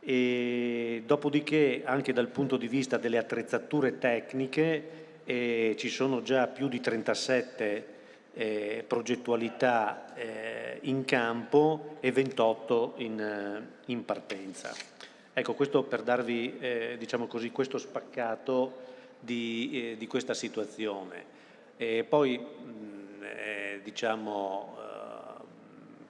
E dopodiché, anche dal punto di vista delle attrezzature tecniche, ci sono già più di 37 progettualità in campo e 28 in partenza. Ecco, questo per darvi, diciamo così, questo spaccato di questa situazione. E poi, diciamo,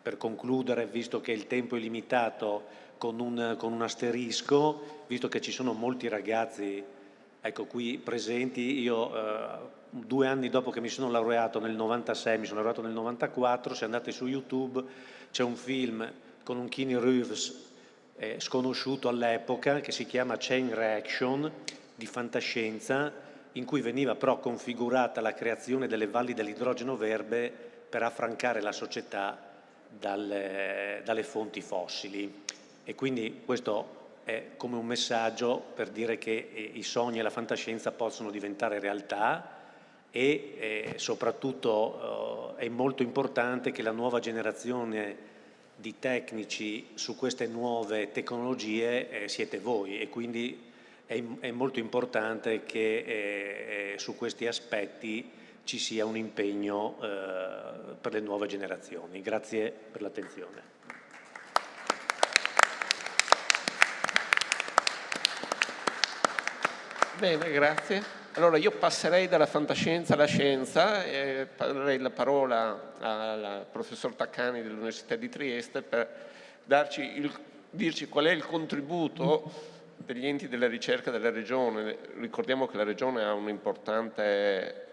per concludere, visto che il tempo è limitato, con un asterisco, visto che ci sono molti ragazzi, ecco, qui presenti. Io 2 anni dopo che mi sono laureato nel 96, mi sono laureato nel 94, se andate su YouTube c'è un film con un Keanu Reeves sconosciuto all'epoca, che si chiama Chain Reaction, di fantascienza, in cui veniva però configurata la creazione delle valli dell'idrogeno verde per affrancare la società dalle fonti fossili. E quindi questo è come un messaggio per dire che i sogni e la fantascienza possono diventare realtà, e soprattutto è molto importante che la nuova generazione di tecnici su queste nuove tecnologie siete voi, e quindi è molto importante che su questi aspetti ci sia un impegno per le nuove generazioni. Grazie per l'attenzione. Bene, grazie. Allora io passerei dalla fantascienza alla scienza e darei la parola al professor Taccani dell'Università di Trieste per dirci qual è il contributo degli enti della ricerca della Regione. Ricordiamo che la Regione ha un importante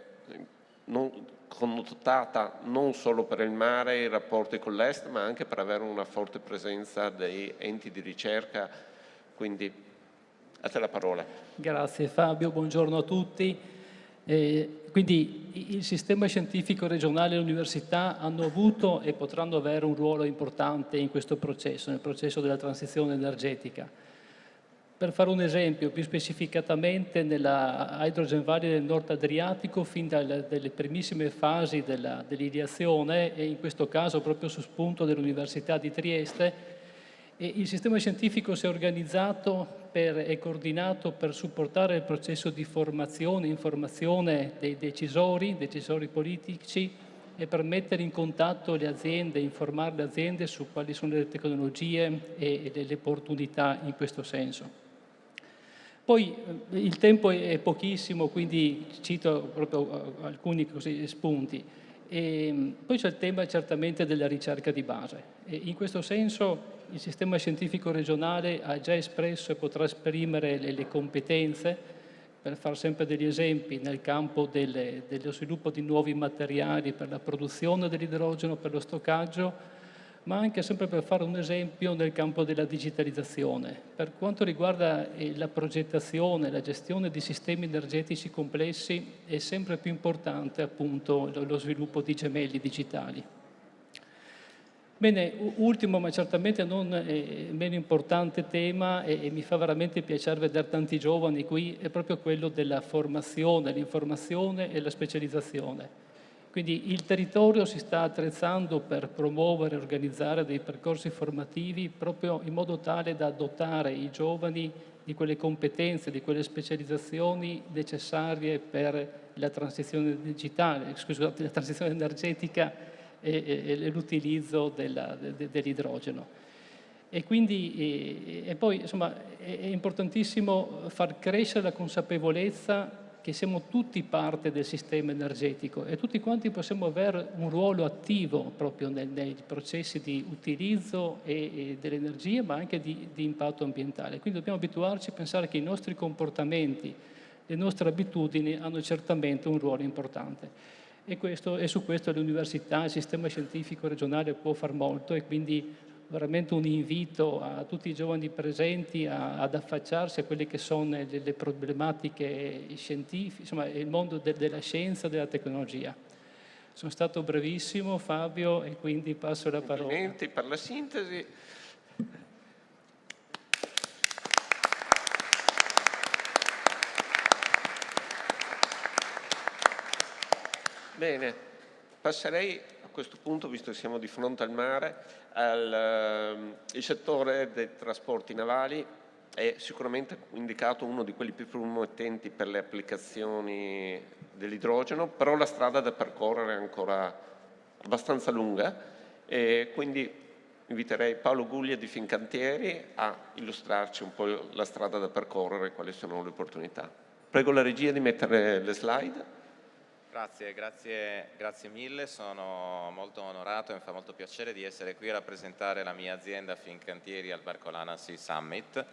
connotata non solo per il mare e i rapporti con l'Est, ma anche per avere una forte presenza dei enti di ricerca. Quindi a te la parola. Grazie Fabio, buongiorno a tutti. Quindi il sistema scientifico regionale e l'università hanno avuto e potranno avere un ruolo importante in questo processo, nel processo della transizione energetica. Per fare un esempio, più specificatamente nella Hydrogen Valley del Nord Adriatico, fin dalle primissime fasi dell'ideazione, e in questo caso proprio su spunto dell'Università di Trieste, il sistema scientifico si è organizzato e coordinato per supportare il processo di formazione e informazione dei decisori politici, e per mettere in contatto le aziende, informare le aziende su quali sono le tecnologie e le opportunità in questo senso. Poi il tempo è pochissimo, quindi cito proprio alcuni spunti. Poi c'è il tema certamente della ricerca di base. E in questo senso il sistema scientifico regionale ha già espresso e potrà esprimere le competenze, per fare sempre degli esempi, nel campo dello sviluppo di nuovi materiali per la produzione dell'idrogeno, per lo stoccaggio, ma anche sempre per fare un esempio nel campo della digitalizzazione. Per quanto riguarda la progettazione, la gestione di sistemi energetici complessi, è sempre più importante appunto lo sviluppo di gemelli digitali. Bene, ultimo ma certamente non meno importante tema, e mi fa veramente piacere vedere tanti giovani qui, è proprio quello della formazione, l'informazione e la specializzazione. Quindi il territorio si sta attrezzando per promuovere e organizzare dei percorsi formativi proprio in modo tale da dotare i giovani di quelle competenze, di quelle specializzazioni necessarie per la transizione digitale, scusate, la transizione energetica e l'utilizzo dell'idrogeno. E quindi, e poi insomma, è importantissimo far crescere la consapevolezza che siamo tutti parte del sistema energetico e tutti quanti possiamo avere un ruolo attivo proprio nei processi di utilizzo dell'energia, ma anche di impatto ambientale. Quindi dobbiamo abituarci a pensare che i nostri comportamenti, le nostre abitudini hanno certamente un ruolo importante. E su questo l'università, il sistema scientifico regionale può far molto, e quindi veramente un invito a tutti i giovani presenti ad affacciarsi a quelle che sono le problematiche scientifiche, insomma il mondo della scienza e della tecnologia. Sono stato brevissimo Fabio, e quindi passo la parola. Complimenti per la sintesi. Bene, passerei a questo punto, visto che siamo di fronte al mare, il settore dei trasporti navali. È sicuramente indicato uno di quelli più promettenti per le applicazioni dell'idrogeno, però la strada da percorrere è ancora abbastanza lunga, e quindi inviterei Paolo Guglia di Fincantieri a illustrarci un po' la strada da percorrere e quali sono le opportunità. Prego la regia di mettere le slide. Grazie mille, sono molto onorato e mi fa molto piacere di essere qui a rappresentare la mia azienda Fincantieri al Barcolana Sea Summit.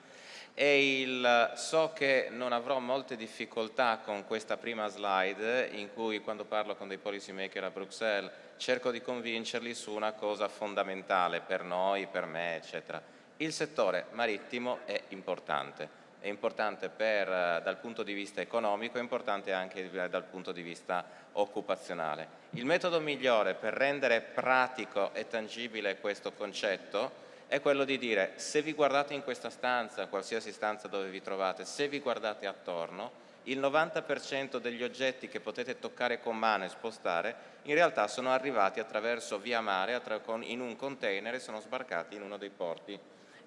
So che non avrò molte difficoltà con questa prima slide, in cui quando parlo con dei policy maker a Bruxelles cerco di convincerli su una cosa fondamentale per noi, per me, eccetera. Il settore marittimo è importante dal punto di vista economico, è importante anche dal punto di vista occupazionale. Il metodo migliore per rendere pratico e tangibile questo concetto è quello di dire: se vi guardate in questa stanza, qualsiasi stanza dove vi trovate, se vi guardate attorno, il 90% degli oggetti che potete toccare con mano e spostare in realtà sono arrivati attraverso via mare in un container e sono sbarcati in uno dei porti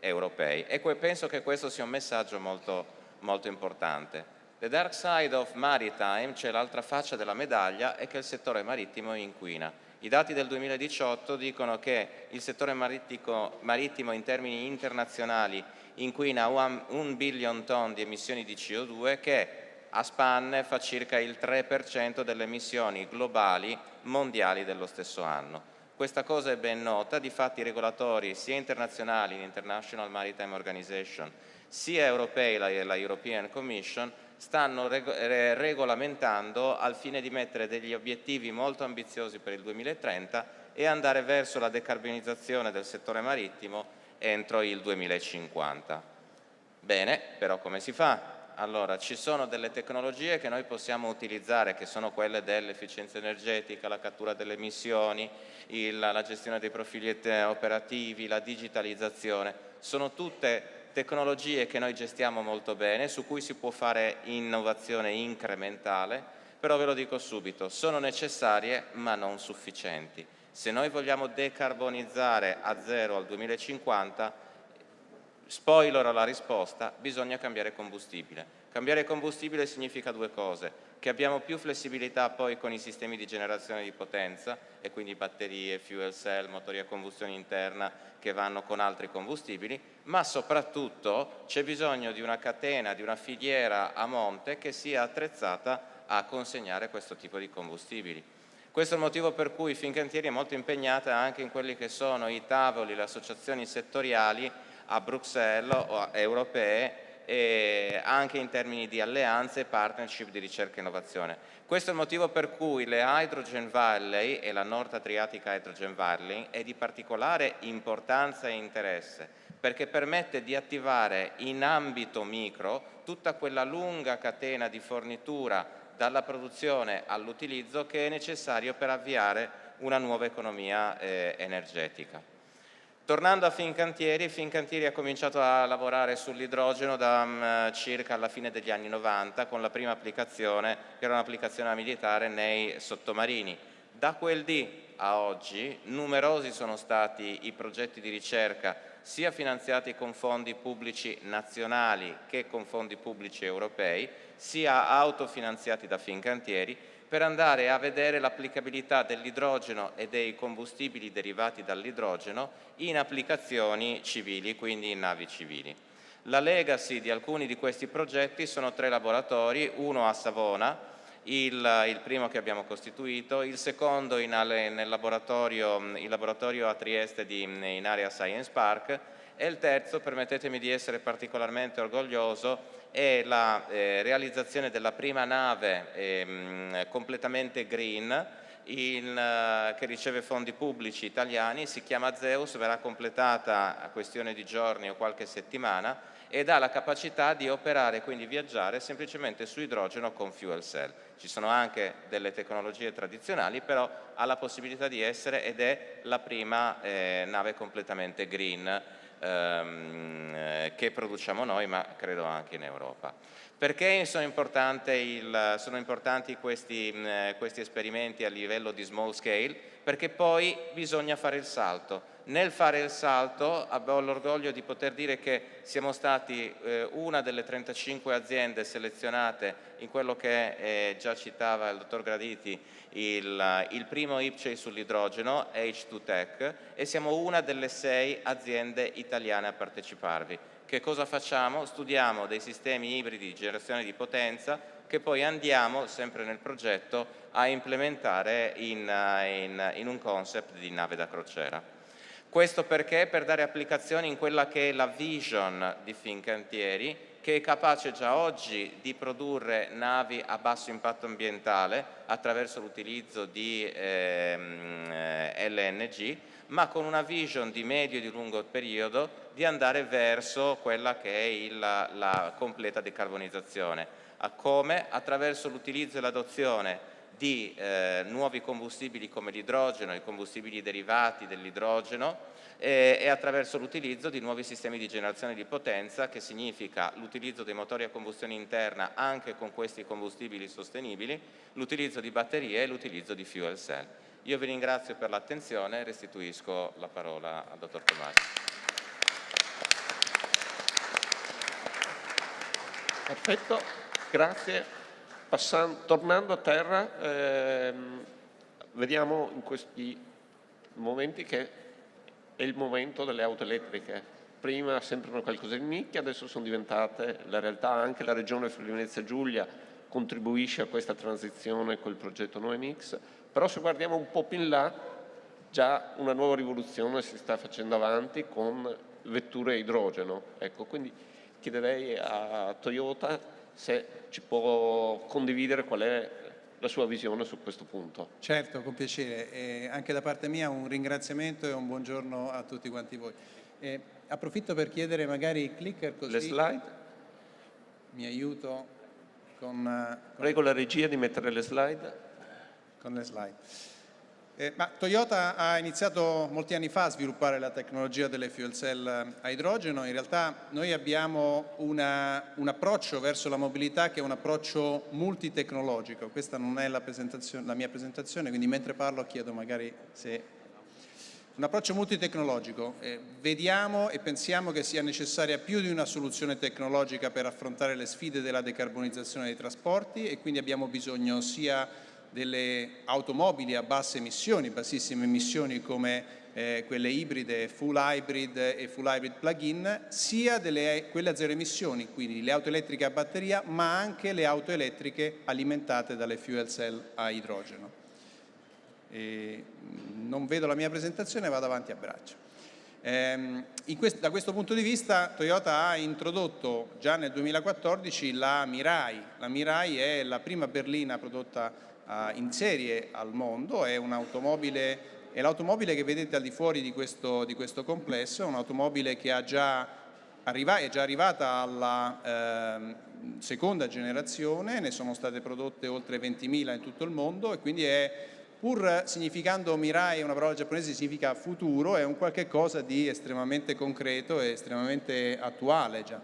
europei. E penso che questo sia un messaggio molto, molto importante. The dark side of maritime, cioè l'altra faccia della medaglia, è che il settore marittimo inquina. I dati del 2018 dicono che il settore marittimo in termini internazionali inquina 1 billion ton di emissioni di CO2, che a spanne fa circa il 3% delle emissioni globali mondiali dello stesso anno. Questa cosa è ben nota, difatti i regolatori sia internazionali, l'International Maritime Organization, sia europei, la European Commission, stanno regolamentando al fine di mettere degli obiettivi molto ambiziosi per il 2030 e andare verso la decarbonizzazione del settore marittimo entro il 2050. Bene, però come si fa? Allora, ci sono delle tecnologie che noi possiamo utilizzare, che sono quelle dell'efficienza energetica, la cattura delle emissioni, la gestione dei profili operativi, la digitalizzazione. Sono tutte tecnologie che noi gestiamo molto bene, su cui si può fare innovazione incrementale, però ve lo dico subito, sono necessarie ma non sufficienti. Se noi vogliamo decarbonizzare a zero al 2050, spoiler alla risposta, bisogna cambiare combustibile. Cambiare combustibile significa due cose, che abbiamo più flessibilità poi con i sistemi di generazione di potenza e quindi batterie, fuel cell, motori a combustione interna che vanno con altri combustibili, ma soprattutto c'è bisogno di una catena, di una filiera a monte che sia attrezzata a consegnare questo tipo di combustibili. Questo è il motivo per cui Fincantieri è molto impegnata anche in quelli che sono i tavoli, le associazioni settoriali a Bruxelles o europee, e anche in termini di alleanze e partnership di ricerca e innovazione. Questo è il motivo per cui le Hydrogen Valley e la North Adriatic Hydrogen Valley è di particolare importanza e interesse, perché permette di attivare in ambito micro tutta quella lunga catena di fornitura dalla produzione all'utilizzo che è necessario per avviare una nuova economia energetica. Tornando a Fincantieri, Fincantieri ha cominciato a lavorare sull'idrogeno da circa alla fine degli anni 90 con la prima applicazione, che era un'applicazione militare nei sottomarini. Da quel dì a oggi numerosi sono stati i progetti di ricerca sia finanziati con fondi pubblici nazionali che con fondi pubblici europei, sia autofinanziati da Fincantieri, per andare a vedere l'applicabilità dell'idrogeno e dei combustibili derivati dall'idrogeno in applicazioni civili, quindi in navi civili. La legacy di alcuni di questi progetti sono 3 laboratori, uno a Savona, il primo che abbiamo costituito, il secondo il laboratorio a Trieste in Area Science Park e il terzo, permettetemi di essere particolarmente orgoglioso, è la realizzazione della prima nave completamente green che riceve fondi pubblici italiani, si chiama Zeus, verrà completata a questione di giorni o qualche settimana ed ha la capacità di operare, quindi viaggiare semplicemente su idrogeno con fuel cell. Ci sono anche delle tecnologie tradizionali, però ha la possibilità di essere ed è la prima nave completamente green che produciamo noi, ma credo anche in Europa. Perché sono importanti questi esperimenti a livello di small scale? Perché poi bisogna fare il salto. Nel fare il salto abbiamo l'orgoglio di poter dire che siamo stati una delle 35 aziende selezionate in quello che già citava il dottor Graditi, il primo IPCEI sull'idrogeno, H2 Tech, e siamo una delle 6 aziende italiane a parteciparvi. Che cosa facciamo? Studiamo dei sistemi ibridi di generazione di potenza che poi andiamo, sempre nel progetto, a implementare in un concept di nave da crociera. Questo perché? Per dare applicazione in quella che è la vision di Fincantieri, che è capace già oggi di produrre navi a basso impatto ambientale attraverso l'utilizzo di LNG, ma con una vision di medio e di lungo periodo di andare verso quella che è la completa decarbonizzazione. Come? Attraverso l'utilizzo e l'adozione di nuovi combustibili come l'idrogeno, i combustibili derivati dell'idrogeno e attraverso l'utilizzo di nuovi sistemi di generazione di potenza, che significa l'utilizzo dei motori a combustione interna anche con questi combustibili sostenibili, l'utilizzo di batterie e l'utilizzo di fuel cell. Io vi ringrazio per l'attenzione e restituisco la parola al dottor Tomasi. Perfetto, grazie. Tornando a terra, vediamo in questi momenti che è il momento delle auto elettriche. Prima sembrano qualcosa di nicchia, adesso sono diventate la realtà. Anche la regione Friuli Venezia Giulia contribuisce a questa transizione col progetto Noemix, però se guardiamo un po' più in là, già una nuova rivoluzione si sta facendo avanti con vetture a idrogeno. Ecco, quindi chiederei a Toyota se ci può condividere qual è la sua visione su questo punto. Certo, con piacere. Anche da parte mia un ringraziamento e un buongiorno a tutti quanti voi. Approfitto per chiedere magari il clicker così le slide. Mi aiuto con... Prego la regia di mettere le slide. Con le slide. Toyota ha iniziato molti anni fa a sviluppare la tecnologia delle fuel cell a idrogeno. In realtà noi abbiamo un approccio verso la mobilità che è un approccio multitecnologico. Questa non è la mia presentazione, quindi mentre parlo chiedo magari se... Un approccio multitecnologico. Vediamo e pensiamo che sia necessaria più di una soluzione tecnologica per affrontare le sfide della decarbonizzazione dei trasporti e quindi abbiamo bisogno sia delle automobili a basse emissioni, bassissime emissioni come quelle ibride, full hybrid e full hybrid plug-in, sia quelle a zero emissioni, quindi le auto elettriche a batteria, ma anche le auto elettriche alimentate dalle fuel cell a idrogeno. Non vedo la mia presentazione, vado avanti a braccio. Da questo punto di vista Toyota ha introdotto già nel 2014 la Mirai. La Mirai è la prima berlina prodotta in serie al mondo, è l'automobile che vedete al di fuori di questo complesso, è un'automobile che è già arrivata alla seconda generazione, ne sono state prodotte oltre 20.000 in tutto il mondo e quindi pur significando Mirai, una parola giapponese significa futuro, è un qualche cosa di estremamente concreto e estremamente attuale già.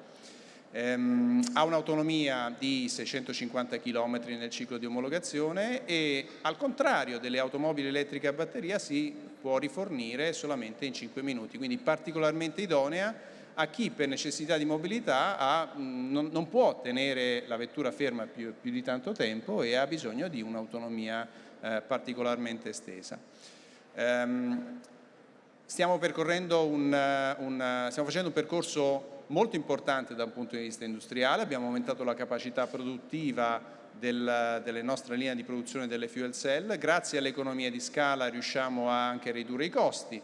Ha un'autonomia di 650 km nel ciclo di omologazione e al contrario delle automobili elettriche a batteria si può rifornire solamente in 5 minuti, quindi particolarmente idonea a chi per necessità di mobilità non può tenere la vettura ferma più di tanto tempo e ha bisogno di un'autonomia particolarmente estesa. Stiamo facendo un percorso molto importante da un punto di vista industriale, abbiamo aumentato la capacità produttiva delle nostre linee di produzione delle fuel cell, grazie alle economie di scala riusciamo anche a ridurre i costi.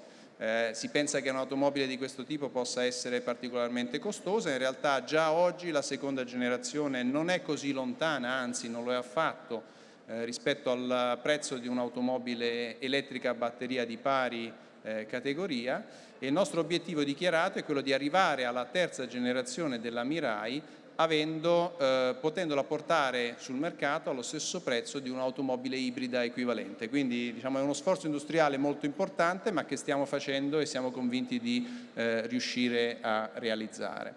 Si pensa che un'automobile di questo tipo possa essere particolarmente costosa, in realtà già oggi la seconda generazione non è così lontana, anzi non lo è affatto rispetto al prezzo di un'automobile elettrica a batteria di pari categoria e il nostro obiettivo dichiarato è quello di arrivare alla terza generazione della Mirai potendola portare sul mercato allo stesso prezzo di un'automobile ibrida equivalente. Quindi diciamo, è uno sforzo industriale molto importante ma che stiamo facendo e siamo convinti di riuscire a realizzare.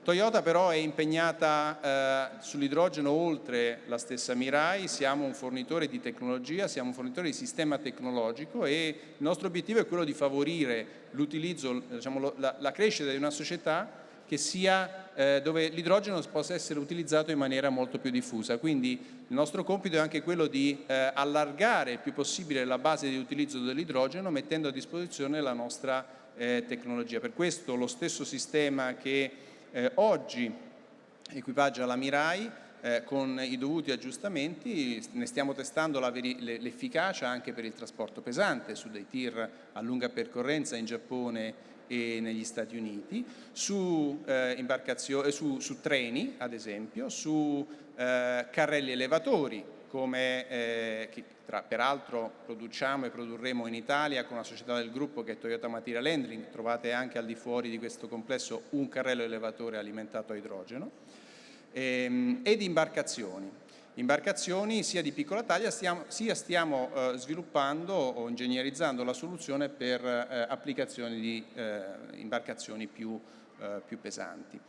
Toyota però è impegnata sull'idrogeno oltre la stessa Mirai, siamo un fornitore di tecnologia, siamo un fornitore di sistema tecnologico e il nostro obiettivo è quello di favorire l'utilizzo, diciamo, la crescita di una società che sia dove l'idrogeno possa essere utilizzato in maniera molto più diffusa. Quindi il nostro compito è anche quello di allargare il più possibile la base di utilizzo dell'idrogeno mettendo a disposizione la nostra tecnologia. Per questo lo stesso sistema che oggi equipaggia la Mirai con i dovuti aggiustamenti, ne stiamo testando l'efficacia anche per il trasporto pesante su dei tir a lunga percorrenza in Giappone e negli Stati Uniti, su treni ad esempio, su carrelli elevatori come che peraltro produciamo e produrremo in Italia con una società del gruppo che è Toyota Material Handling. Trovate anche al di fuori di questo complesso un carrello elevatore alimentato a idrogeno ed imbarcazioni sia di piccola taglia stiamo sviluppando o ingegnerizzando la soluzione per applicazioni di imbarcazioni più pesanti,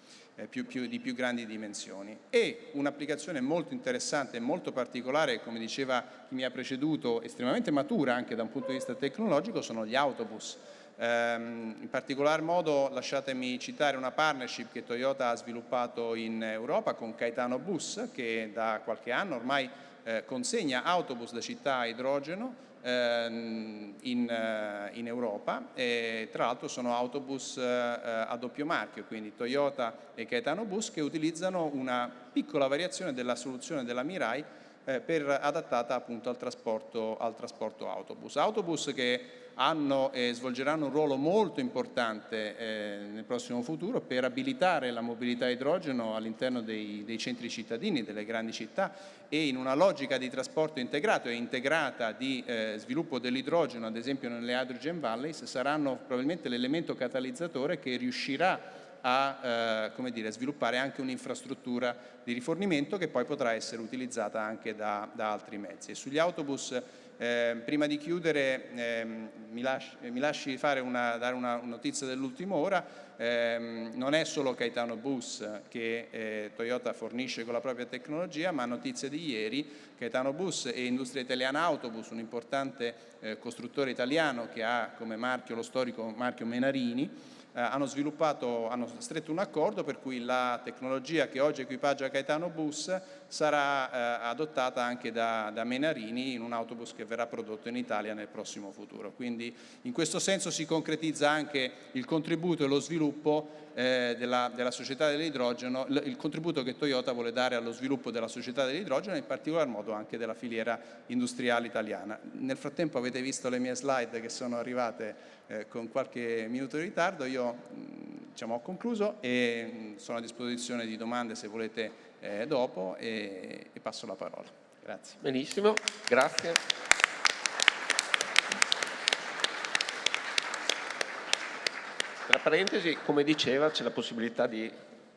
di più grandi dimensioni. E un'applicazione molto interessante e molto particolare, come diceva chi mi ha preceduto, estremamente matura anche da un punto di vista tecnologico, sono gli autobus. In particolar modo lasciatemi citare una partnership che Toyota ha sviluppato in Europa con Caetano Bus, che da qualche anno ormai consegna autobus da città a idrogeno in Europa e tra l'altro sono autobus a doppio marchio, quindi Toyota e Caetano Bus, che utilizzano una piccola variazione della soluzione della Mirai adattata appunto al trasporto autobus. Autobus che hanno e svolgeranno un ruolo molto importante nel prossimo futuro per abilitare la mobilità a idrogeno all'interno dei centri cittadini, delle grandi città, e in una logica di trasporto integrato e integrata di sviluppo dell'idrogeno, ad esempio nelle Hydrogen Valleys, saranno probabilmente l'elemento catalizzatore che riuscirà a sviluppare anche un'infrastruttura di rifornimento che poi potrà essere utilizzata anche da altri mezzi. E sugli autobus, prima di chiudere, mi lasci dare una notizia dell'ultima ora. Non è solo Caetano Bus che Toyota fornisce con la propria tecnologia, ma notizia di ieri, Caetano Bus e Industria Italiana Autobus, un importante costruttore italiano che ha come marchio lo storico marchio Menarini, hanno stretto un accordo per cui la tecnologia che oggi equipaggia Caetano Bus sarà adottata anche da Menarini in un autobus che verrà prodotto in Italia nel prossimo futuro. Quindi in questo senso si concretizza anche il contributo e lo sviluppo della società dell'idrogeno, il contributo che Toyota vuole dare allo sviluppo della società dell'idrogeno e in particolar modo anche della filiera industriale italiana. Nel frattempo avete visto le mie slide che sono arrivate con qualche minuto di ritardo. Io ho concluso e sono a disposizione di domande se volete dopo e passo la parola. Grazie. Benissimo, grazie. Tra parentesi, come diceva, c'è la possibilità di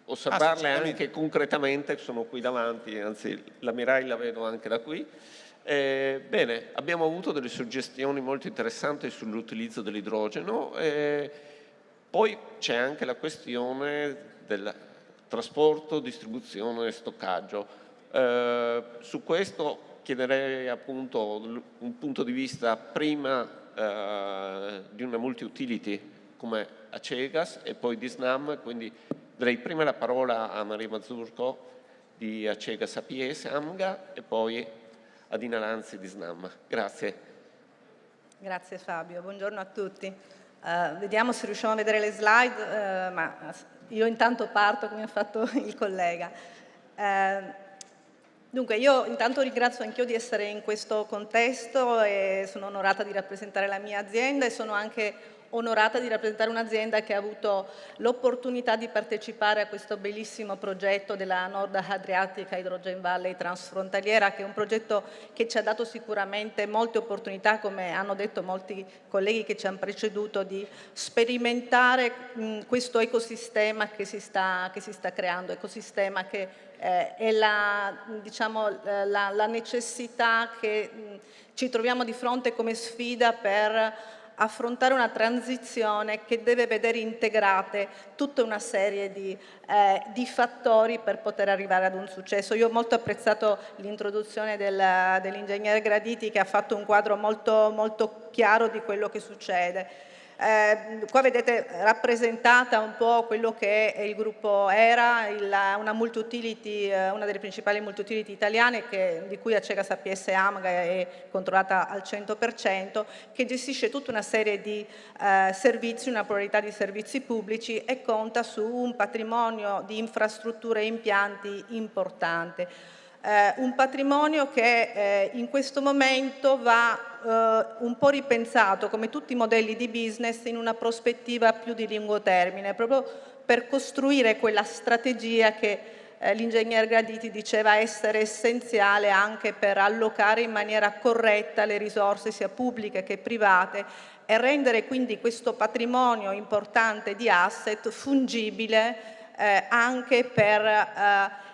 osservarle anche concretamente, sono qui davanti, anzi la Mirai la vedo anche da qui. Bene, abbiamo avuto delle suggestioni molto interessanti sull'utilizzo dell'idrogeno, poi c'è anche la questione del trasporto, distribuzione e stoccaggio. Su questo chiederei appunto un punto di vista prima di una multi-utility come Acegas e poi di Snam, quindi darei prima la parola a Maria Mazurco di Acegas APS AMGA e poi a Dina Lanzi di Snam. Grazie. Grazie Fabio, buongiorno a tutti. Vediamo se riusciamo a vedere le slide, ma io intanto parto come ha fatto il collega. Dunque, io intanto ringrazio anch'io di essere in questo contesto e sono onorata di rappresentare la mia azienda e sono anche onorata di rappresentare un'azienda che ha avuto l'opportunità di partecipare a questo bellissimo progetto della Nord Adriatica Hydrogen Valley transfrontaliera, che è un progetto che ci ha dato sicuramente molte opportunità, come hanno detto molti colleghi che ci hanno preceduto, di sperimentare questo ecosistema che si sta creando, ecosistema che è la necessità che ci troviamo di fronte come sfida per affrontare una transizione che deve vedere integrate tutta una serie di fattori per poter arrivare ad un successo. Io ho molto apprezzato l'introduzione dell'ingegnere Graditi, che ha fatto un quadro molto, molto chiaro di quello che succede. Qua vedete rappresentata un po' quello che è il gruppo ERA, una multi-utility, una delle principali multi-utility italiane di cui Acegas APS AMGA è controllata al 100%, che gestisce tutta una serie di servizi, una pluralità di servizi pubblici e conta su un patrimonio di infrastrutture e impianti importante. Un patrimonio che in questo momento va un po' ripensato, come tutti i modelli di business, in una prospettiva più di lungo termine, proprio per costruire quella strategia che l'ingegner Graditi diceva essere essenziale anche per allocare in maniera corretta le risorse sia pubbliche che private e rendere quindi questo patrimonio importante di asset fungibile anche per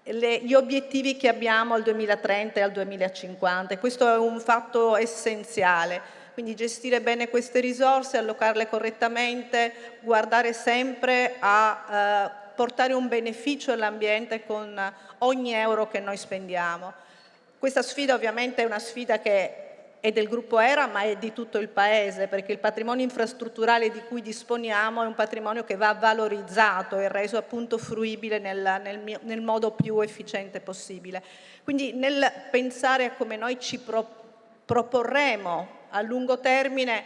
gli obiettivi che abbiamo al 2030 e al 2050. Questo è un fatto essenziale, quindi gestire bene queste risorse, allocarle correttamente, guardare sempre a portare un beneficio all'ambiente con ogni euro che noi spendiamo. Questa sfida ovviamente è una sfida che è del gruppo ERA, ma è di tutto il Paese, perché il patrimonio infrastrutturale di cui disponiamo è un patrimonio che va valorizzato e reso appunto fruibile nel modo più efficiente possibile. Quindi nel pensare a come noi ci proporremo a lungo termine,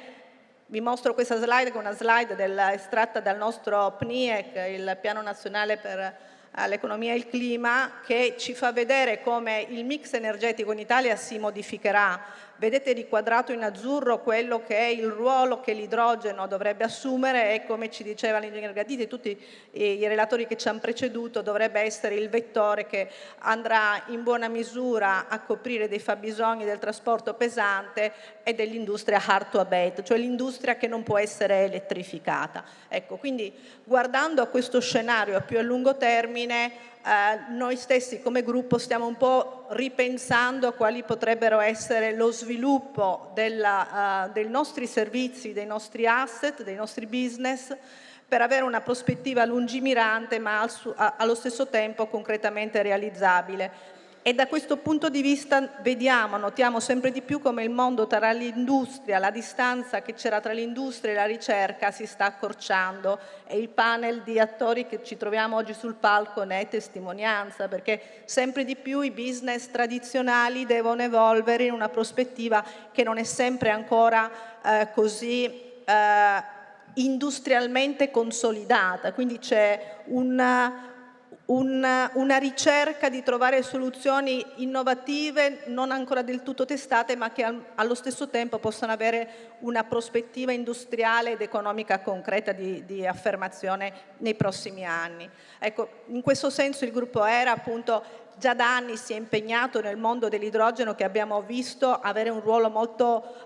vi mostro questa slide, che è una slide estratta dal nostro PNIEC, il Piano Nazionale per all'economia e il clima, che ci fa vedere come il mix energetico in Italia si modificherà. Vedete riquadrato in azzurro quello che è il ruolo che l'idrogeno dovrebbe assumere e, come ci diceva l'ingegnere Gaditi e tutti i relatori che ci hanno preceduto, dovrebbe essere il vettore che andrà in buona misura a coprire dei fabbisogni del trasporto pesante e dell'industria hard to abate, cioè l'industria che non può essere elettrificata. Ecco, quindi guardando a questo scenario più a lungo termine, noi stessi come gruppo stiamo un po' ripensando a quali potrebbero essere lo sviluppo dei nostri servizi, dei nostri asset, dei nostri business, per avere una prospettiva lungimirante ma allo stesso tempo concretamente realizzabile. E da questo punto di vista notiamo sempre di più come il mondo tra l'industria, la distanza che c'era tra l'industria e la ricerca si sta accorciando, e il panel di attori che ci troviamo oggi sul palco ne è testimonianza, perché sempre di più i business tradizionali devono evolvere in una prospettiva che non è sempre ancora così industrialmente consolidata, quindi c'è una ricerca di trovare soluzioni innovative, non ancora del tutto testate, ma che allo stesso tempo possano avere una prospettiva industriale ed economica concreta di affermazione nei prossimi anni. Ecco, in questo senso il gruppo ERA appunto già da anni si è impegnato nel mondo dell'idrogeno, che abbiamo visto avere un ruolo molto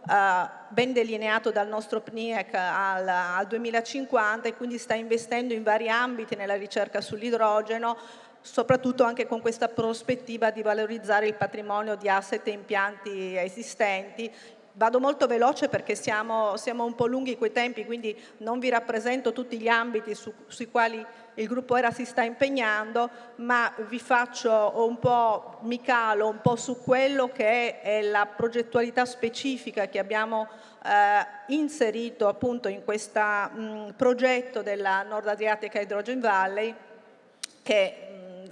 ben delineato dal nostro PNIEC al 2050, e quindi sta investendo in vari ambiti nella ricerca sull'idrogeno, soprattutto anche con questa prospettiva di valorizzare il patrimonio di asset e impianti esistenti. Vado molto veloce perché siamo un po' lunghi quei tempi, quindi non vi rappresento tutti gli ambiti sui quali il gruppo ERA si sta impegnando, ma mi calo un po' su quello che è la progettualità specifica che abbiamo inserito appunto in questo progetto della Nord Adriatica Hydrogen Valley, che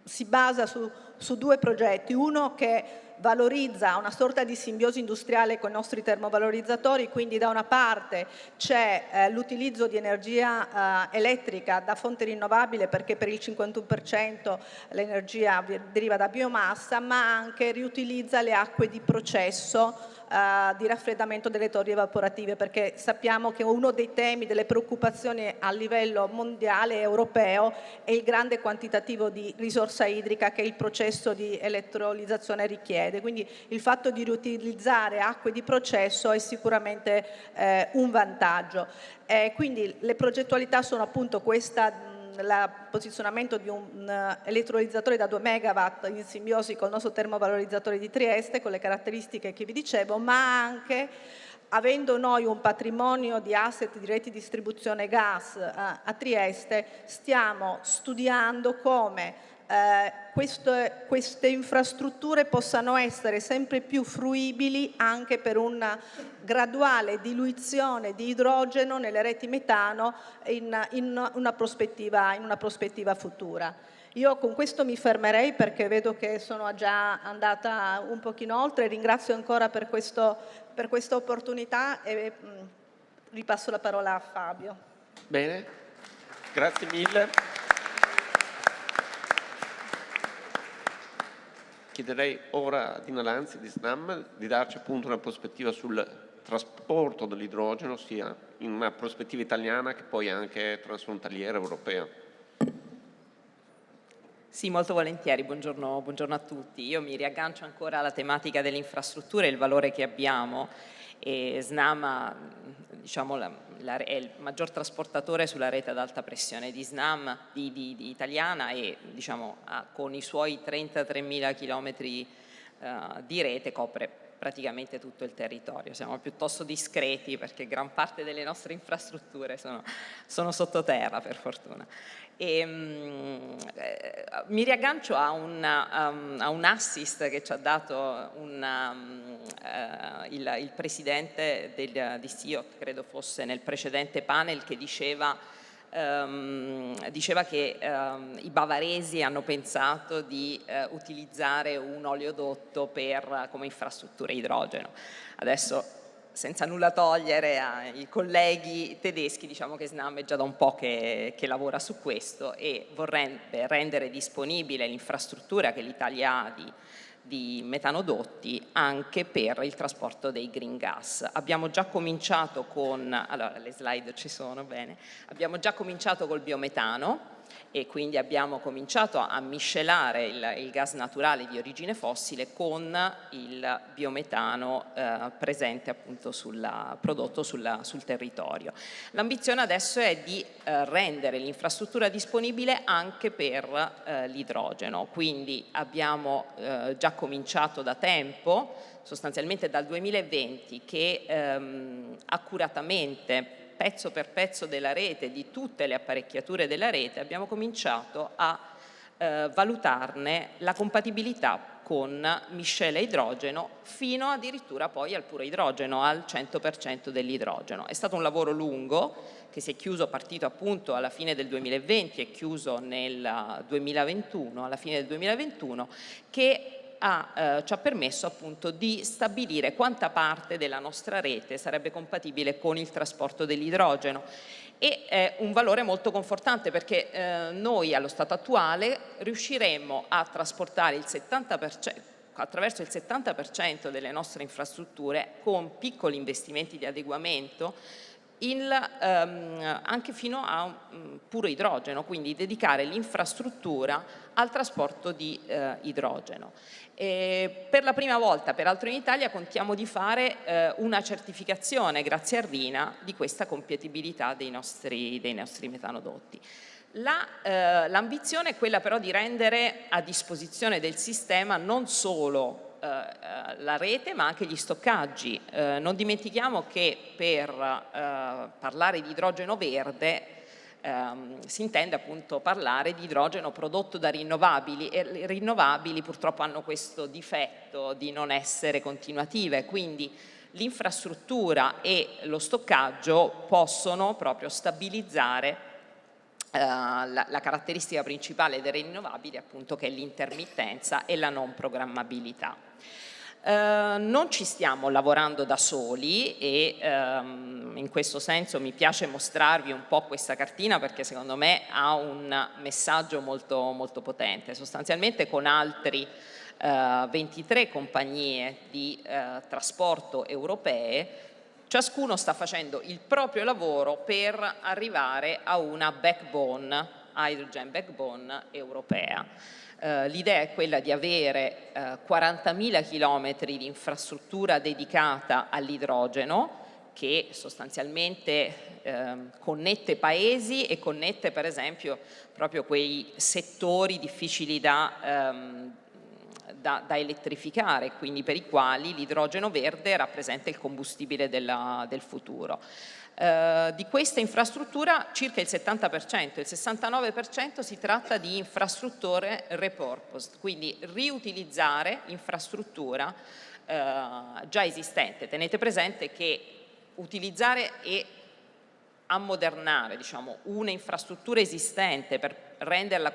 si basa su due progetti. Uno che valorizza una sorta di simbiosi industriale con i nostri termovalorizzatori, quindi da una parte c'è l'utilizzo di energia elettrica da fonte rinnovabile, perché per il 51% l'energia deriva da biomassa, ma anche riutilizza le acque di processo di raffreddamento delle torri evaporative, perché sappiamo che uno dei temi, delle preoccupazioni a livello mondiale e europeo è il grande quantitativo di risorsa idrica che il processo di elettrolizzazione richiede. Quindi il fatto di riutilizzare acque di processo è sicuramente un vantaggio. Quindi le progettualità sono appunto questa: il posizionamento di un elettrolizzatore da 2 megawatt in simbiosi con il nostro termovalorizzatore di Trieste, con le caratteristiche che vi dicevo, ma anche, avendo noi un patrimonio di asset di reti di distribuzione gas a Trieste, stiamo studiando come queste infrastrutture possano essere sempre più fruibili anche per una graduale diluizione di idrogeno nelle reti metano in una prospettiva futura. Io con questo mi fermerei perché vedo che sono già andata un pochino oltre. Ringrazio ancora per questa opportunità e ripasso la parola a Fabio. Bene, grazie mille. Chiederei ora ad Dina Lanzi di SNAM di darci appunto una prospettiva sul trasporto dell'idrogeno, sia in una prospettiva italiana che poi anche transfrontaliera europea. Sì, molto volentieri, buongiorno a tutti. Io mi riaggancio ancora alla tematica delle infrastrutture e il valore che abbiamo. E SNAM diciamo, è il maggior trasportatore sulla rete ad alta pressione di SNAM di italiana, e diciamo, con i suoi 33.000 chilometri di rete copre praticamente tutto il territorio. Siamo piuttosto discreti perché gran parte delle nostre infrastrutture sono sottoterra, per fortuna. Mi riaggancio a un assist che ci ha dato il presidente di SIOC, credo fosse nel precedente panel, che diceva che i bavaresi hanno pensato di utilizzare un oleodotto come infrastruttura idrogeno. Adesso senza nulla togliere ai colleghi tedeschi, diciamo che Snam è già da un po' che lavora su questo e vorrebbe rendere disponibile l'infrastruttura che l'Italia ha di metanodotti anche per il trasporto dei green gas. Abbiamo già cominciato con, allora le slide ci sono, bene, abbiamo già cominciato col biometano e quindi abbiamo cominciato a miscelare il gas naturale di origine fossile con il biometano presente appunto prodotto sul territorio. L'ambizione adesso è di rendere l'infrastruttura disponibile anche per l'idrogeno, quindi abbiamo già cominciato da tempo, sostanzialmente dal 2020, che accuratamente pezzo per pezzo della rete, di tutte le apparecchiature della rete, abbiamo cominciato a valutarne la compatibilità con miscela idrogeno fino addirittura poi al puro idrogeno, al 100% dell'idrogeno. È stato un lavoro lungo che si è chiuso, partito appunto alla fine del 2020 e chiuso nel 2021, alla fine del 2021, che ci ha permesso appunto di stabilire quanta parte della nostra rete sarebbe compatibile con il trasporto dell'idrogeno. E è un valore molto confortante perché noi allo stato attuale riusciremo a trasportare il 70%, attraverso il 70% delle nostre infrastrutture con piccoli investimenti di adeguamento anche fino a un puro idrogeno, quindi dedicare l'infrastruttura al trasporto di idrogeno. Per la prima volta, peraltro in Italia, contiamo di fare una certificazione, grazie a RINA, di questa compatibilità dei nostri metanodotti. L'ambizione è quella però di rendere a disposizione del sistema non solo la rete ma anche gli stoccaggi. Non dimentichiamo che per parlare di idrogeno verde si intende appunto parlare di idrogeno prodotto da rinnovabili e le rinnovabili purtroppo hanno questo difetto di non essere continuative, quindi l'infrastruttura e lo stoccaggio possono proprio stabilizzare la caratteristica principale delle rinnovabili, appunto, che è l'intermittenza e la non programmabilità. Non ci stiamo lavorando da soli e in questo senso mi piace mostrarvi un po' questa cartina perché secondo me ha un messaggio molto, molto potente. Sostanzialmente con altri 23 compagnie di trasporto europee, ciascuno sta facendo il proprio lavoro per arrivare a una backbone, hydrogen backbone europea. L'idea è quella di avere 40.000 chilometri di infrastruttura dedicata all'idrogeno che sostanzialmente connette paesi e connette per esempio proprio quei settori difficili da elettrificare, quindi per i quali l'idrogeno verde rappresenta il combustibile del futuro. Di questa infrastruttura circa il 70%, il 69% si tratta di infrastrutture repurposed, quindi riutilizzare infrastruttura già esistente. Tenete presente che utilizzare e ammodernare, diciamo, un'infrastruttura esistente per renderla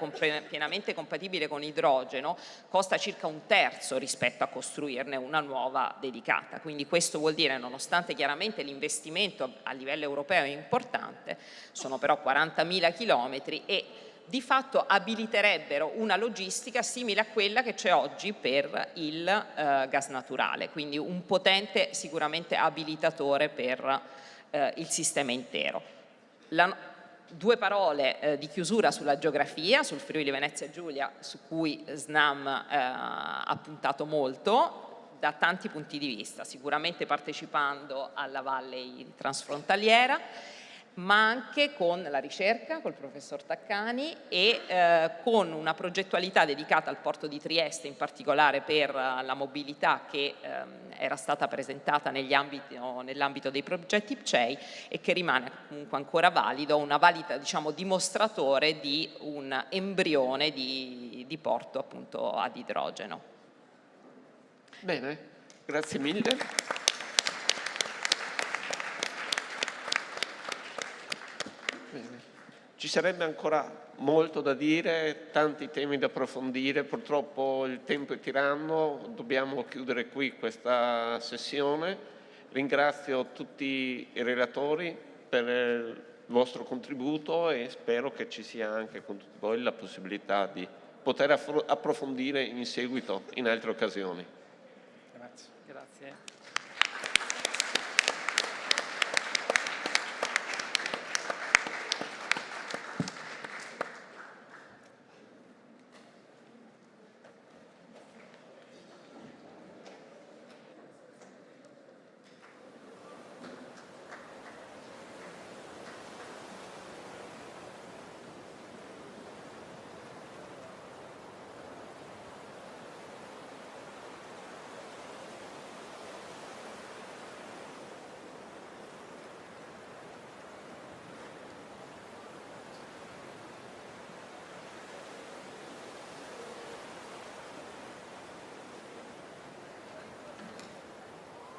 pienamente compatibile con idrogeno costa circa un terzo rispetto a costruirne una nuova dedicata. Quindi questo vuol dire, nonostante chiaramente l'investimento a livello europeo è importante, sono però 40.000 chilometri e di fatto abiliterebbero una logistica simile a quella che c'è oggi per il gas naturale, quindi un potente sicuramente abilitatore per il sistema intero. Due parole di chiusura sulla geografia, sul Friuli Venezia Giulia, su cui Snam ha puntato molto da tanti punti di vista, sicuramente partecipando alla Valley transfrontaliera, ma anche con la ricerca, col professor Taccani e con una progettualità dedicata al porto di Trieste, in particolare per la mobilità che era stata presentata nell'ambito dei progetti PCEI e che rimane comunque ancora valido, una valida, diciamo, dimostratore di un embrione di porto appunto ad idrogeno. Bene, grazie mille. Ci sarebbe ancora molto da dire, tanti temi da approfondire, purtroppo il tempo è tiranno, dobbiamo chiudere qui questa sessione. Ringrazio tutti i relatori per il vostro contributo e spero che ci sia anche con tutti voi la possibilità di poter approfondire in seguito in altre occasioni. Grazie.